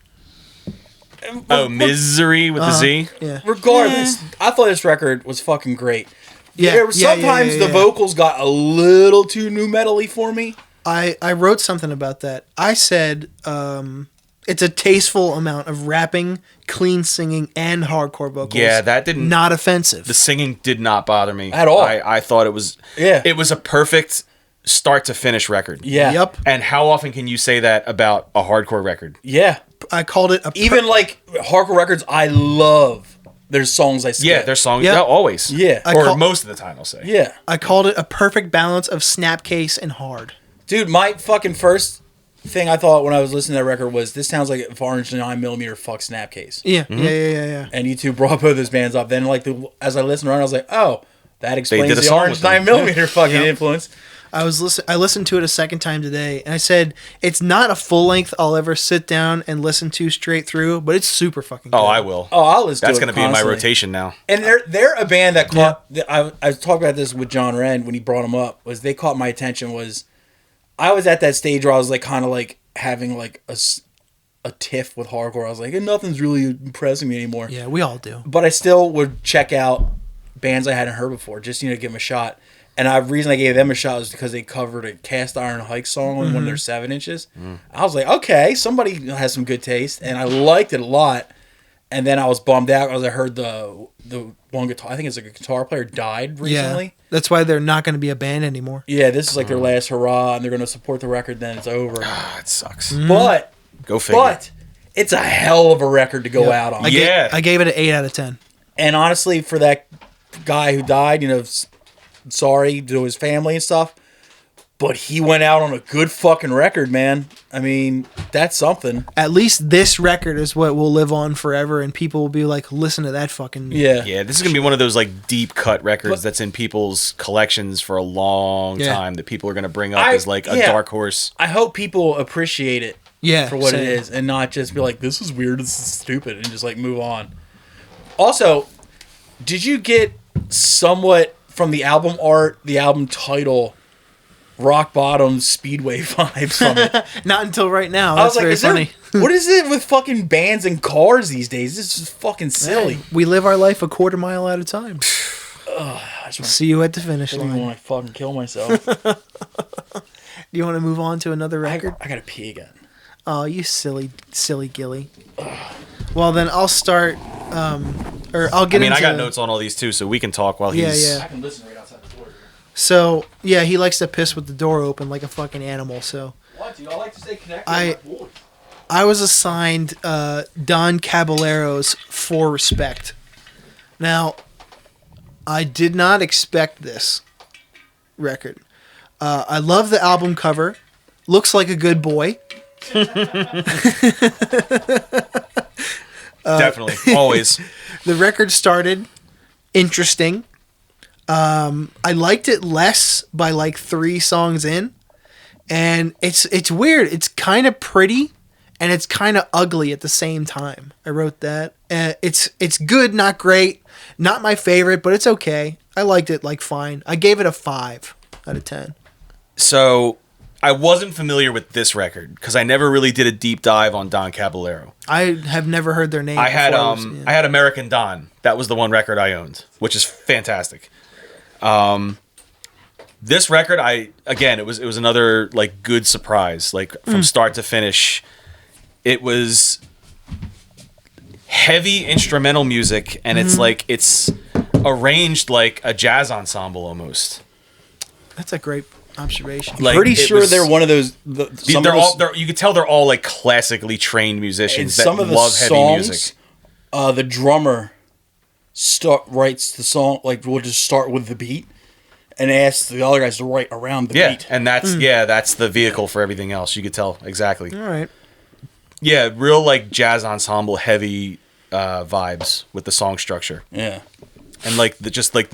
Oh, Misery with the Z. Yeah. regardless, I thought this record was fucking great. Yeah, There were yeah, sometimes yeah, the yeah. vocals got a little too new metal-y for me. I wrote something about that. I said it's a tasteful amount of rapping, clean singing, and hardcore vocals. Yeah, that didn't. Not offensive. The singing did not bother me At all. I thought it was. Yeah. It was a perfect start to finish record. Yeah. Yep. And how often can you say that about a hardcore record? Yeah. I called it a Even like hardcore records, I love. There's songs I skip. Yeah, their songs. Yeah. Yeah, always. Yeah. Or most of the time, I'll say. Yeah. I called it a perfect balance of snapcase and hard. Dude, my fucking first thing I thought when I was listening to that record was, this sounds like if Orange 9mm fuck Snapcase. Yeah, yeah. And you two brought both those bands up. Then, like, as I listened around, I was like, oh, that explains did a the song Orange with them. 9mm fucking influence. I listened to it a second time today, and I said it's not a full length I'll ever sit down and listen to straight through, but it's super fucking good. Oh, I will. Oh, I'll listen That's to it going to be in my constantly. rotation now. And they're a band that caught. I talked about this with John Wren when he brought them up. Was they caught my attention? Was I was at that stage where I was like kind of like having like a tiff with hardcore. I was like, nothing's really impressing me anymore. Yeah, we all do. But I still would check out bands I hadn't heard before, just give them a shot. And the reason I gave them a shot was because they covered a Cast Iron Hike song on one of their 7-inches. I was like, okay, somebody has some good taste, and I liked it a lot. And then I was bummed out because I heard the one guitar. I think it's like a guitar player died recently. Yeah, that's why they're not going to be a band anymore. Yeah, this is like their last hurrah, and they're going to support the record. Then it's over. Ah, it sucks. But Go figure. but it's a hell of a record to go out on. I gave it an 8 out of 10. And honestly, for that guy who died. Sorry to his family and stuff. But he went out on a good fucking record, man. I mean, that's something. At least this record is what will live on forever, and people will be like, listen to that fucking... Yeah. Yeah, this is going to be one of those like deep cut records that's in people's collections for a long time that people are going to bring up as like a dark horse. I hope people appreciate it for what same. it is and not just be like, this is weird, this is stupid, and just like move on. Also, did you get somewhat from the album art, the album title... Rock bottom speedway vibes from it? Not until right now. I was That's like, very funny. what is it with fucking bands and cars these days? This is fucking silly. We live our life a quarter mile at a time. See you at the finish I don't line. want to fucking kill myself. Do you want to move on to another record? I gotta pee again. Oh, you silly Gilly. Well, then I'll start, or I'll get into... I got notes on all these too, so we can talk while he's... I can listen right outside the door. So, yeah, he likes to piss with the door open like a fucking animal, so... What, dude? I like to stay connected. I was assigned Don Caballero's For Respect. Now, I did not expect this record. I love the album cover. Looks like a good boy. Definitely. Always. The record started interesting. I liked it less by like 3 songs in, and it's weird. It's kind of pretty, and it's kind of ugly at the same time. I wrote that. It's good, not great, not my favorite, but it's okay. I liked it like fine. I gave it a 5 out of 10. So I wasn't familiar with this record because I never really did a deep dive on Don Caballero. I have never heard their name. I had before. I had American Don. That was the one record I owned, which is fantastic. This record, it was another like good surprise, like from start to finish. It was heavy instrumental music, and it's arranged like a jazz ensemble almost. That's a great observation. Like, Pretty sure they're one of those. You could tell they're all like classically trained musicians that some of the love heavy songs, music. The drummer writes the song, like we'll just start with the beat and ask the other guys to write around the beat. And that's the vehicle for everything else. You could tell exactly. All right. Yeah, real like jazz ensemble heavy vibes with the song structure. Yeah. And like the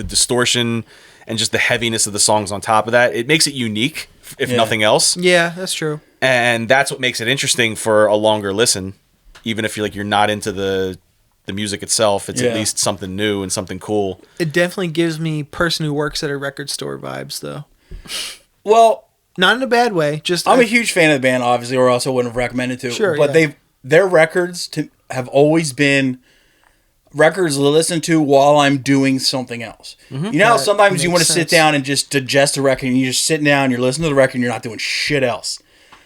distortion and just the heaviness of the songs on top of that. It makes it unique, if nothing else. Yeah, that's true. And that's what makes it interesting for a longer listen. Even if you're not into the music itself, it's at least something new and something cool. It definitely gives me person who works at a record store vibes, though. Well, not in a bad way. Just I'm a huge fan of the band, obviously, or else I wouldn't have recommended to. Sure, but their records have always been records to listen to while I'm doing something else. Mm-hmm. You know how sometimes you want to sit down and just digest a record, and you're just sitting down, you're listening to the record, and you're not doing shit else.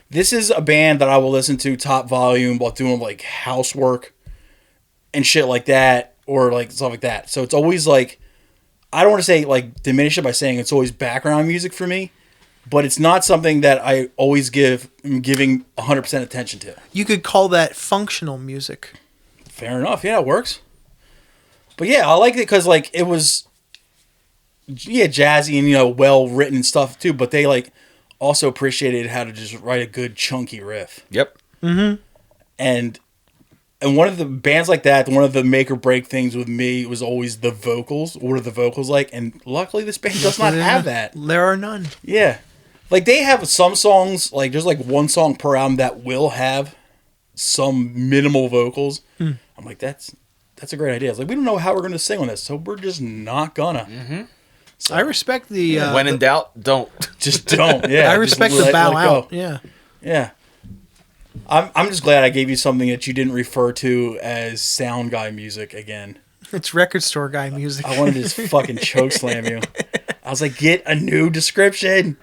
This is a band that I will listen to top volume while doing like housework and shit like that, or like stuff like that. So it's always like, I don't want to say like diminish it by saying it's always background music for me, but it's not something that I always am giving 100% attention to. You could call that functional music. Fair enough. Yeah, it works. But yeah, I liked it because like it was, jazzy and well written and stuff too. But they like also appreciated how to just write a good chunky riff. Yep. Mm-hmm. And one of the bands like that, one of the make or break things with me was always the vocals. What are the vocals like? And luckily, this band does not have that. There are none. Yeah, like they have some songs. Like there's like one song per album that will have some minimal vocals. I'm like, that's a great idea. It's like we don't know how we're going to sing on this, so we're just not gonna. Mm-hmm. So, I respect the. When in doubt, don't. Just don't. Yeah, I respect the bow out. Yeah. Yeah. I'm just glad I gave you something that you didn't refer to as sound guy music again. It's record store guy music. I wanted to just fucking choke slam you. I was like, get a new description.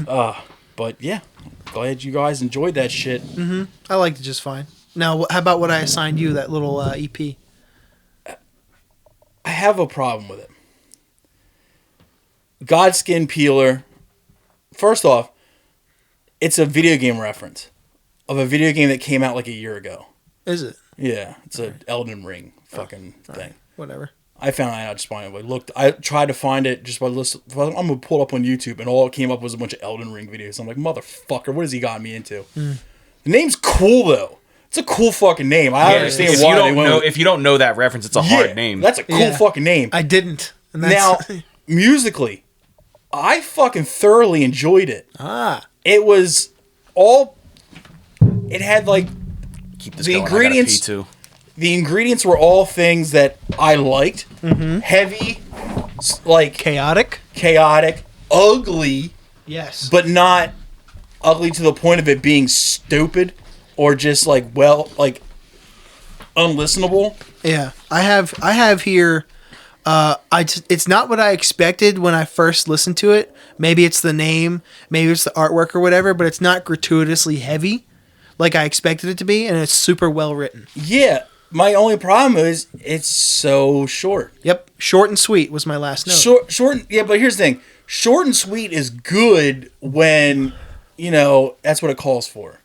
But yeah, glad you guys enjoyed that shit. Mm-hmm. I liked it just fine. Now, how about what I assigned you, that little EP? I have a problem with it. Godskin Peeler. First off, it's a video game reference of a video game that came out like a year ago. Is it? Yeah, it's an Elden Ring fucking thing. Right. Whatever. I found it out just by looked. I tried to find it just by list. I'm gonna pull it up on YouTube, and all it came up was a bunch of Elden Ring videos. I'm like, motherfucker, what has he got me into? The name's cool though. It's a cool fucking name. I understand if why you don't they went know with- if you don't know that reference, it's a hard name. That's a cool fucking name. I didn't. And Now, that's, musically, I fucking thoroughly enjoyed it. ah, It was all. It had like Keep this the going. I gotta ingredients- pee too. the ingredients were all things that I liked. Heavy, like chaotic. chaotic, ugly, Yes. but not ugly to the point of it being stupid or just like unlistenable. Yeah, I have here. It's not what I expected when I first listened to it. Maybe it's the name, maybe it's the artwork or whatever, but it's not gratuitously heavy like I expected it to be, and it's super well written. Yeah, my only problem is it's so short. Yep, short and sweet was my last note. Short. Yeah, but here's the thing: short and sweet is good when that's what it calls for.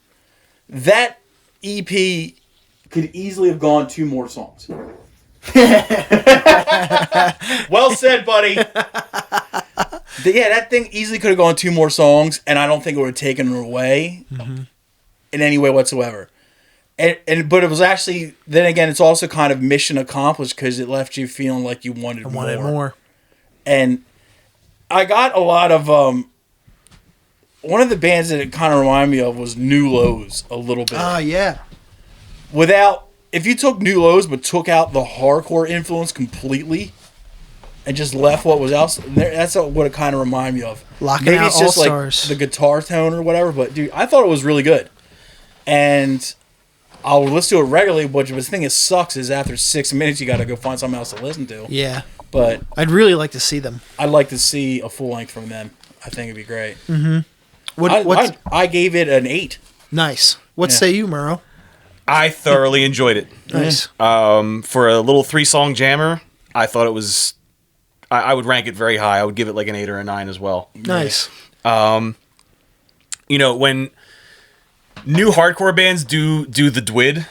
That EP could easily have gone 2 more songs. Well said, buddy. Yeah, that thing easily could have gone 2 more songs, and I don't think it would have taken it away in any way whatsoever. But it was actually, then again, it's also kind of mission accomplished because it left you feeling like you wanted more. And I got a lot of one of the bands that it kind of reminded me of was New Lows a little bit. Yeah. If you took New Lows but took out the hardcore influence completely and just left what was else, that's what it kind of reminded me of. Locking Maybe out it's just All-Stars. like the guitar tone or whatever, but dude, I thought it was really good. And I'll listen to it regularly, but the thing that sucks is after 6 minutes you got to go find something else to listen to. Yeah. But I'd really like to see them. I'd like to see a full length from them. I think it'd be great. I gave it an 8. Nice. What Yeah. say you, Murrow? I thoroughly enjoyed it. Nice. For a little 3-song jammer, I thought it was. I would rank it very high. I would give it like an 8 or a 9 as well. Nice. When new hardcore bands do the dwid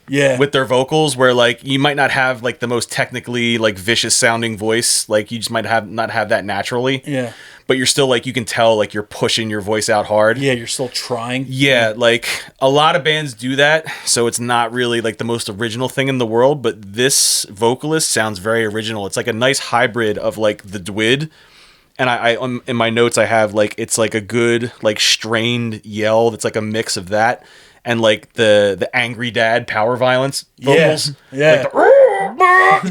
Yeah. with their vocals, where like you might not have like the most technically like vicious sounding voice, like you just might not have that naturally. Yeah. But you're still like, you can tell like you're pushing your voice out hard. Yeah, you're still trying. Yeah, like a lot of bands do that, so it's not really like the most original thing in the world, but this vocalist sounds very original. It's like a nice hybrid of like the dwid, and I in my notes I have like it's like a good like strained yell that's like a mix of that and like the angry dad power violence vocals. Yeah. Like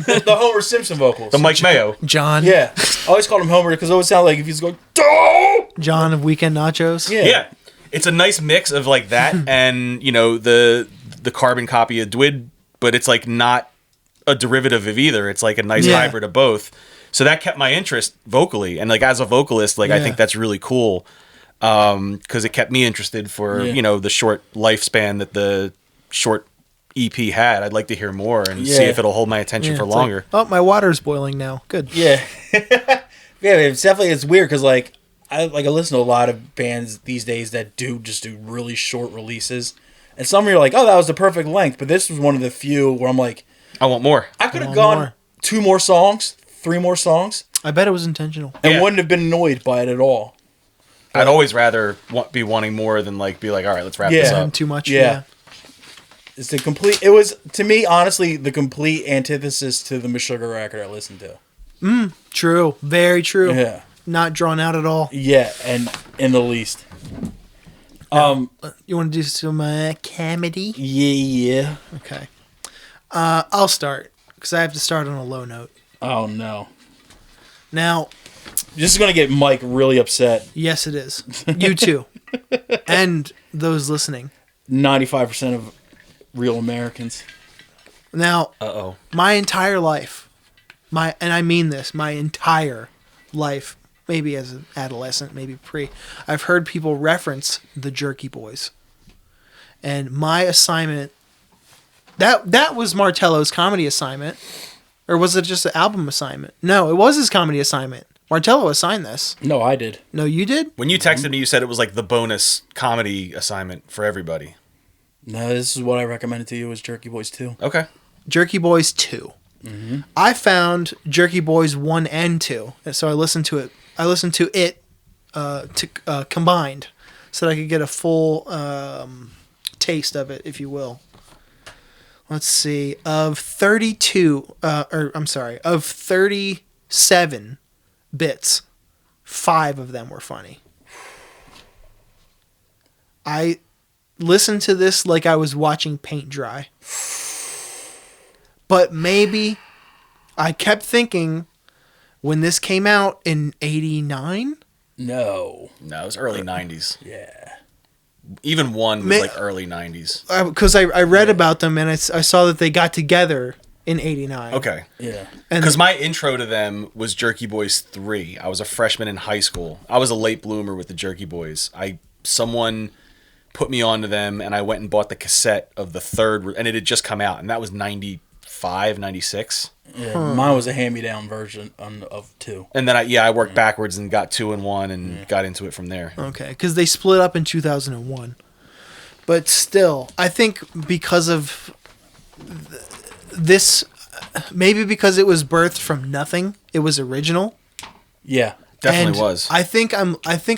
The Homer Simpson vocals. the Mike Mayo. John. Yeah. I always called him Homer because it always sounded like if he's going, "Doh!" John of Weekend Nachos. Yeah. Yeah. It's a nice mix of like that and the carbon copy of Dwid, but it's like not a derivative of either. It's like a nice hybrid of both. So that kept my interest vocally, and like as a vocalist, like I think that's really cool because it kept me interested for the short lifespan that the short EP had. I'd like to hear more and see if it'll hold my attention for It's longer. like, oh, my water's boiling now. Good. Yeah. Yeah, it's weird because like I listen to a lot of bands these days that do really short releases, and some are like, oh, that was the perfect length, but this was one of the few where I'm like, I want more. I could have want gone more. 2 more songs, 3 more songs, I bet it was intentional. and Yeah. wouldn't have been annoyed by it at all. I'd always rather be wanting more than like be like, all right, let's wrap this Yeah. up. Too much. Yeah. It's the complete. It was, to me, honestly, the complete antithesis to the Meshuggah record I listened to. True. Very true. Yeah. Not drawn out at all. Yeah, and in the least. You want to do some comedy? Yeah. Okay. I'll start because I have to start on a low note. Oh, no. Now, This is going to get Mike really upset. yes, it is. You too. And those listening. 95% of real Americans. Now, Uh-oh. my entire life, and I mean this, my entire life, maybe as an adolescent, maybe pre, I've heard people reference the Jerky Boys. And my assignment, that was Martello's comedy assignment. Or was it just an album assignment? No, it was his comedy assignment. Martello assigned this. No, I did. No, you did? When you texted me, you said it was like the bonus comedy assignment for everybody. No, this is what I recommended to you was Jerky Boys 2. Okay. Jerky Boys 2. I found Jerky Boys 1 and 2, and so I listened to it combined, so that I could get a full taste of it, if you will. Let's see. Of 37 bits, 5 of them were funny. I listened to this like I was watching paint dry. But maybe I kept thinking when this came out in 89? No, it was early 90s. yeah, Even 1 was like early 90s. Because I read about them and I saw that they got together in 89. Okay. yeah. Because my intro to them was Jerky Boys 3. I was a freshman in high school. I was a late bloomer with the Jerky Boys. Someone put me onto them, and I went and bought the cassette of the third, and it had just come out, and that was 95, 96. Yeah, mine was a hand-me-down version of 2. And then I worked backwards and got 2 and 1 and got into it from there. Okay, because they split up in 2001. But still, I think because of this, maybe because it was birthed from nothing, it was original. Yeah, Definitely And was. I think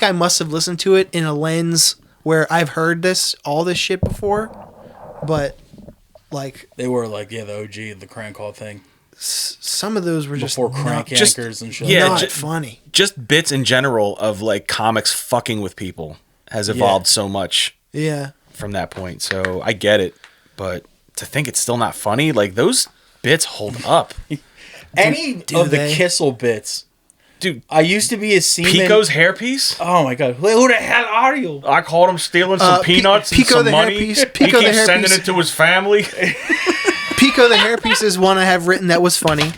I must have listened to it in a lens where I've heard all this shit before, but like they were like the OG of the crank call thing some of those were just before crank not, just anchors and shit. Yeah, not funny. Just bits in general of like comics fucking with people has evolved so much Yeah. from that point. So I get it, but to think it's still not funny, like those bits hold up. Any do of the they? Kissel bits, Dude, I used to be a seaman. Pico's hairpiece? Oh my god, who the hell are you? I caught him stealing some peanuts and Pico some the money. hairpiece- He Pico the keeps sending hairpiece. it to his family. Pico the hairpiece is one I have written that was funny.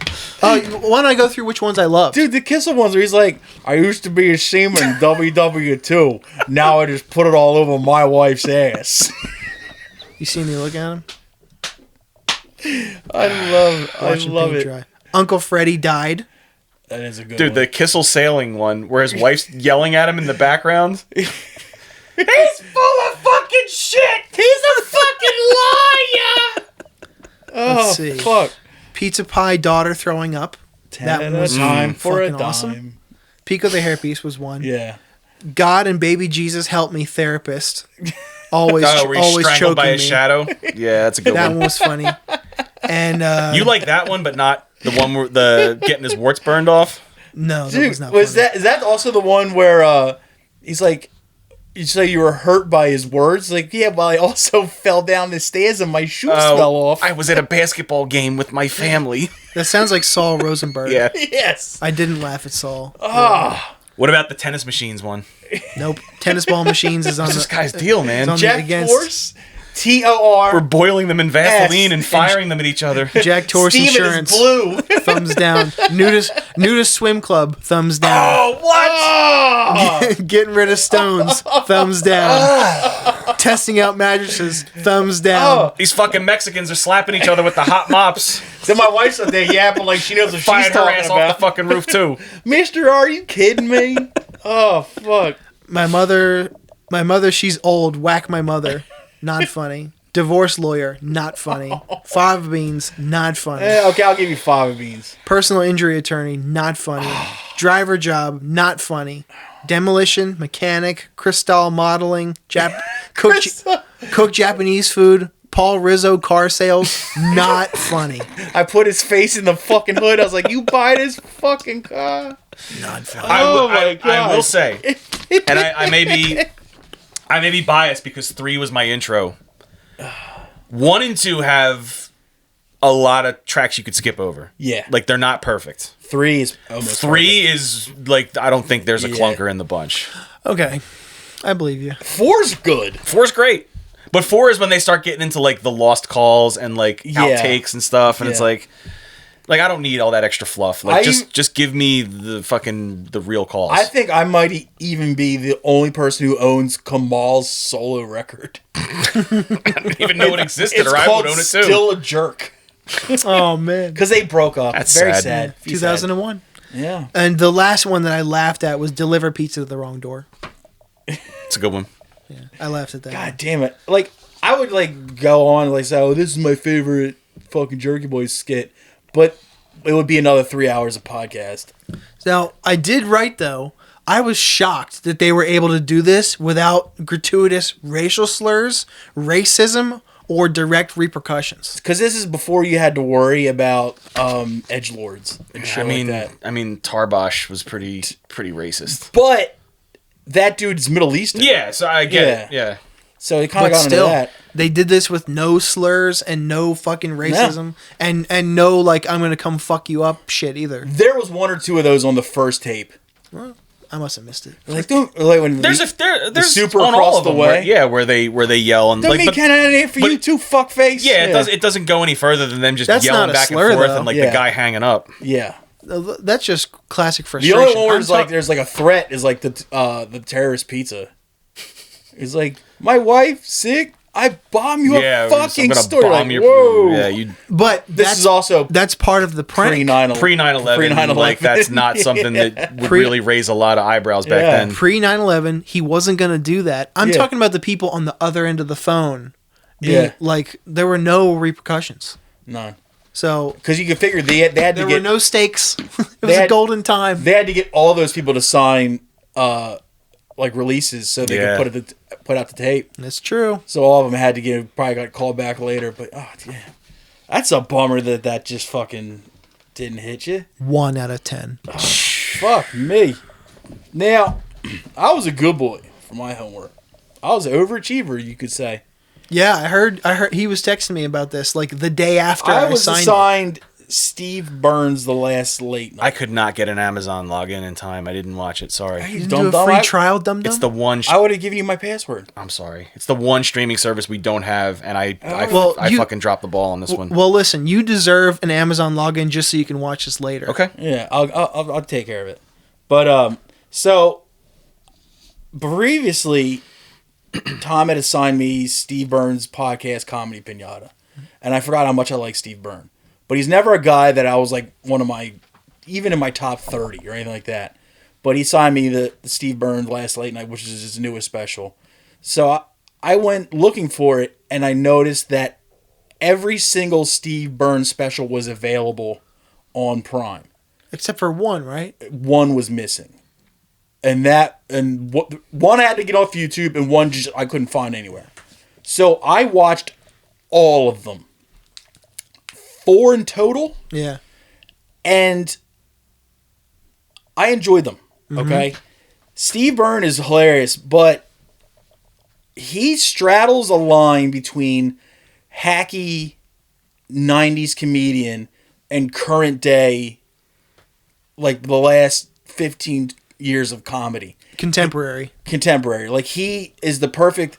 Why don't I go through which ones I love? Dude, the Kissel ones where he's like, I used to be a seaman in WW2. Now I just put it all over my wife's ass. You see me look at him? I Watching love paint it. dry. Uncle Freddie died. That is a good Dude, one. the Kissel sailing one where his wife's yelling at him in the background. He's full of fucking shit! He's a fucking liar! Let's see. Fuck. Pizza Pie daughter throwing up. That Ten one was time for a fucking dime. awesome. Pico the hairpiece was one. Yeah. God and baby Jesus help me therapist. Always, Oh, where he's always strangled choking by me. his shadow. Yeah, that's a good That one. one was funny. And You like that one, but not the one where the getting his warts burned off. no, that Dude, was not was funny. that is that also the one where he's like, you say you were hurt by his words? Like, yeah, well, I also fell down the stairs and my shoes fell off. I was at a basketball game with my family. That sounds like Saul Rosenberg. Yeah. Yes. I didn't laugh at Saul. What about the tennis machines one? Nope. Tennis ball machines is on What's this the guy's deal, man? on- Jet against- Force, TOR. We're boiling them in Vaseline Yes. and firing them at each other. Jack Torse Steven Insurance. is blue. Thumbs down. Nudist Swim Club. Thumbs down. Oh, what? Getting rid of stones. Thumbs down. Testing out mattresses. Thumbs down. These fucking Mexicans are slapping each other with the hot mops. Then my wife's up there yapping like she knows what she's Firing her talking ass off about. the fucking roof, too. Mister, are you kidding me? Oh, fuck. My mother, she's old. Whack my mother. Not funny. Divorce lawyer. Not funny. Fava beans. Not funny. Okay, I'll give you 5 beans. Personal injury attorney. Not funny. Driver job. Not funny. Demolition. Mechanic. Crystal modeling. Cook Japanese food. Paul Rizzo car sales. Not funny. I put his face in the fucking hood. I was like, you buy this fucking car? Not funny. Oh my God. I will say, and I may be biased because 3 was my intro. 1 and 2 have a lot of tracks you could skip over. Yeah. Like they're not perfect. 3 is almost 3 is like I don't think there's a Yeah. clunker in the bunch. Okay. I believe you. 4's good. 4's great. But 4 is when they start getting into like the lost calls and like Yeah. outtakes and stuff, and it's Yeah. like I don't need all that extra fluff. Like I- just give me the real calls. I think I might even be the only person who owns Kamal's solo record. I didn't even know it existed, It's or I called would own it too. Still a Jerk. Oh, man. Because they broke up. That's Very sad. sad. 2001. Yeah. And the last one that I laughed at was deliver pizza to the wrong door. It's a good one. I laughed at that. God damn it. Like, I would, like, go on, like, say, oh, this is my favorite fucking Jerky Boys skit. But it would be another 3 hours of podcast. Now, I did write, though, I was shocked that they were able to do this without gratuitous racial slurs, racism, or direct repercussions. Because this is before you had to worry about edgelords and shit like that. I mean, Tarbosh was pretty racist. But that dude's Middle Eastern. Yeah, so I get it. Yeah. So it kind of But got into still, that. they did this with no slurs and no fucking racism and no, like, I'm going to come fuck you up shit either. There was one or two of those on the first tape. Well, I must have missed it. Like, like when There's super on across all of the them way. where they yell and Don't like make Canada for you too, fuckface. Yeah, it doesn't go any further than them just That's yelling not a back slur, and forth though. and like Yeah. the guy hanging up. Yeah. That's just classic The frustration. only one where it's I'm like there's like a threat is like the terrorist pizza. It's like, my wife sick. I bomb you a fucking I'm gonna store. bomb Like, your whoa. Yeah, you But This is also that's part of the prank. pre 9/11. pre 9/11. Like that's not something that would really raise a lot of eyebrows back Yeah. then. Pre 9/11, he wasn't going to do that. I'm Yeah. talking about the people on the other end of the phone. Yeah. Like, there were no repercussions. None. So, Because you can figure they had to there get were no stakes. It They was a had- golden time. they had to get all those people to sign like releases so they Yeah. could put out the tape. That's true. So all of them had to probably got called back later. But oh yeah, that's a bummer that just fucking didn't hit you. 1 out of 10. Fuck me. Now, I was a good boy for my homework. I was an overachiever, you could say. Yeah, I heard he was texting me about this like the day after I I was signed it. assigned Steve Burns' The Last Late Night. I could not get an Amazon login in time. I didn't watch it. Sorry. You didn't do a free trial, dum dum? It's the one. I would have given you my password. I'm sorry. It's the one streaming service we don't have, and I you- fucking dropped the ball on this one. Well, listen, you deserve an Amazon login just so you can watch this later. Okay. Yeah, I'll take care of it. But so previously, Tom had assigned me Steve Burns' podcast Comedy Pinata, and I forgot how much I like Steve Byrne. But he's never a guy that I was like one of my, even in my top 30 or anything like that. But he signed me the Steve Burns Last Late Night, which is his newest special. So I went looking for it, and I noticed that every single Steve Burns special was available on Prime. Except for one, right? One was missing, and one I had to get off YouTube, and one just I couldn't find anywhere. So I watched all of them, 4 in total, Yeah. and I enjoyed them. Okay, Steve Byrne is hilarious, but he straddles a line between hacky 90s comedian and current day, like the last 15 years of comedy. Contemporary. Contemporary. Like, he is the perfect...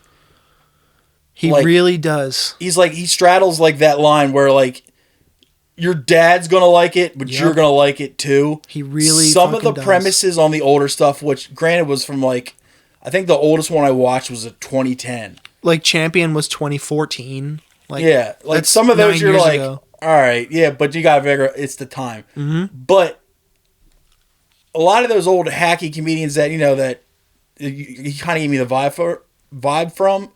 He like- really does. He's like, he straddles like that line where like, your dad's gonna like it, but Yep. you're gonna like it too. He really Some of the fucking does. premises on the older stuff, which granted was from like, I think the oldest one I watched was at 2010. Like, Champion was 2014. Like, Yeah, like that's some of those 9 you're years like, ago. all right, yeah, but you gotta figure it's the time. Mm-hmm. But a lot of those old hacky comedians that that he kind of gave me the vibe from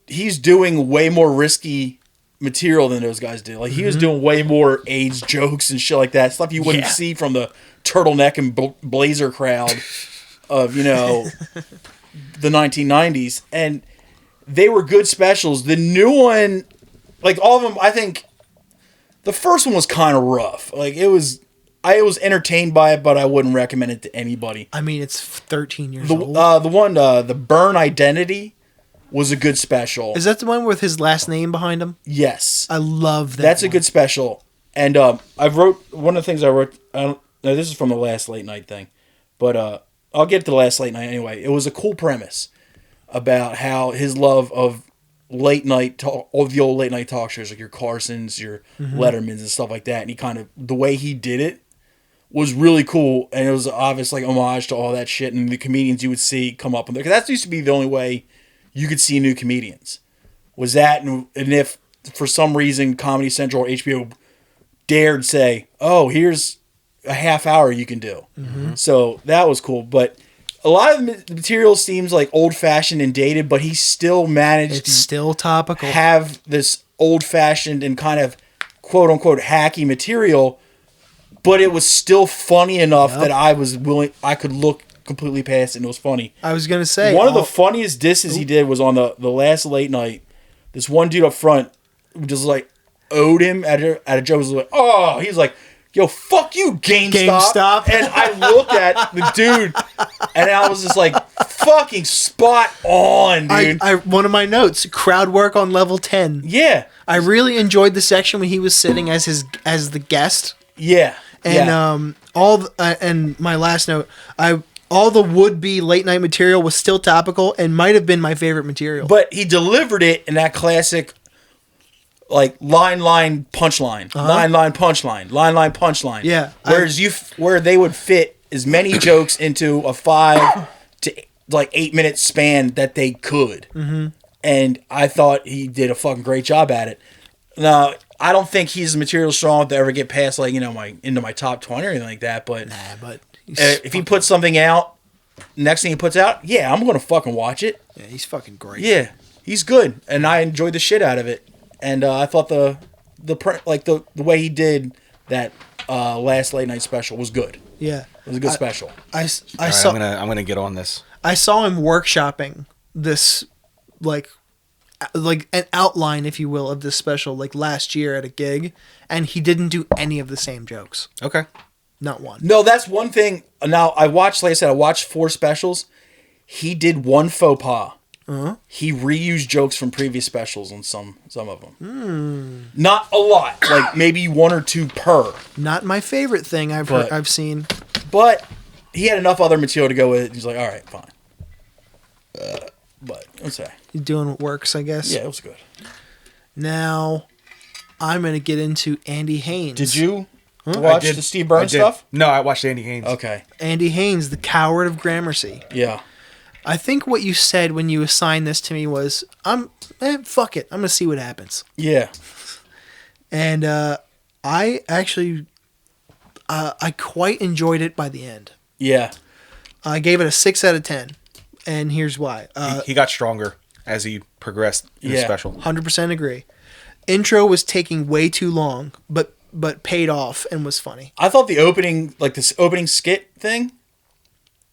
he's doing way more risky material than those guys did. Like, he was doing way more AIDS jokes and shit like that, stuff you wouldn't see from the turtleneck and blazer crowd of the 1990s, and they were good specials. The new one, like all of them, I think the first one was kind of rough. Like, I was entertained by it, but I wouldn't recommend it to anybody. I mean, it's 13 years The old. the Burn Identity was a good special. Is that the one with his last name behind him? Yes, I love that. that's a one. good special. And I wrote one of the things I wrote. No, this is from the Last Late Night thing, but I'll get to the Last Late Night anyway. It was a cool premise about how his love of late night talk, all the old late night talk shows, like your Carsons, your Lettermans, and stuff like that. And he kind of, the way he did it was really cool, and it was obvious like homage to all that shit and the comedians you would see come up in there. Because that used to be the only way you could see new comedians. Was that, and if for some reason Comedy Central or HBO dared say, "Oh, here's a half hour you can do," so that was cool. But a lot of the material seems like old fashioned and dated, but he still managed It's still topical. have this old-fashioned and kind of quote-unquote hacky material, but it was still funny enough that I could look completely past it and it was funny. I was gonna say One of the funniest disses he did was on the last late night. This one dude up front just like owed him at a joke. Was like, oh, he's like, yo, fuck you, GameStop. And I looked at the dude and I was just like, fucking spot on, dude. One of my notes, crowd work on level 10. Yeah. I really enjoyed the section when he was sitting as the guest. Yeah. And and my last note, all the would-be late-night material was still topical and might have been my favorite material. But he delivered it in that classic, like, line, punchline. Line, punchline. Line, punchline. Yeah. Whereas where they would fit as many jokes into a 5 to, 8 minute span that they could. Mm-hmm. And I thought he did a fucking great job at it. Now, I don't think he's material strong to ever get past, into my top 20 or anything like that, but... Nah, but... if he puts something out, next thing he puts out, yeah, I'm going to fucking watch it. Yeah, he's fucking great. Yeah, he's good, and I enjoyed the shit out of it. And I thought the way he did that last late night special was good. Yeah, it was a good special. I Right, saw. I'm gonna get on this. I saw him workshopping this, like an outline, if you will, of this special, last year at a gig, and he didn't do any of the same jokes. Okay. Not one. No, that's one thing. Now, I watched 4 specials. He did one faux pas. Uh-huh. He reused jokes from previous specials on some of them. Not a lot, maybe 1 or 2 per. Not my favorite thing I've seen. But he had enough other material to go with it. He's like, all right, fine. But, let's say. He's doing what works, I guess. Yeah, it was good. Now, I'm going to get into Andy Haynes. Did you watch the Steve Burns stuff? No, I watched Andy Haynes. Okay. Andy Haynes, the coward of Gramercy. Yeah. I think what you said when you assigned this to me was, fuck it. I'm going to see what happens. Yeah. And I actually, I quite enjoyed it by the end. Yeah. I gave it a 6 out of 10. And here's why. He got stronger as he progressed in the special. 100% agree. Intro was taking way too long, but paid off and was funny. I thought the opening, this opening skit thing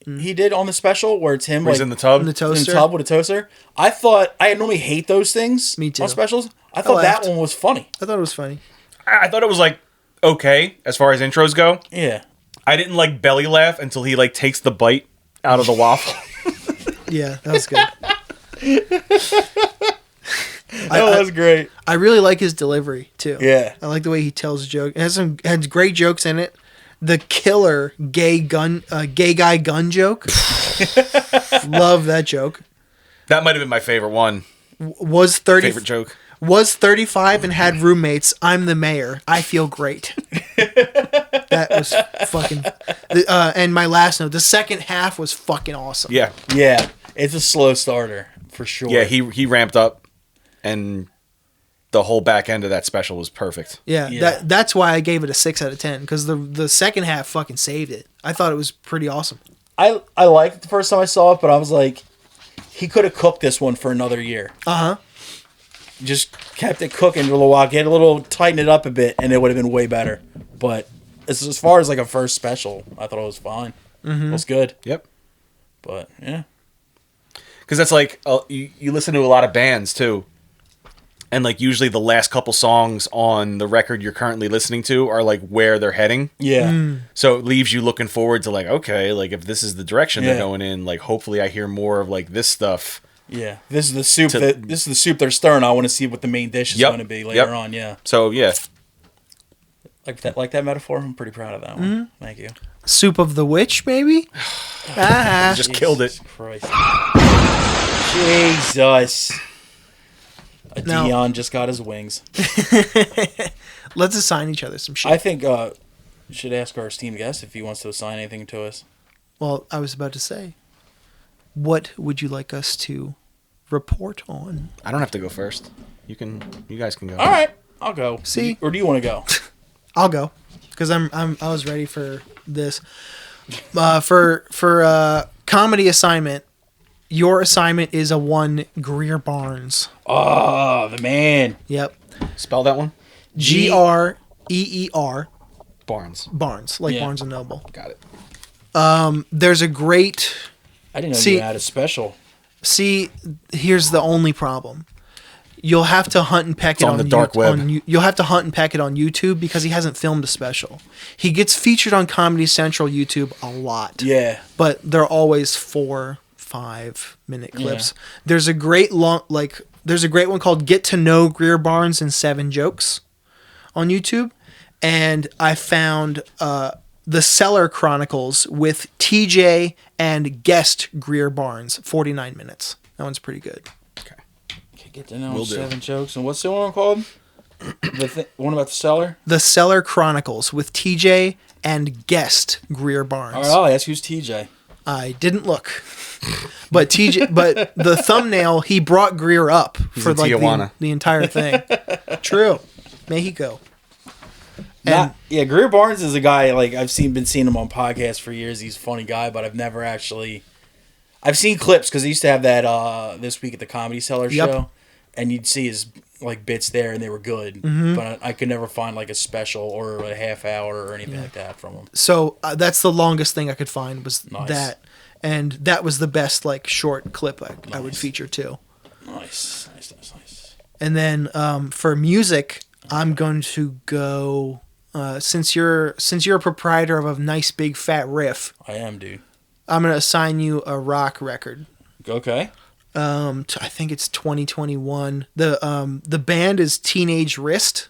he did on the special, where it's him he's in the tub? In the toaster. In the tub with a toaster. I thought, I normally hate those things. Me too. On specials. I thought that one was funny. I thought it was funny. I thought it was okay as far as intros go. Yeah. I didn't belly laugh until he takes the bite out of the waffle. Yeah, that was good. That was great. I really like his delivery too. Yeah. I like the way he tells a joke. It has great jokes in it. The killer gay guy gun joke. Love that joke. That might have been my favorite one. Was 30 favorite joke. Was 35 and had roommates. I'm the mayor. I feel great. That was fucking. And my last note, the second half was fucking awesome. Yeah. Yeah. It's a slow starter for sure. Yeah, he ramped up, and the whole back end of that special was perfect. Yeah. That's why I gave it a 6 out of 10, because the second half fucking saved it. I thought it was pretty awesome. I liked it the first time I saw it, but I was like, he could have cooked this one for another year. Uh-huh. Just kept it cooking for a little while, tighten it up a bit, and it would have been way better. But as far as a first special, I thought it was fine. Mm-hmm. It was good. Yep. But, yeah. Because that's you listen to a lot of bands too, and usually the last couple songs on the record you're currently listening to are where they're heading. Yeah. So it leaves you looking forward to okay, if this is the direction they're going in, hopefully I hear more of this stuff. Yeah. This is the soup this is the soup they're stirring. I want to see what the main dish is going to be later on. Yeah. So yeah. Like that metaphor. I'm pretty proud of that one. Mm-hmm. Thank you. Soup of the Witch, maybe? Just killed it. Christ. Jesus. Dion just got his wings. Let's assign each other some shit. I think we should ask our esteemed guest if he wants to assign anything to us. Well, I was about to say, what would you like us to report on? I don't have to go first. You guys can go. All right, I'll go. See? Or do you want to go? I'll go, because I was ready for this. For comedy assignment, your assignment is a one Greer Barnes. Oh, the man. Yep. Spell that one. Greer Barnes. Barnes, like Yeah. Barnes and Noble. Got it. There's a great. I didn't know See- you had a special. See, here's the only problem. You'll have to hunt and peck It's it on the dark web. You'll have to hunt and peck it on YouTube because he hasn't filmed a special. He gets featured on Comedy Central YouTube a lot. Yeah. But they're always 4-5 minute clips. There's a great one called Get to Know Greer Barnes in 7 Jokes on YouTube. And I found the Cellar Chronicles with TJ and guest Greer Barnes, 49 minutes. That one's pretty good. Okay. Get to know Will do. 7 jokes. And what's the one called? The one about the Cellar? The Cellar Chronicles with TJ and guest Greer Barnes. All right, I'll ask who's TJ. I didn't look. But the thumbnail, he brought Greer up for in like Tijuana. the entire thing. True. Mexico. And Greer Barnes is a guy, like, I've been seeing him on podcasts for years. He's a funny guy, but I've never actually... I've seen clips, because he used to have that This Week at the Comedy Cellar show, and you'd see his, like, bits there, and they were good. Mm-hmm. But I could never find, like, a special or a half hour or anything like that from him. so that's the longest thing I could find was Nice. that. And that was the best, like, short clip I would feature, too. Nice. And then for music, I'm going to go... since you're a proprietor of a nice, big, fat riff, I am, dude. I'm going to assign you a rock record. Okay. I think it's 2021. The band is Teenage Wrist,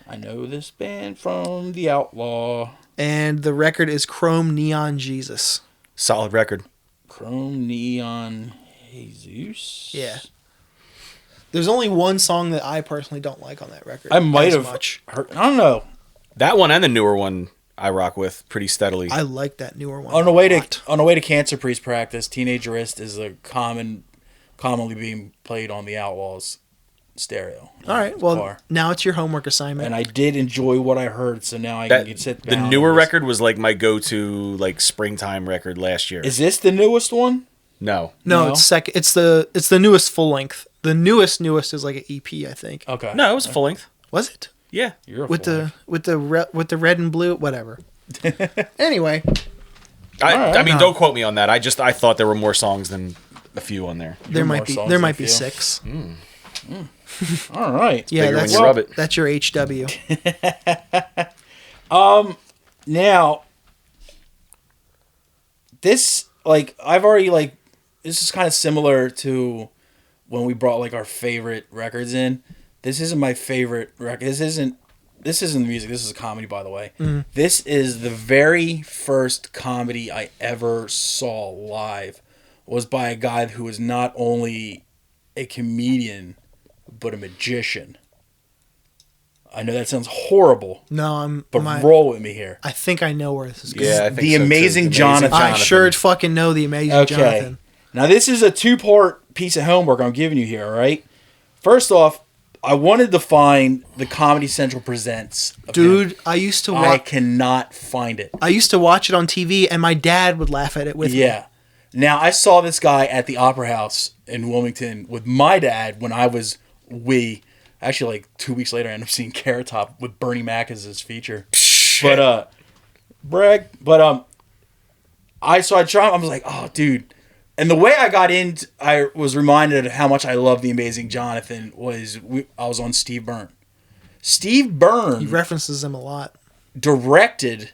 I know this band from The Outlaw. and the record is Chrome Neon Jesus. Solid record. Chrome Neon Jesus. Yeah. There's only one song that I personally don't like on that record. I might as have much. heard. I don't know. That one and the newer one I rock with pretty steadily. I like that newer one. On the way a lot. to Cancer Priest practice, Teenage Wrist is a commonly being played on the Outlaws stereo. All right. Well, car. now it's your homework assignment. And I did enjoy what I heard, so now I that, can sit the down. newer and record was like my go-to like springtime record last year. Is this the newest one? No. no, No? it's second. It's the newest full length. The newest is like an EP, I think. Okay. No, it was full length. Was it? Yeah. You're a With fool. the red and blue, whatever. Anyway, I mean, don't quote me on that. I thought there were more songs than a few on there. there more might be songs there than might be you. 6. All right. Yeah, Bigger when that's you rub it. that's your HW. Now, this, like, I've already, like, this is kind of similar to when we brought, like, our favorite records in. This isn't my favorite record. This isn't music. This is a comedy, by the way. This is the very first comedy I ever saw live. Was by a guy who was not only a comedian, but a magician. I know that sounds horrible, No, but roll with me here. I think I know where this is going. Yeah, I think The so, too. Amazing Johnathan. I sure fucking know the Amazing Okay. Johnathan. Now, this is a 2-part piece of homework I'm giving you here, all right? First off, I wanted to find the Comedy Central Presents. of Dude, him. I used to I watch. cannot find it. I used to watch it on TV, and my dad would laugh at it with me. Yeah. Now, I saw this guy at the Opera House in Wilmington with my dad when I was Actually, like 2 weeks later, I ended up seeing Carrot Top with Bernie Mac as his feature. But, brag. But, I tried, I was like, oh, dude. And the way I got in, I was reminded of how much I love The Amazing Johnathan I was on Steve Byrne. Steve Byrne He references him a lot. directed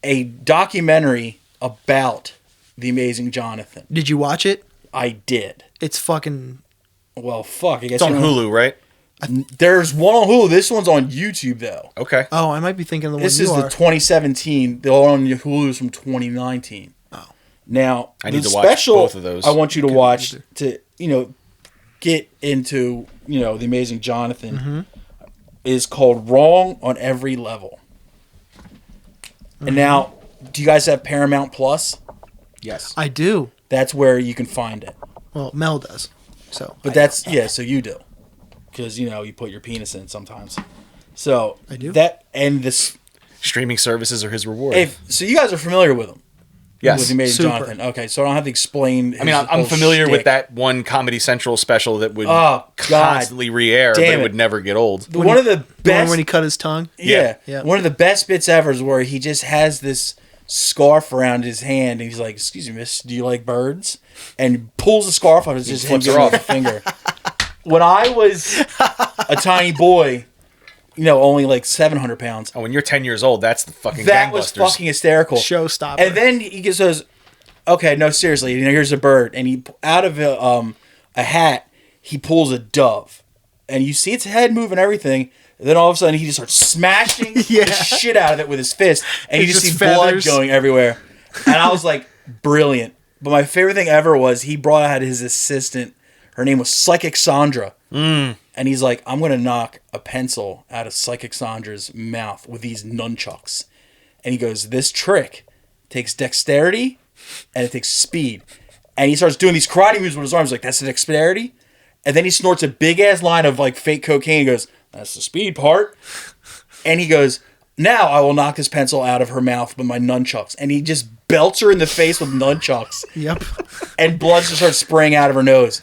a documentary about The Amazing Johnathan. Did you watch it? I did. It's fucking. Well, fuck. I guess It's on Hulu, right? There's one on Hulu. This one's on YouTube, though. Okay. Oh, I might be thinking of the This one is you the are. 2017. The one on Hulu is from 2019. Oh. Now, I need the to watch special both of those. I want you to watch either. to, get into, The Amazing Johnathan Mm-hmm. is called Wrong on Every Level. Mm-hmm. And now, do you guys have Paramount Plus? Yes. I do. That's where you can find it. Well, Mel does. So. But so you do. Because, you put your penis in sometimes. So, I do? That, and this, Streaming services are his reward. so you guys are familiar with him. Yes. With the Amazing Super. Johnathan. Okay, so I don't have to explain. I mean, I'm familiar with that one Comedy Central special that would constantly re-air, but it would never get old. One of the The one best when he cut his tongue. Yeah. Yeah. One of the best bits ever is where he just has this scarf around his hand and he's like, "Excuse me, miss, do you like birds?" And pulls the scarf off. It's just him flips her giving off. off a finger. When I was a tiny boy, only like 700 pounds, Oh, when you're 10 years old, that's the fucking that was gangbusters. fucking hysterical. Showstopper. And then he just goes, "Okay, no, seriously, here's a bird." And he, out of a hat, he pulls a dove. And you see its head move and everything. And then all of a sudden, he just starts smashing the shit out of it with his fist. And you It's just see just blood feathers. going everywhere. And I was like, brilliant. But my favorite thing ever was he brought out his assistant. Her name was Psychic Sandra. And he's like, "I'm going to knock a pencil out of Psychic Sandra's mouth with these nunchucks." And he goes, "This trick takes dexterity and it takes speed." And he starts doing these karate moves with his arms, like, "That's the dexterity." And then he snorts a big ass line of like fake cocaine. He goes, "That's the speed part." And he goes, "Now I will knock this pencil out of her mouth with my nunchucks." And he just belts her in the face with nunchucks. Yep. And blood just starts spraying out of her nose.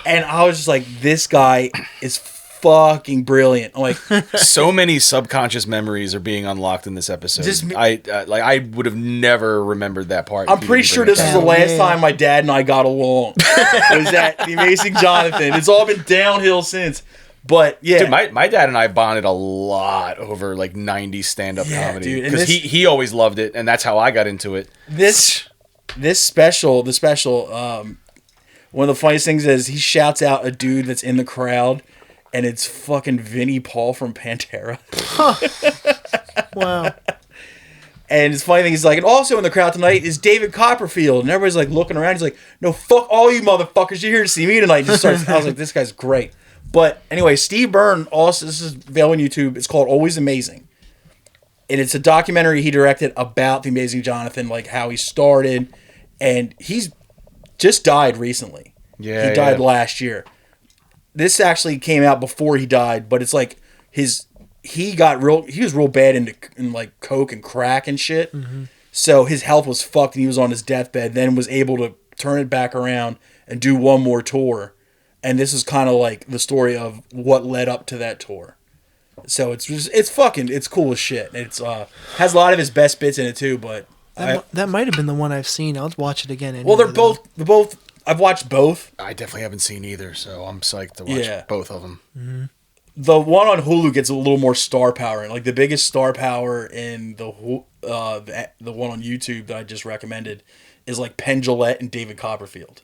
And I was just like, this guy is fucking brilliant. I'm like, So many subconscious memories are being unlocked in this episode. Just- I would have never remembered that part. I'm if you pretty didn't sure bring this it was down. the last yeah. time my dad and I got along. Was at the Amazing Johnathan. It's all been downhill since. But yeah, Dude, my dad and I bonded a lot over like 90s stand-up Yeah, comedy dude, and because this- he always loved it, and that's how I got into it. this special, one of the funniest things is he shouts out a dude that's in the crowd, and it's fucking Vinnie Paul from Pantera. Wow. And it's funny thing is like, and also in the crowd tonight is David Copperfield, and everybody's like looking around. He's like, "No, fuck all you motherfuckers! You're here to see me tonight." Just starts. I was like, this guy's great. But anyway, Steve Byrne also. This is available on YouTube. It's called Always Amazing, and it's a documentary he directed about the Amazing Johnathan, like how he started, and he's just died recently. Yeah, he died yeah. last year. This actually came out before he died, but it's like he was real bad in like coke and crack and shit. Mm-hmm. So his health was fucked and he was on his deathbed, then was able to turn it back around and do one more tour. And this is kind of like the story of what led up to that tour. So it's cool as shit. It's has a lot of his best bits in it too, but That might have been the one I've seen. I'll watch it again. well, anyway, they're both I've watched both. I definitely haven't seen either, so I'm psyched to watch Yeah. both of them. The one on Hulu gets a little more star power, and like the biggest star power in the one on YouTube that I just recommended is like Penn Jillette and David Copperfield,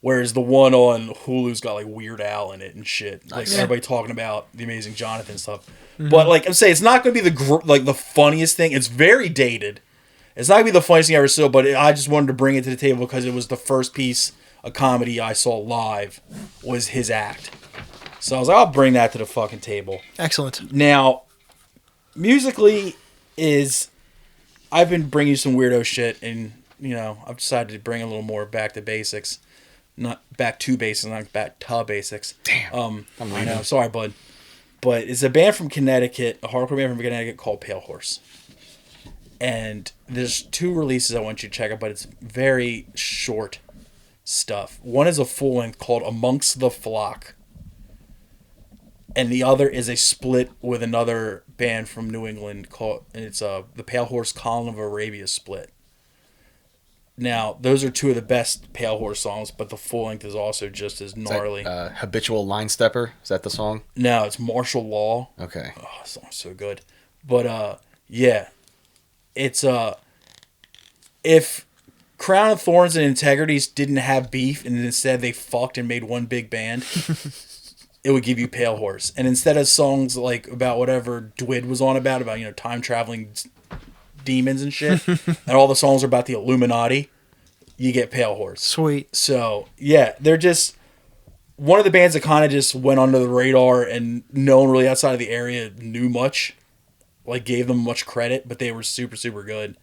whereas the one on Hulu's got like Weird Al in it and shit. Like everybody talking about the Amazing Johnathan stuff, but like I'm saying, it's not going to be the funniest thing. It's very dated. It's not going to be the funniest thing I ever saw, but I just wanted to bring it to the table because it was the first piece of comedy I saw live was his act. So I was like, I'll bring that to the fucking table. Excellent. Now, musically I've been bringing you some weirdo shit, and, I've decided to bring a little more back to basics. Not back to basics, not back to basics. Damn. I know, sorry, bud. But it's a band from Connecticut, a hardcore band from Connecticut called Palehorse. And there's 2 releases I want you to check out, but it's very short stuff. One is a full length called Amongst the Flock. And the other is a split with another band from New England called, and it's the Palehorse Colin of Arabia split. Now, those are 2 of the best Palehorse songs, but the full length is also just as gnarly. Habitual Line Stepper, is that the song? No, it's Martial Law. Okay. Oh, that song's so good. But yeah. It's if Crown of Thorns and Integrities didn't have beef and instead they fucked and made one big band, it would give you Palehorse. And instead of songs like about whatever Dwid was on about time traveling demons and shit, and all the songs are about the Illuminati, you get Palehorse. Sweet. So yeah, they're just one of the bands that kind of just went under the radar and no one really outside of the area knew much. Like gave them much credit, but they were super, super good.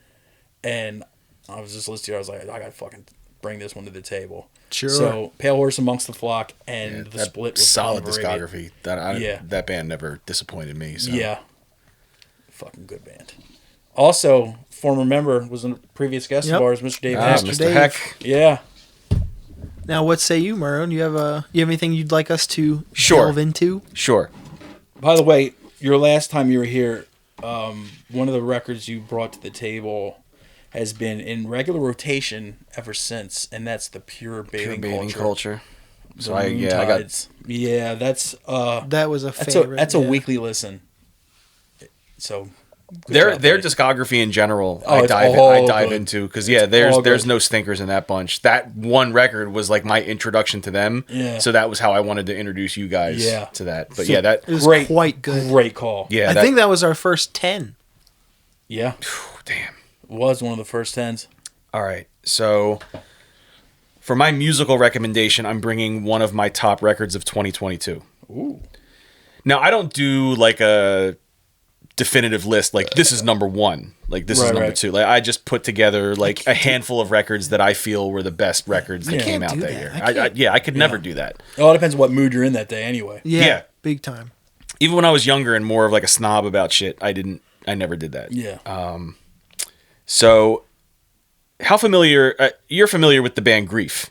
And I was just listening to it, I was like, I gotta fucking bring this one to the table. Sure. So Palehorse Amongst the Flock and the split was solid Colin of Arabia. discography. Yeah. That band never disappointed me. So. Yeah. Fucking good band. Also, former member was a previous guest Yep. of ours, Mr. Dave. Ah, Heck. Mr. Mr. Dave. Heck. Yeah. Now, what say you, Maroon? You have anything you'd like us to Sure. delve into? Sure. By the way, your last time you were here, one of the records you brought to the table has been in regular rotation ever since, and that's the Pure Bathing, culture. The So I Moon got Tides. Yeah, that's That was a that's favorite. a yeah. weekly listen. So good their job, their buddy. discography in general. Oh, I it's dive all good. into because all there's good. no stinkers in that bunch. That one record was like my introduction to them. Yeah. So that was how I wanted to introduce you guys Yeah. to that. But So- yeah, that It was Great, quite good. Great call. yeah. I think that was our first 10. Yeah, damn. it was one of the first 10s. All right. So for my musical recommendation, I'm bringing one of my top records of 2022. Ooh. Now, I don't do like a definitive list like this is number 1, like this is Right, number right. 2. Like I just put together like a handful of records that I feel were the best records that I came can't out do that that. year. I can't. I could never do that. It all depends on what mood you're in that day, anyway. Yeah, Yeah. big time. Even when I was younger and more of like a snob about shit, I never did that. Yeah. So how familiar you're familiar with the band Grief,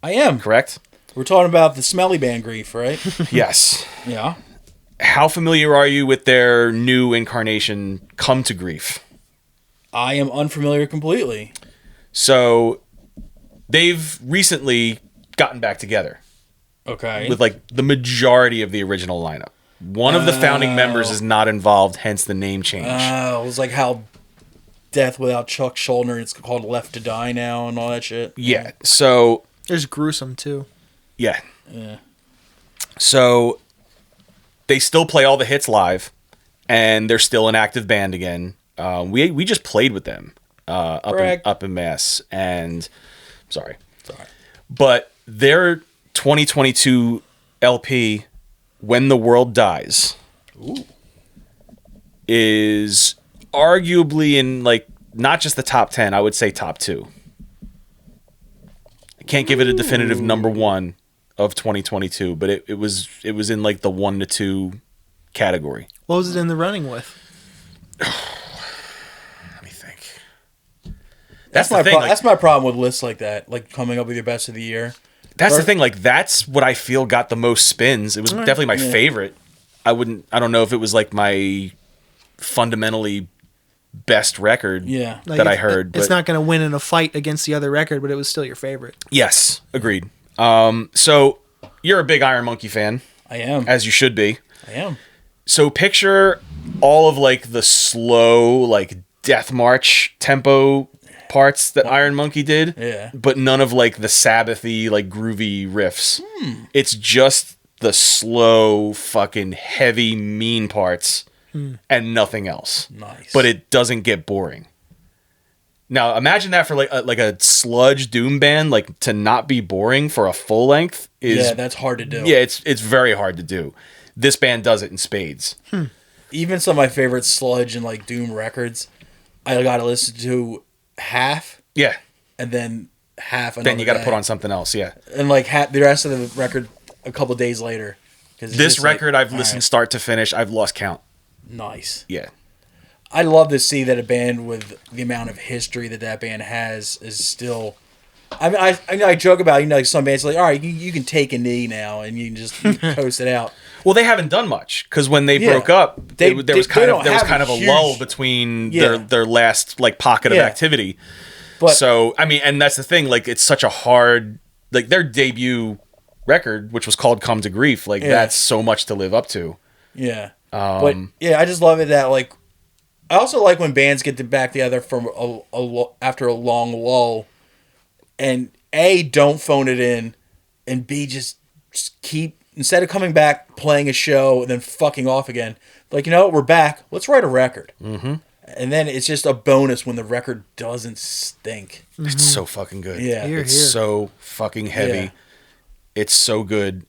I am. correct? We're talking about the Smelly Band Grief, right? Yes. Yeah. How familiar are you with their new incarnation, Come to Grief? I am unfamiliar completely. So they've recently gotten back together Okay. with like the majority of the original lineup. One of the founding members is not involved, hence the name change. It was like how Death Without Chuck Schuldiner, it's called Left to Die now and all that shit. Yeah. So There's gruesome too. yeah. Yeah. So they still play all the hits live, and they're still an active band again. We just played with them up in Mass, and sorry, but their 2022 LP, When the World Dies, is arguably in like not just the top 10, I would say top 2. I can't give it a definitive number 1 of 2022, but it was in like the 1 to 2 category. What was it in the running with? Let me think. That's the my thing. Like, that's my problem with lists like that, like coming up with your best of the year. that's the thing. Like that's what I feel got the most spins. It was definitely my favorite. I don't know if it was like my fundamentally best record. Yeah. Like, that I heard. It's but not going to win in a fight against the other record, but it was still your favorite. yes, agreed. So you're a big Iron Monkey fan, I am. as you should be. I am. So picture all of like the slow, like death march tempo parts that Iron Monkey did, Yeah. but none of like the Sabbathy, like groovy riffs. It's just the slow, fucking heavy, mean parts and nothing else. Nice. But it doesn't get boring. Now imagine that for like a sludge doom band, like to not be boring for a full length is yeah, that's hard to do. yeah, it's very hard to do. This band does it in spades. Even some of my favorite sludge and like doom records, I gotta listen to half Yeah. and then half another Then you got to day. put on something else. Yeah. and like the rest of the record a couple days later. 'Cause it's This just like, record I've all listened right, start to finish. I've lost count. nice. Yeah. I love to see that a band with the amount of history that band has is still. I mean, I joke about like some bands like, all right, you can take a knee now and you can just coast it out. Well, they haven't done much because when they Yeah. broke up, They there was don't have kind of a huge- lull between Yeah. their last like pocket of Yeah. activity. But So I mean, and that's the thing. Like, it's such a hard like their debut record, which was called "Come to Grief." Like, Yeah. that's so much to live up to. yeah, but yeah, I just love it that like. I also like when bands get back together from after a long lull, and A, don't phone it in, and B, just keep instead of coming back playing a show and then fucking off again. Like, you know what, we're back. Let's write a record. Mm-hmm. And then it's just a bonus when the record doesn't stink. It's so fucking good. Yeah. Here, It's here. so fucking heavy. Yeah. It's so good.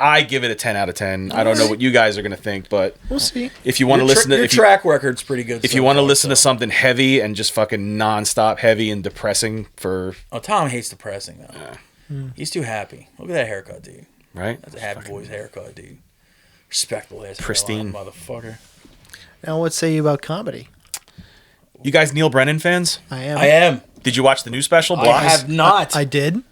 I give it a 10 out of 10. I don't know what you guys are gonna think, but We'll see. if you want to listen to your if you, track record's pretty good. if you want to listen to something heavy and just fucking nonstop heavy and depressing for Tom hates depressing though. He's too happy. Look at that haircut, dude. right, That's a happy boy's haircut, dude. Respectable ass Pristine. hairline, motherfucker. Now, what say you about comedy? You guys Neal Brennan fans? I am. I am. Did you watch the new special, I Blocks? have not. I did.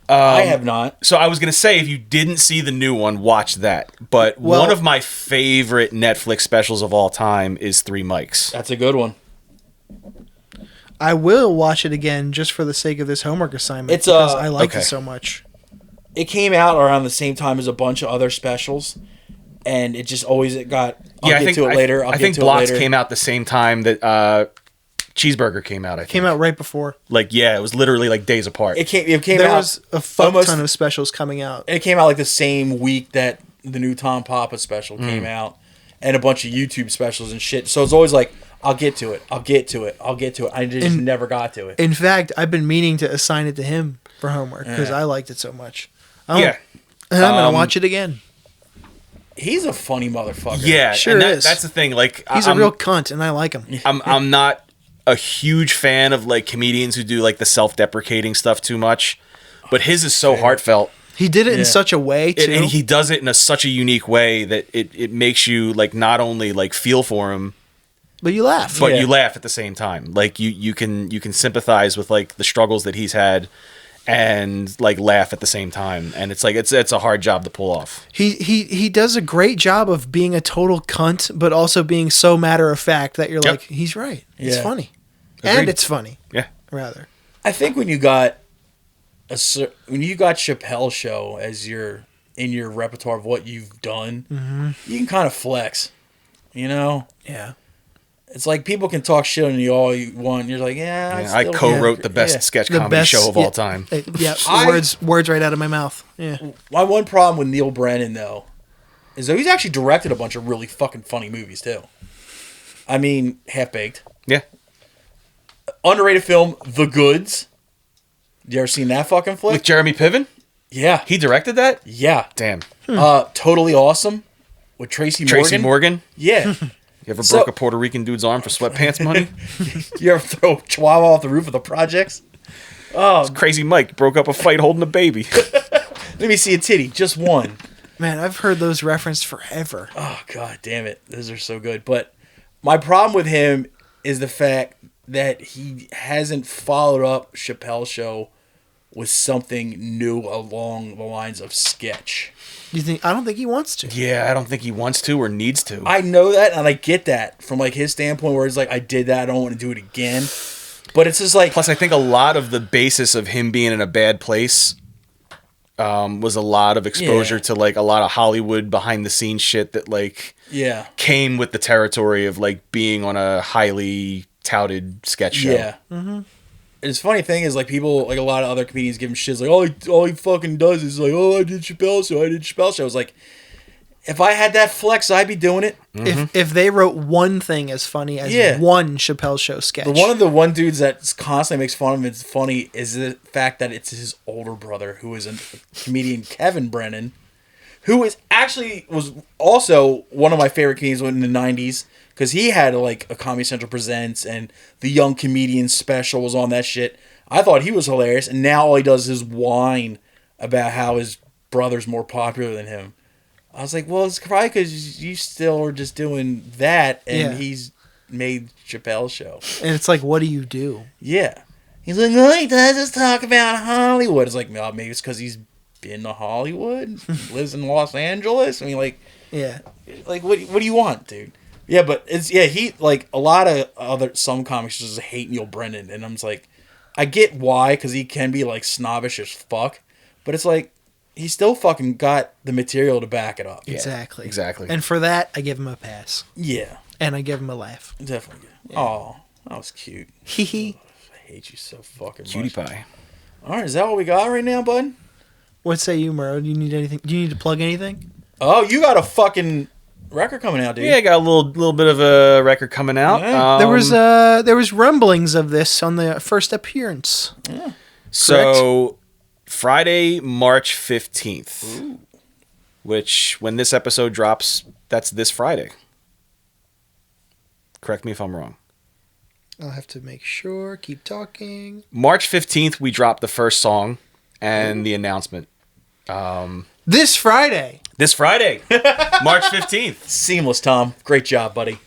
I have not. So I was going to say, if you didn't see the new one, watch that. But Well- one of my favorite Netflix specials of all time is Three Mics. That's a good one. I will watch it again just for the sake of this homework assignment. It's, because I like okay. it so much. It came out around the same time as a bunch of other specials, and it just always I'll get to it later. I think Blocks came out the same time that Cheeseburger came out. I think Came out right before. like it was literally like days apart. It came There out. was a fuck almost- ton of specials coming out. It came out like the same week that the new Tom Papa special came out, and a bunch of YouTube specials and shit. So it's always like, I'll get to it. I'll get to it. I'll get to it. I just never got to it. In fact, I've been meaning to assign it to him for homework because I liked it so much. Yeah. And I'm going to watch it again. He's a funny motherfucker. Yeah, Sure and is. that's the thing. Like, He's a real cunt, and I like him. I'm not a huge fan of like comedians who do like the self-deprecating stuff too much, but his is so heartfelt. He did it in Yeah. such a way, too. And he does it in such a unique way that it makes you like not only like feel for him, but you laugh. but Yeah. you laugh at the same time. Like you can sympathize with like the struggles that he's had, and like laugh at the same time. And it's like it's a hard job to pull off. He does a great job of being a total cunt, but also being so matter of fact that you're Yep. like, he's right. It's Yeah. funny. Agreed. And it's funny, Yeah. rather. I think when you got Chappelle Show as in your repertoire of what you've done, you can kind of flex. You know, Yeah. it's like people can talk shit on you all you want. You're like, I co-wrote the best sketch comedy show of all time. Yeah, I- words right out of my mouth. Yeah. My one problem with Neal Brennan though is that he's actually directed a bunch of really fucking funny movies too. I mean, Half Baked, Yeah. underrated film, The Goods. You ever seen that fucking flick? With Jeremy Piven? Yeah, He directed that? yeah. Damn. Totally Awesome with Tracy Morgan. Tracy Morgan? Yeah. You ever So- broke a Puerto Rican dude's arm for sweatpants money? You ever throw a chihuahua off the roof of the projects? Oh, Crazy Mike broke up a fight holding a baby. let me see a titty, just one. Man, I've heard those referenced forever. Oh god damn it, those are so good. But my problem with him is the fact that he hasn't followed up Chappelle Show with something new along the lines of sketch. You think? I don't think he wants to. Yeah, I don't think he wants to or needs to. I know that, and I get that from like his standpoint, where it's like, I did that, I don't want to do it again. But it's just like, Plus, I think a lot of the basis of him being in a bad place was a lot of exposure Yeah. to like a lot of Hollywood behind the scenes shit that like yeah, came with the territory of like being on a highly touted sketch show. yeah. And his funny thing is, like, people, like a lot of other comedians give him shit, like, all he fucking does is like, oh, I did Chappelle Show. I was like, if I had that flex, I'd be doing it. If they wrote one thing as funny as Yeah. one Chappelle Show sketch, The one dudes that constantly makes fun of him, it's funny, is the fact that it's his older brother, who is a comedian, Kevin Brennan, who was also one of my favorite comedians in the 90s, because he had like a Comedy Central Presents, and the Young Comedian special was on that shit. I thought he was hilarious, and now all he does is whine about how his brother's more popular than him. I was like, well, it's probably because you still are just doing that, and Yeah. he's made Chappelle Show. and it's like, what do you do? Yeah. He's like, all he does is talk about Hollywood. It's like, no, maybe it's because he's been to Hollywood, lives in Los Angeles. I mean, like, Yeah, what do you want, dude? Yeah, but he, like, a lot of some comics just hate Neal Brennan, and I'm just like, I get why, because he can be, like, snobbish as fuck, but it's like, he still fucking got the material to back it up. Yeah, exactly. exactly. And for that, I give him a pass, Yeah, and I give him a laugh. definitely. Oh, that was cute. Hee hee. I hate you so fucking Cutie much. pie. All right, is that what we got right now, bud? What say you, Murrow? Do you need anything? Do you need to plug anything? Oh, you got a fucking record coming out, dude. Yeah, I got a little bit of a record coming out. Yeah. There was rumblings of this on the first appearance. So Friday, March 15th, which when this episode drops, that's this Friday. Correct me if I'm wrong. I'll have to make sure. Keep talking. March 15th, we dropped the first song and the announcement. This Friday. This Friday, March 15th. Seamless, Tom. Great job, buddy.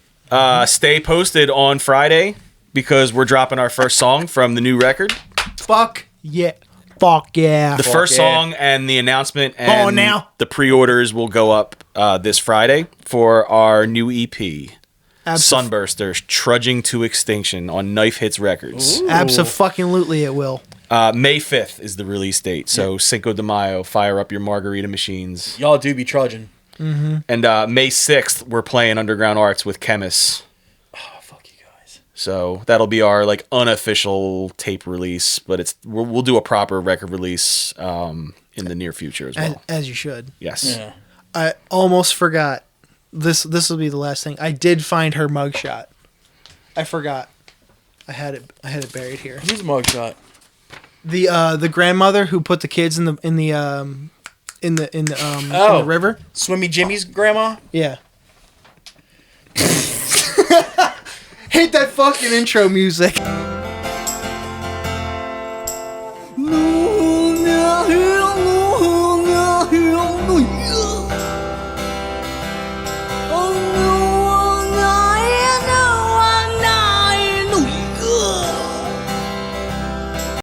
Stay posted on Friday because we're dropping our first song from the new record. Fuck yeah. Fuck yeah. The first song and the announcement Go on and now. the pre-orders will go up this Friday for our new EP, Sunburster, Trudging to Extinction on Knife Hits Records. Abso-fucking-lutely it will. May 5th is the release date, so Cinco de Mayo, fire up your margarita machines. Y'all do be trudging. And May 6th, we're playing Underground Arts with Chemists. Oh, fuck you guys. So that'll be our like unofficial tape release, but we'll do a proper record release in the near future as well. As you should. Yes. Yeah. I almost forgot. This will be the last thing. I did find her mugshot. I forgot. I had it buried here. Who's a mugshot? The grandmother who put the kids in the river. Swimmy Jimmy's grandma? Yeah. Hit that fucking intro music.